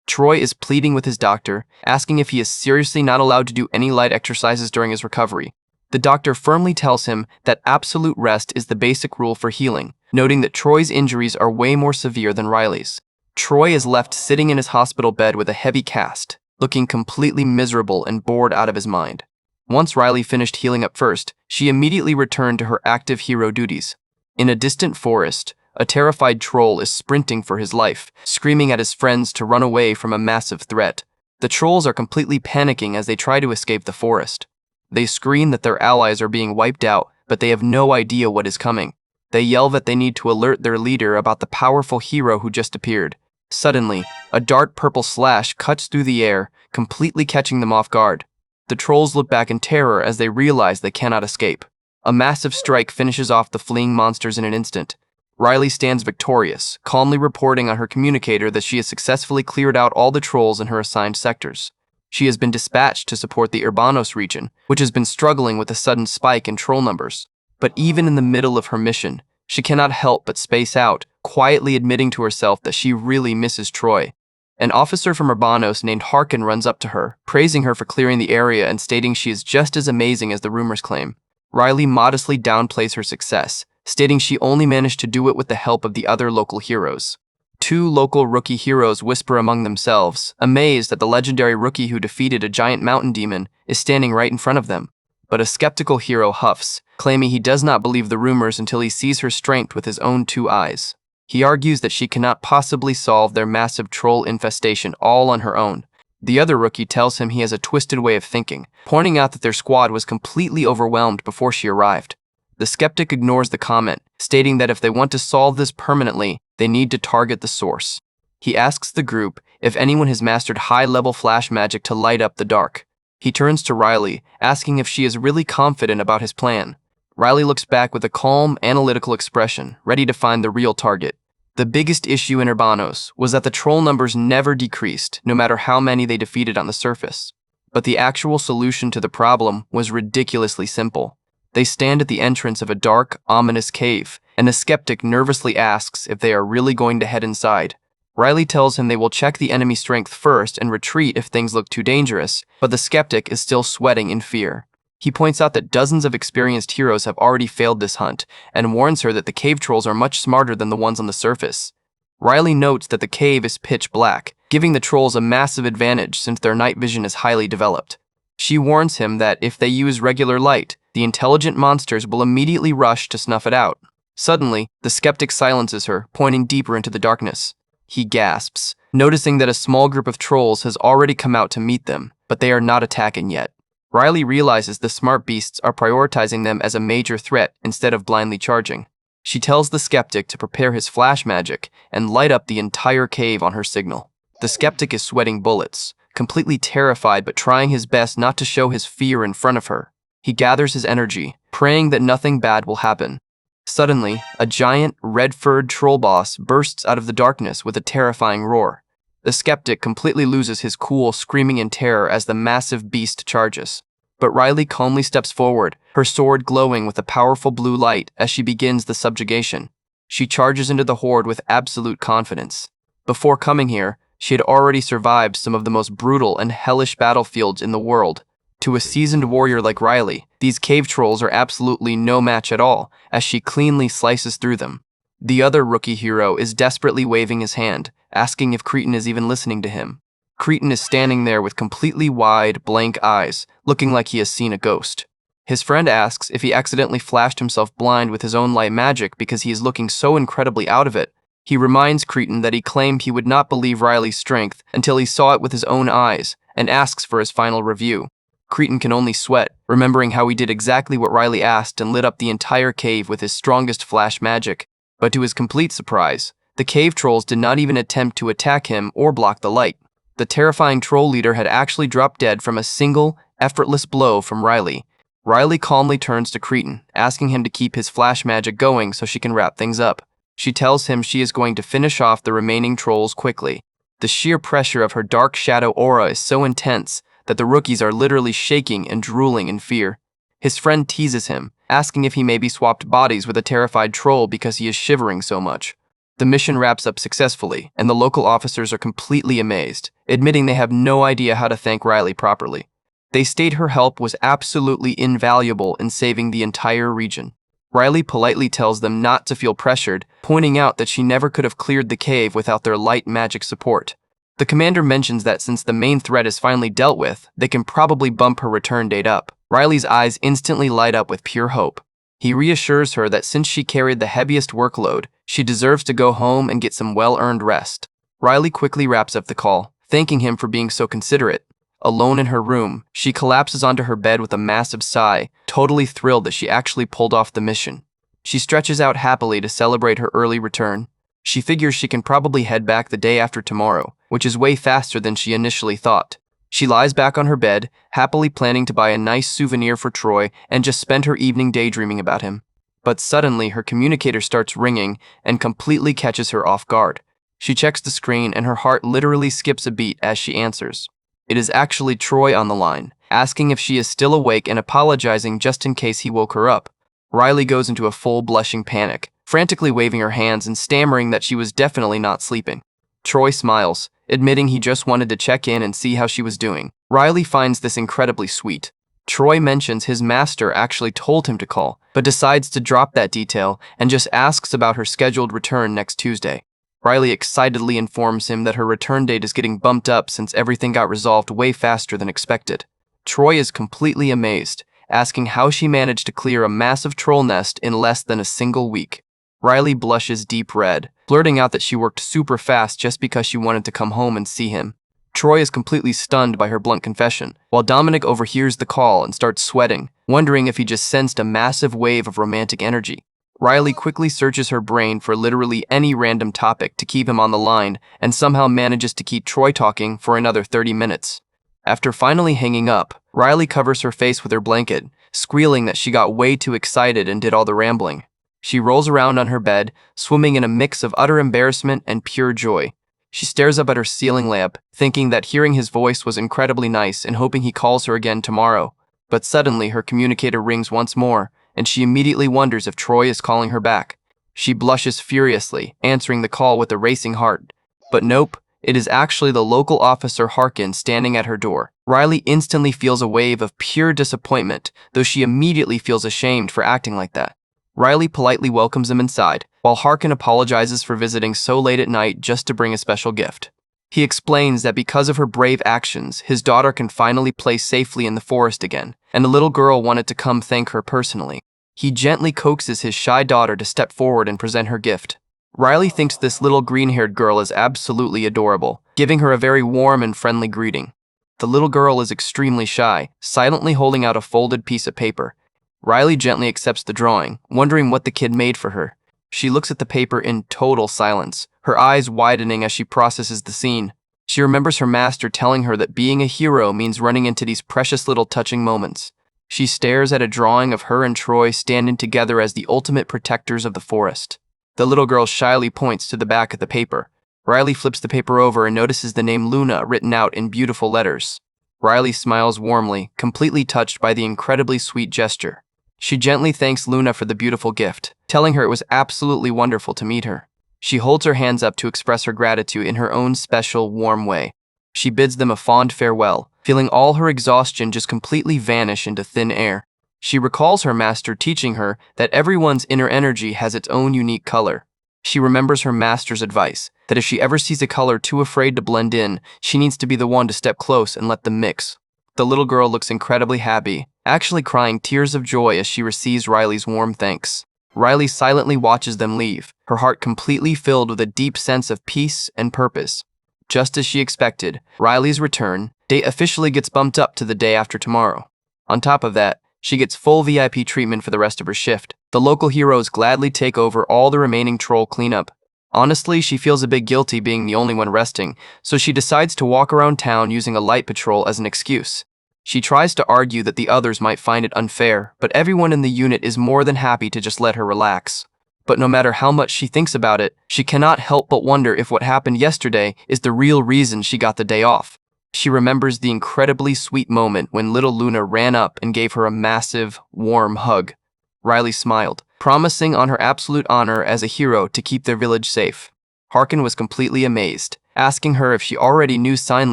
Troy is pleading with his doctor, asking if he is seriously not allowed to do any light exercises during his recovery. The doctor firmly tells him that absolute rest is the basic rule for healing, noting that Troy's injuries are way more severe than Riley's. Troy is left sitting in his hospital bed with a heavy cast, looking completely miserable and bored out of his mind. Once Riley finished healing up first, she immediately returned to her active hero duties. In a distant forest, a terrified troll is sprinting for his life, screaming at his friends to run away from a massive threat. The trolls are completely panicking as they try to escape the forest. They scream that their allies are being wiped out, but they have no idea what is coming. They yell that they need to alert their leader about the powerful hero who just appeared. Suddenly, a dark purple slash cuts through the air, completely catching them off guard. The trolls look back in terror as they realize they cannot escape. A massive strike finishes off the fleeing monsters in an instant. Riley stands victorious, calmly reporting on her communicator that she has successfully cleared out all the trolls in her assigned sectors. She has been dispatched to support the Urbanos region, which has been struggling with a sudden spike in troll numbers. But even in the middle of her mission, she cannot help but space out, quietly admitting to herself that she really misses Troy. An officer from Urbanos named Harkin runs up to her, praising her for clearing the area and stating she is just as amazing as the rumors claim. Riley modestly downplays her success, stating she only managed to do it with the help of the other local heroes. Two local rookie heroes whisper among themselves, amazed that the legendary rookie who defeated a giant mountain demon is standing right in front of them. But a skeptical hero huffs, claiming he does not believe the rumors until he sees her strength with his own two eyes. He argues that she cannot possibly solve their massive troll infestation all on her own. The other rookie tells him he has a twisted way of thinking, pointing out that their squad was completely overwhelmed before she arrived. The skeptic ignores the comment, stating that if they want to solve this permanently, they need to target the source. He asks the group if anyone has mastered high-level flash magic to light up the dark. He turns to Riley, asking if she is really confident about his plan. Riley looks back with a calm, analytical expression, ready to find the real target. The biggest issue in Urbanos was that the troll numbers never decreased, no matter how many they defeated on the surface. But the actual solution to the problem was ridiculously simple. They stand at the entrance of a dark, ominous cave, and the skeptic nervously asks if they are really going to head inside. Riley tells him they will check the enemy strength first and retreat if things look too dangerous, but the skeptic is still sweating in fear. He points out that dozens of experienced heroes have already failed this hunt, and warns her that the cave trolls are much smarter than the ones on the surface. Riley notes that the cave is pitch black, giving the trolls a massive advantage since their night vision is highly developed. She warns him that if they use regular light, the intelligent monsters will immediately rush to snuff it out. Suddenly, the skeptic silences her, pointing deeper into the darkness. He gasps, noticing that a small group of trolls has already come out to meet them, but they are not attacking yet. Riley realizes the smart beasts are prioritizing them as a major threat instead of blindly charging. She tells the skeptic to prepare his flash magic and light up the entire cave on her signal. The skeptic is sweating bullets, completely terrified but trying his best not to show his fear in front of her. He gathers his energy, praying that nothing bad will happen. Suddenly, a giant, red-furred troll boss bursts out of the darkness with a terrifying roar. The skeptic completely loses his cool, screaming in terror as the massive beast charges. But Riley calmly steps forward, her sword glowing with a powerful blue light as she begins the subjugation. She charges into the horde with absolute confidence. Before coming here, she had already survived some of the most brutal and hellish battlefields in the world. To a seasoned warrior like Riley, these cave trolls are absolutely no match at all, as she cleanly slices through them. The other rookie hero is desperately waving his hand, asking if Cretan is even listening to him. Cretan is standing there with completely wide, blank eyes, looking like he has seen a ghost. His friend asks if he accidentally flashed himself blind with his own light magic because he is looking so incredibly out of it. He reminds Cretan that he claimed he would not believe Riley's strength until he saw it with his own eyes, and asks for his final review. Cretan can only sweat, remembering how he did exactly what Riley asked and lit up the entire cave with his strongest flash magic. But to his complete surprise, the cave trolls did not even attempt to attack him or block the light. The terrifying troll leader had actually dropped dead from a single, effortless blow from Riley. Riley calmly turns to Cretan, asking him to keep his flash magic going so she can wrap things up. She tells him she is going to finish off the remaining trolls quickly. The sheer pressure of her dark shadow aura is so intense that the rookies are literally shaking and drooling in fear. His friend teases him, asking if he may be swapped bodies with a terrified troll because he is shivering so much. The mission wraps up successfully, and the local officers are completely amazed, admitting they have no idea how to thank Riley properly. They state her help was absolutely invaluable in saving the entire region. Riley politely tells them not to feel pressured, pointing out that she never could have cleared the cave without their light magic support. The commander mentions that since the main threat is finally dealt with, they can probably bump her return date up. Riley's eyes instantly light up with pure hope. He reassures her that since she carried the heaviest workload, she deserves to go home and get some well-earned rest. Riley quickly wraps up the call, thanking him for being so considerate. Alone in her room, she collapses onto her bed with a massive sigh, totally thrilled that she actually pulled off the mission. She stretches out happily to celebrate her early return. She figures she can probably head back the day after tomorrow, which is way faster than she initially thought. She lies back on her bed, happily planning to buy a nice souvenir for Troy and just spend her evening daydreaming about him. But suddenly, her communicator starts ringing and completely catches her off guard. She checks the screen and her heart literally skips a beat as she answers. It is actually Troy on the line, asking if she is still awake and apologizing just in case he woke her up. Riley goes into a full blushing panic, frantically waving her hands and stammering that she was definitely not sleeping. Troy smiles, admitting he just wanted to check in and see how she was doing. Riley finds this incredibly sweet. Troy mentions his master actually told him to call, but decides to drop that detail and just asks about her scheduled return next Tuesday. Riley excitedly informs him that her return date is getting bumped up since everything got resolved way faster than expected. Troy is completely amazed, asking how she managed to clear a massive troll nest in less than a single week. Riley blushes deep red, blurting out that she worked super fast just because she wanted to come home and see him. Troy is completely stunned by her blunt confession, while Dominic overhears the call and starts sweating, wondering if he just sensed a massive wave of romantic energy. Riley quickly searches her brain for literally any random topic to keep him on the line and somehow manages to keep Troy talking for another 30 minutes. After finally hanging up, Riley covers her face with her blanket, squealing that she got way too excited and did all the rambling. She rolls around on her bed, swimming in a mix of utter embarrassment and pure joy. She stares up at her ceiling lamp, thinking that hearing his voice was incredibly nice and hoping he calls her again tomorrow. But suddenly her communicator rings once more, and she immediately wonders if Troy is calling her back. She blushes furiously, answering the call with a racing heart. But nope, it is actually the local officer Harkin standing at her door. Riley instantly feels a wave of pure disappointment, though she immediately feels ashamed for acting like that. Riley politely welcomes him inside, while Harkin apologizes for visiting so late at night just to bring a special gift. He explains that because of her brave actions, his daughter can finally play safely in the forest again, and the little girl wanted to come thank her personally. He gently coaxes his shy daughter to step forward and present her gift. Riley thinks this little green-haired girl is absolutely adorable, giving her a very warm and friendly greeting. The little girl is extremely shy, silently holding out a folded piece of paper. Riley gently accepts the drawing, wondering what the kid made for her. She looks at the paper in total silence, her eyes widening as she processes the scene. She remembers her master telling her that being a hero means running into these precious little touching moments. She stares at a drawing of her and Troy standing together as the ultimate protectors of the forest. The little girl shyly points to the back of the paper. Riley flips the paper over and notices the name Luna written out in beautiful letters. Riley smiles warmly, completely touched by the incredibly sweet gesture. She gently thanks Luna for the beautiful gift, telling her it was absolutely wonderful to meet her. She holds her hands up to express her gratitude in her own special, warm way. She bids them a fond farewell, feeling all her exhaustion just completely vanish into thin air. She recalls her master teaching her that everyone's inner energy has its own unique color. She remembers her master's advice, that if she ever sees a color too afraid to blend in, she needs to be the one to step close and let them mix. The little girl looks incredibly happy, actually crying tears of joy as she receives Riley's warm thanks. Riley silently watches them leave, her heart completely filled with a deep sense of peace and purpose. Just as she expected, Riley's return date officially gets bumped up to the day after tomorrow. On top of that, she gets full VIP treatment for the rest of her shift. The local heroes gladly take over all the remaining troll cleanup. Honestly, she feels a bit guilty being the only one resting, so she decides to walk around town using a light patrol as an excuse. She tries to argue that the others might find it unfair, but everyone in the unit is more than happy to just let her relax. But no matter how much she thinks about it, she cannot help but wonder if what happened yesterday is the real reason she got the day off. She remembers the incredibly sweet moment when little Luna ran up and gave her a massive, warm hug. Riley smiled, promising on her absolute honor as a hero to keep their village safe. Harkin was completely amazed, asking her if she already knew sign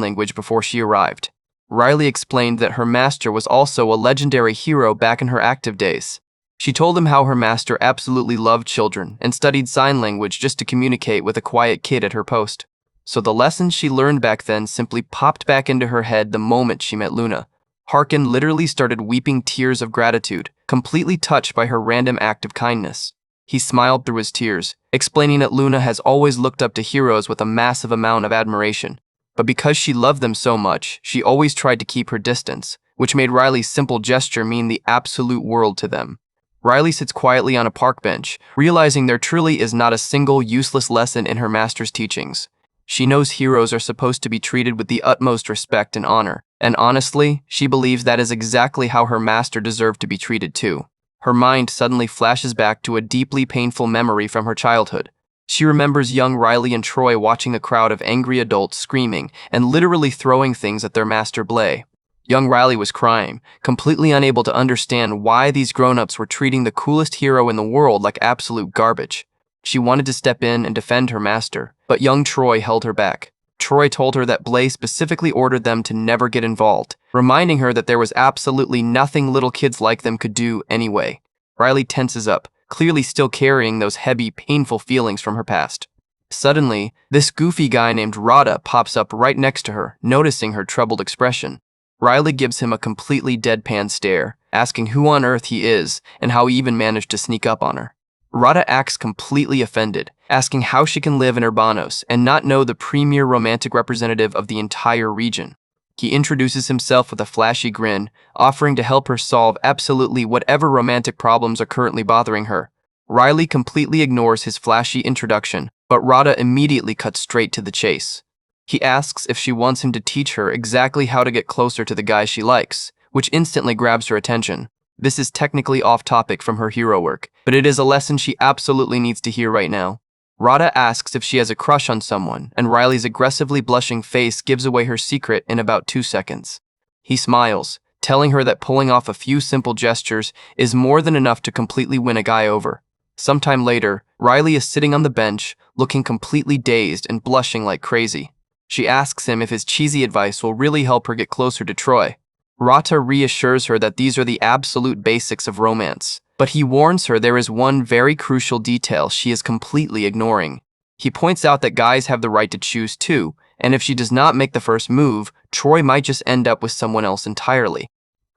language before she arrived. Riley explained that her master was also a legendary hero back in her active days. She told him how her master absolutely loved children and studied sign language just to communicate with a quiet kid at her post. So the lessons she learned back then simply popped back into her head the moment she met Luna. Harkin literally started weeping tears of gratitude, completely touched by her random act of kindness. He smiled through his tears, explaining that Luna has always looked up to heroes with a massive amount of admiration. But because she loved them so much, she always tried to keep her distance, which made Riley's simple gesture mean the absolute world to them. Riley sits quietly on a park bench, realizing there truly is not a single useless lesson in her master's teachings. She knows heroes are supposed to be treated with the utmost respect and honor, and honestly, she believes that is exactly how her master deserved to be treated too. Her mind suddenly flashes back to a deeply painful memory from her childhood. She remembers young Riley and Troy watching a crowd of angry adults screaming and literally throwing things at their master Blay. Young Riley was crying, completely unable to understand why these grown-ups were treating the coolest hero in the world like absolute garbage. She wanted to step in and defend her master, but young Troy held her back. Troy told her that Blay specifically ordered them to never get involved, reminding her that there was absolutely nothing little kids like them could do anyway. Riley tenses up, clearly still carrying those heavy, painful feelings from her past. Suddenly, this goofy guy named Rada pops up right next to her, noticing her troubled expression. Riley gives him a completely deadpan stare, asking who on earth he is and how he even managed to sneak up on her. Rada acts completely offended, asking how she can live in Urbanos and not know the premier romantic representative of the entire region. He introduces himself with a flashy grin, offering to help her solve absolutely whatever romantic problems are currently bothering her. Riley completely ignores his flashy introduction, but Rada immediately cuts straight to the chase. He asks if she wants him to teach her exactly how to get closer to the guy she likes, which instantly grabs her attention. This is technically off topic from her hero work, but it is a lesson she absolutely needs to hear right now. Rada asks if she has a crush on someone, and Riley's aggressively blushing face gives away her secret in about 2 seconds. He smiles, telling her that pulling off a few simple gestures is more than enough to completely win a guy over. Sometime later, Riley is sitting on the bench, looking completely dazed and blushing like crazy. She asks him if his cheesy advice will really help her get closer to Troy. Rata reassures her that these are the absolute basics of romance, but he warns her there is one very crucial detail she is completely ignoring. He points out that guys have the right to choose too, and if she does not make the first move, Troy might just end up with someone else entirely.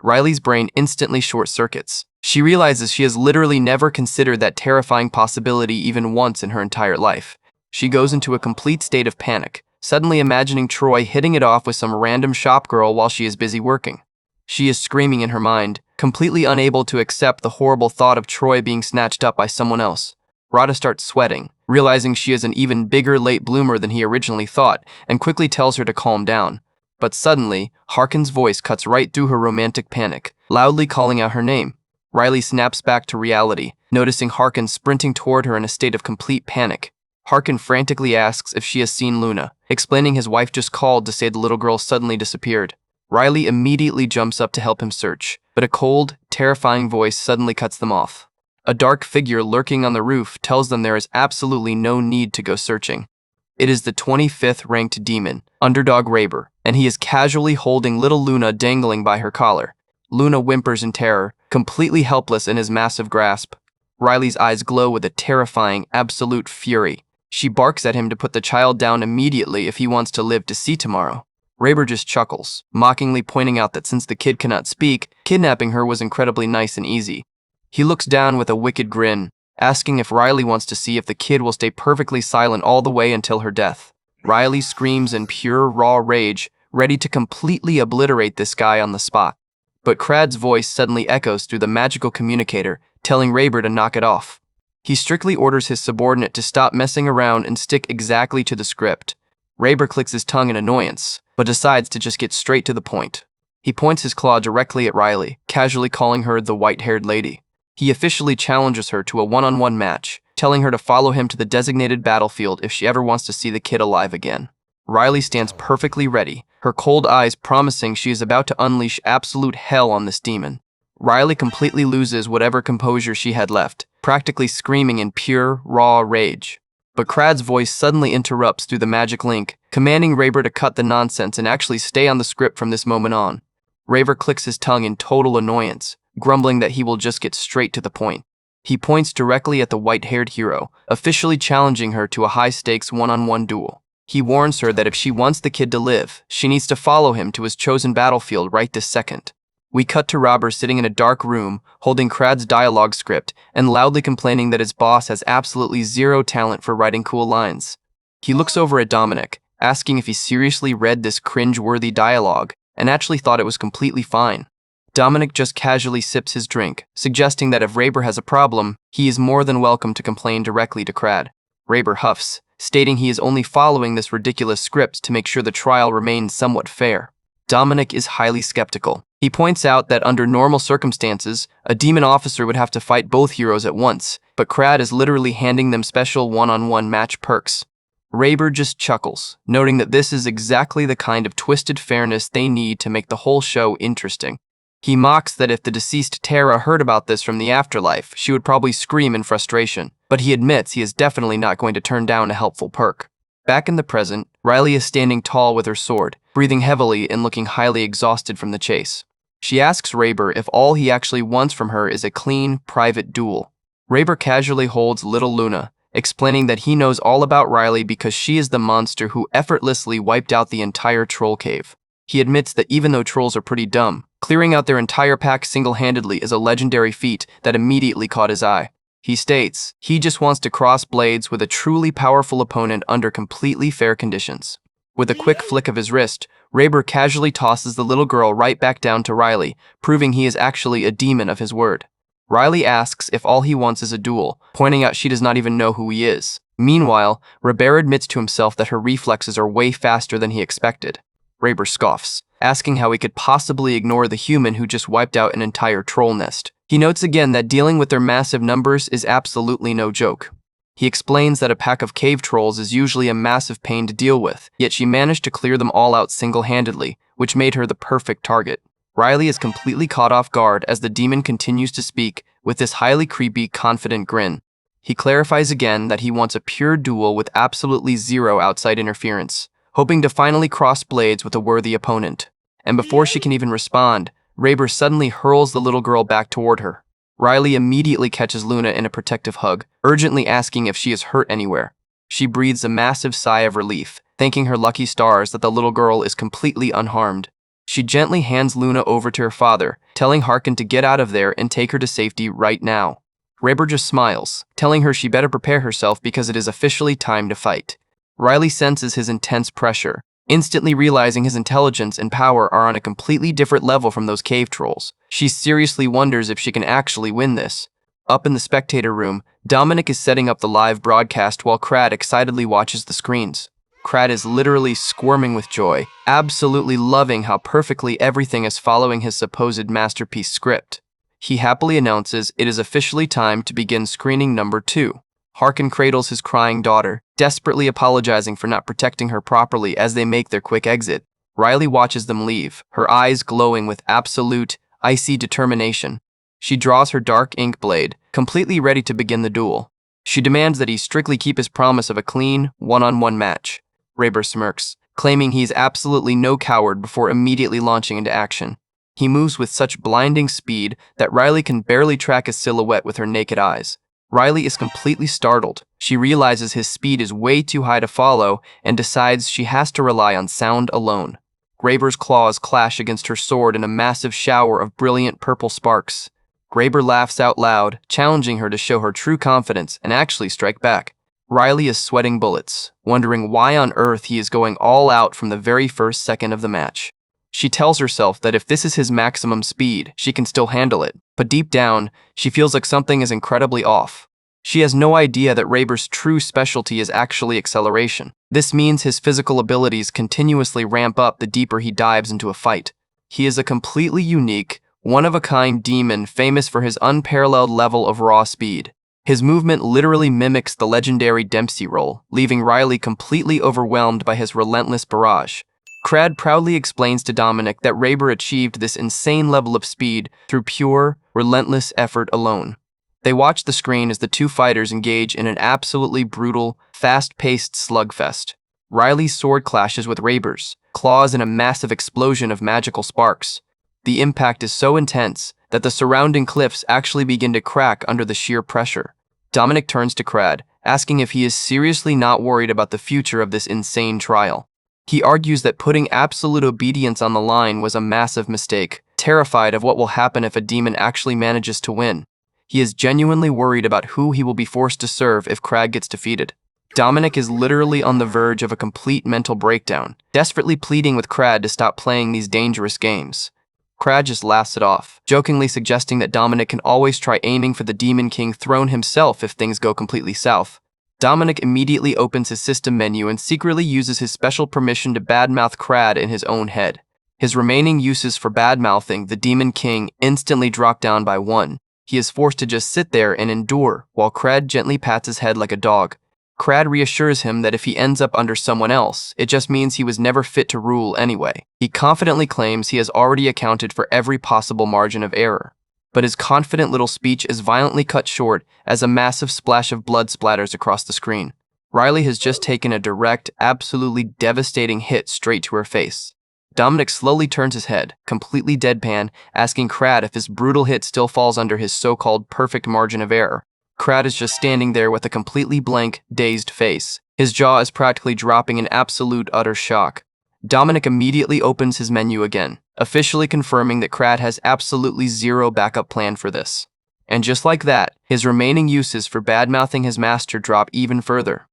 Riley's brain instantly short-circuits. She realizes she has literally never considered that terrifying possibility even once in her entire life. She goes into a complete state of panic, suddenly imagining Troy hitting it off with some random shop girl while she is busy working. She is screaming in her mind, completely unable to accept the horrible thought of Troy being snatched up by someone else. Rada starts sweating, realizing she is an even bigger late bloomer than he originally thought, and quickly tells her to calm down. But suddenly, Harkin's voice cuts right through her romantic panic, loudly calling out her name. Riley snaps back to reality, noticing Harkin sprinting toward her in a state of complete panic. Harkin frantically asks if she has seen Luna, explaining his wife just called to say the little girl suddenly disappeared. Riley immediately jumps up to help him search, but a cold, terrifying voice suddenly cuts them off. A dark figure lurking on the roof tells them there is absolutely no need to go searching. It is the 25th ranked demon, Underdog Raber, and he is casually holding little Luna dangling by her collar. Luna whimpers in terror, completely helpless in his massive grasp. Riley's eyes glow with a terrifying, absolute fury. She barks at him to put the child down immediately if he wants to live to see tomorrow. Raber just chuckles, mockingly pointing out that since the kid cannot speak, kidnapping her was incredibly nice and easy. He looks down with a wicked grin, asking if Riley wants to see if the kid will stay perfectly silent all the way until her death. Riley screams in pure, raw rage, ready to completely obliterate this guy on the spot. But Crad's voice suddenly echoes through the magical communicator, telling Raber to knock it off. He strictly orders his subordinate to stop messing around and stick exactly to the script. Raber clicks his tongue in annoyance, but decides to just get straight to the point. He points his claw directly at Riley, casually calling her the white-haired lady. He officially challenges her to a one-on-one match, telling her to follow him to the designated battlefield if she ever wants to see the kid alive again. Riley stands perfectly ready, her cold eyes promising she is about to unleash absolute hell on this demon. Riley completely loses whatever composure she had left, practically screaming in pure, raw rage. But Crad's voice suddenly interrupts through the magic link, commanding Raber to cut the nonsense and actually stay on the script from this moment on. Raber clicks his tongue in total annoyance, grumbling that he will just get straight to the point. He points directly at the white-haired hero, officially challenging her to a high-stakes one-on-one duel. He warns her that if she wants the kid to live, she needs to follow him to his chosen battlefield right this second. We cut to Robert sitting in a dark room, holding Crad's dialogue script, and loudly complaining that his boss has absolutely zero talent for writing cool lines. He looks over at Dominic, asking if he seriously read this cringe-worthy dialogue, and actually thought it was completely fine. Dominic just casually sips his drink, suggesting that if Raber has a problem, he is more than welcome to complain directly to Crad. Raber huffs, stating he is only following this ridiculous script to make sure the trial remains somewhat fair. Dominic is highly skeptical. He points out that under normal circumstances, a demon officer would have to fight both heroes at once, but Crad is literally handing them special one-on-one match perks. Raber just chuckles, noting that this is exactly the kind of twisted fairness they need to make the whole show interesting. He mocks that if the deceased Tara heard about this from the afterlife, she would probably scream in frustration, but he admits he is definitely not going to turn down a helpful perk. Back in the present, Riley is standing tall with her sword, breathing heavily and looking highly exhausted from the chase. She asks Raber if all he actually wants from her is a clean, private duel. Raber casually holds little Luna, explaining that he knows all about Riley because she is the monster who effortlessly wiped out the entire troll cave. He admits that even though trolls are pretty dumb, clearing out their entire pack single-handedly is a legendary feat that immediately caught his eye. He states he just wants to cross blades with a truly powerful opponent under completely fair conditions. With a quick flick of his wrist, Raber casually tosses the little girl right back down to Riley, proving he is actually a demon of his word. Riley asks if all he wants is a duel, pointing out she does not even know who he is. Meanwhile, Raber admits to himself that her reflexes are way faster than he expected. Raber scoffs, asking how he could possibly ignore the human who just wiped out an entire troll nest. He notes again that dealing with their massive numbers is absolutely no joke. He explains that a pack of cave trolls is usually a massive pain to deal with, yet she managed to clear them all out single-handedly, which made her the perfect target. Riley is completely caught off guard as the demon continues to speak with this highly creepy, confident grin. He clarifies again that he wants a pure duel with absolutely zero outside interference, hoping to finally cross blades with a worthy opponent. And before she can even respond, Raber suddenly hurls the little girl back toward her. Riley immediately catches Luna in a protective hug, urgently asking if she is hurt anywhere. She breathes a massive sigh of relief, thanking her lucky stars that the little girl is completely unharmed. She gently hands Luna over to her father, telling Harkin to get out of there and take her to safety right now. Raber just smiles, telling her she better prepare herself because it is officially time to fight. Riley senses his intense pressure, instantly realizing his intelligence and power are on a completely different level from those cave trolls. She seriously wonders if she can actually win this. Up in the spectator room, Dominic is setting up the live broadcast while Crad excitedly watches the screens. Crad is literally squirming with joy, absolutely loving how perfectly everything is following his supposed masterpiece script. He happily announces it is officially time to begin screening number 2. Harkin cradles his crying daughter, desperately apologizing for not protecting her properly as they make their quick exit. Riley watches them leave, her eyes glowing with absolute, icy determination. She draws her dark ink blade, completely ready to begin the duel. She demands that he strictly keep his promise of a clean, one-on-one match. Raber smirks, claiming he is absolutely no coward before immediately launching into action. He moves with such blinding speed that Riley can barely track his silhouette with her naked eyes. Riley is completely startled. She realizes his speed is way too high to follow and decides she has to rely on sound alone. Raber's claws clash against her sword in a massive shower of brilliant purple sparks. Raber laughs out loud, challenging her to show her true confidence and actually strike back. Riley is sweating bullets, wondering why on earth he is going all out from the very first second of the match. She tells herself that if this is his maximum speed, she can still handle it, but deep down, she feels like something is incredibly off. She has no idea that Raber's true specialty is actually acceleration. This means his physical abilities continuously ramp up the deeper he dives into a fight. He is a completely unique, one-of-a-kind demon famous for his unparalleled level of raw speed. His movement literally mimics the legendary Dempsey roll, leaving Riley completely overwhelmed by his relentless barrage. Crad proudly explains to Dominic that Raber achieved this insane level of speed through pure, relentless effort alone. They watch the screen as the two fighters engage in an absolutely brutal, fast-paced slugfest. Riley's sword clashes with Raber's, claws in a massive explosion of magical sparks. The impact is so intense that the surrounding cliffs actually begin to crack under the sheer pressure. Dominic turns to Crad, asking if he is seriously not worried about the future of this insane trial. He argues that putting absolute obedience on the line was a massive mistake, terrified of what will happen if a demon actually manages to win. He is genuinely worried about who he will be forced to serve if Crad gets defeated. Dominic is literally on the verge of a complete mental breakdown, desperately pleading with Crad to stop playing these dangerous games. Crad just laughs it off, jokingly suggesting that Dominic can always try aiming for the Demon King throne himself if things go completely south. Dominic immediately opens his system menu and secretly uses his special permission to badmouth Crad in his own head. His remaining uses for badmouthing the Demon King instantly drop down by 1. He is forced to just sit there and endure while Crad gently pats his head like a dog. Crad reassures him that if he ends up under someone else, it just means he was never fit to rule anyway. He confidently claims he has already accounted for every possible margin of error. But his confident little speech is violently cut short as a massive splash of blood splatters across the screen. Riley has just taken a direct, absolutely devastating hit straight to her face. Dominic slowly turns his head, completely deadpan, asking Crad if his brutal hit still falls under his so-called perfect margin of error. Crad is just standing there with a completely blank, dazed face. His jaw is practically dropping in absolute utter shock. Dominic immediately opens his menu again, officially confirming that Crad has absolutely zero backup plan for this. And just like that, his remaining uses for bad-mouthing his master drop even further.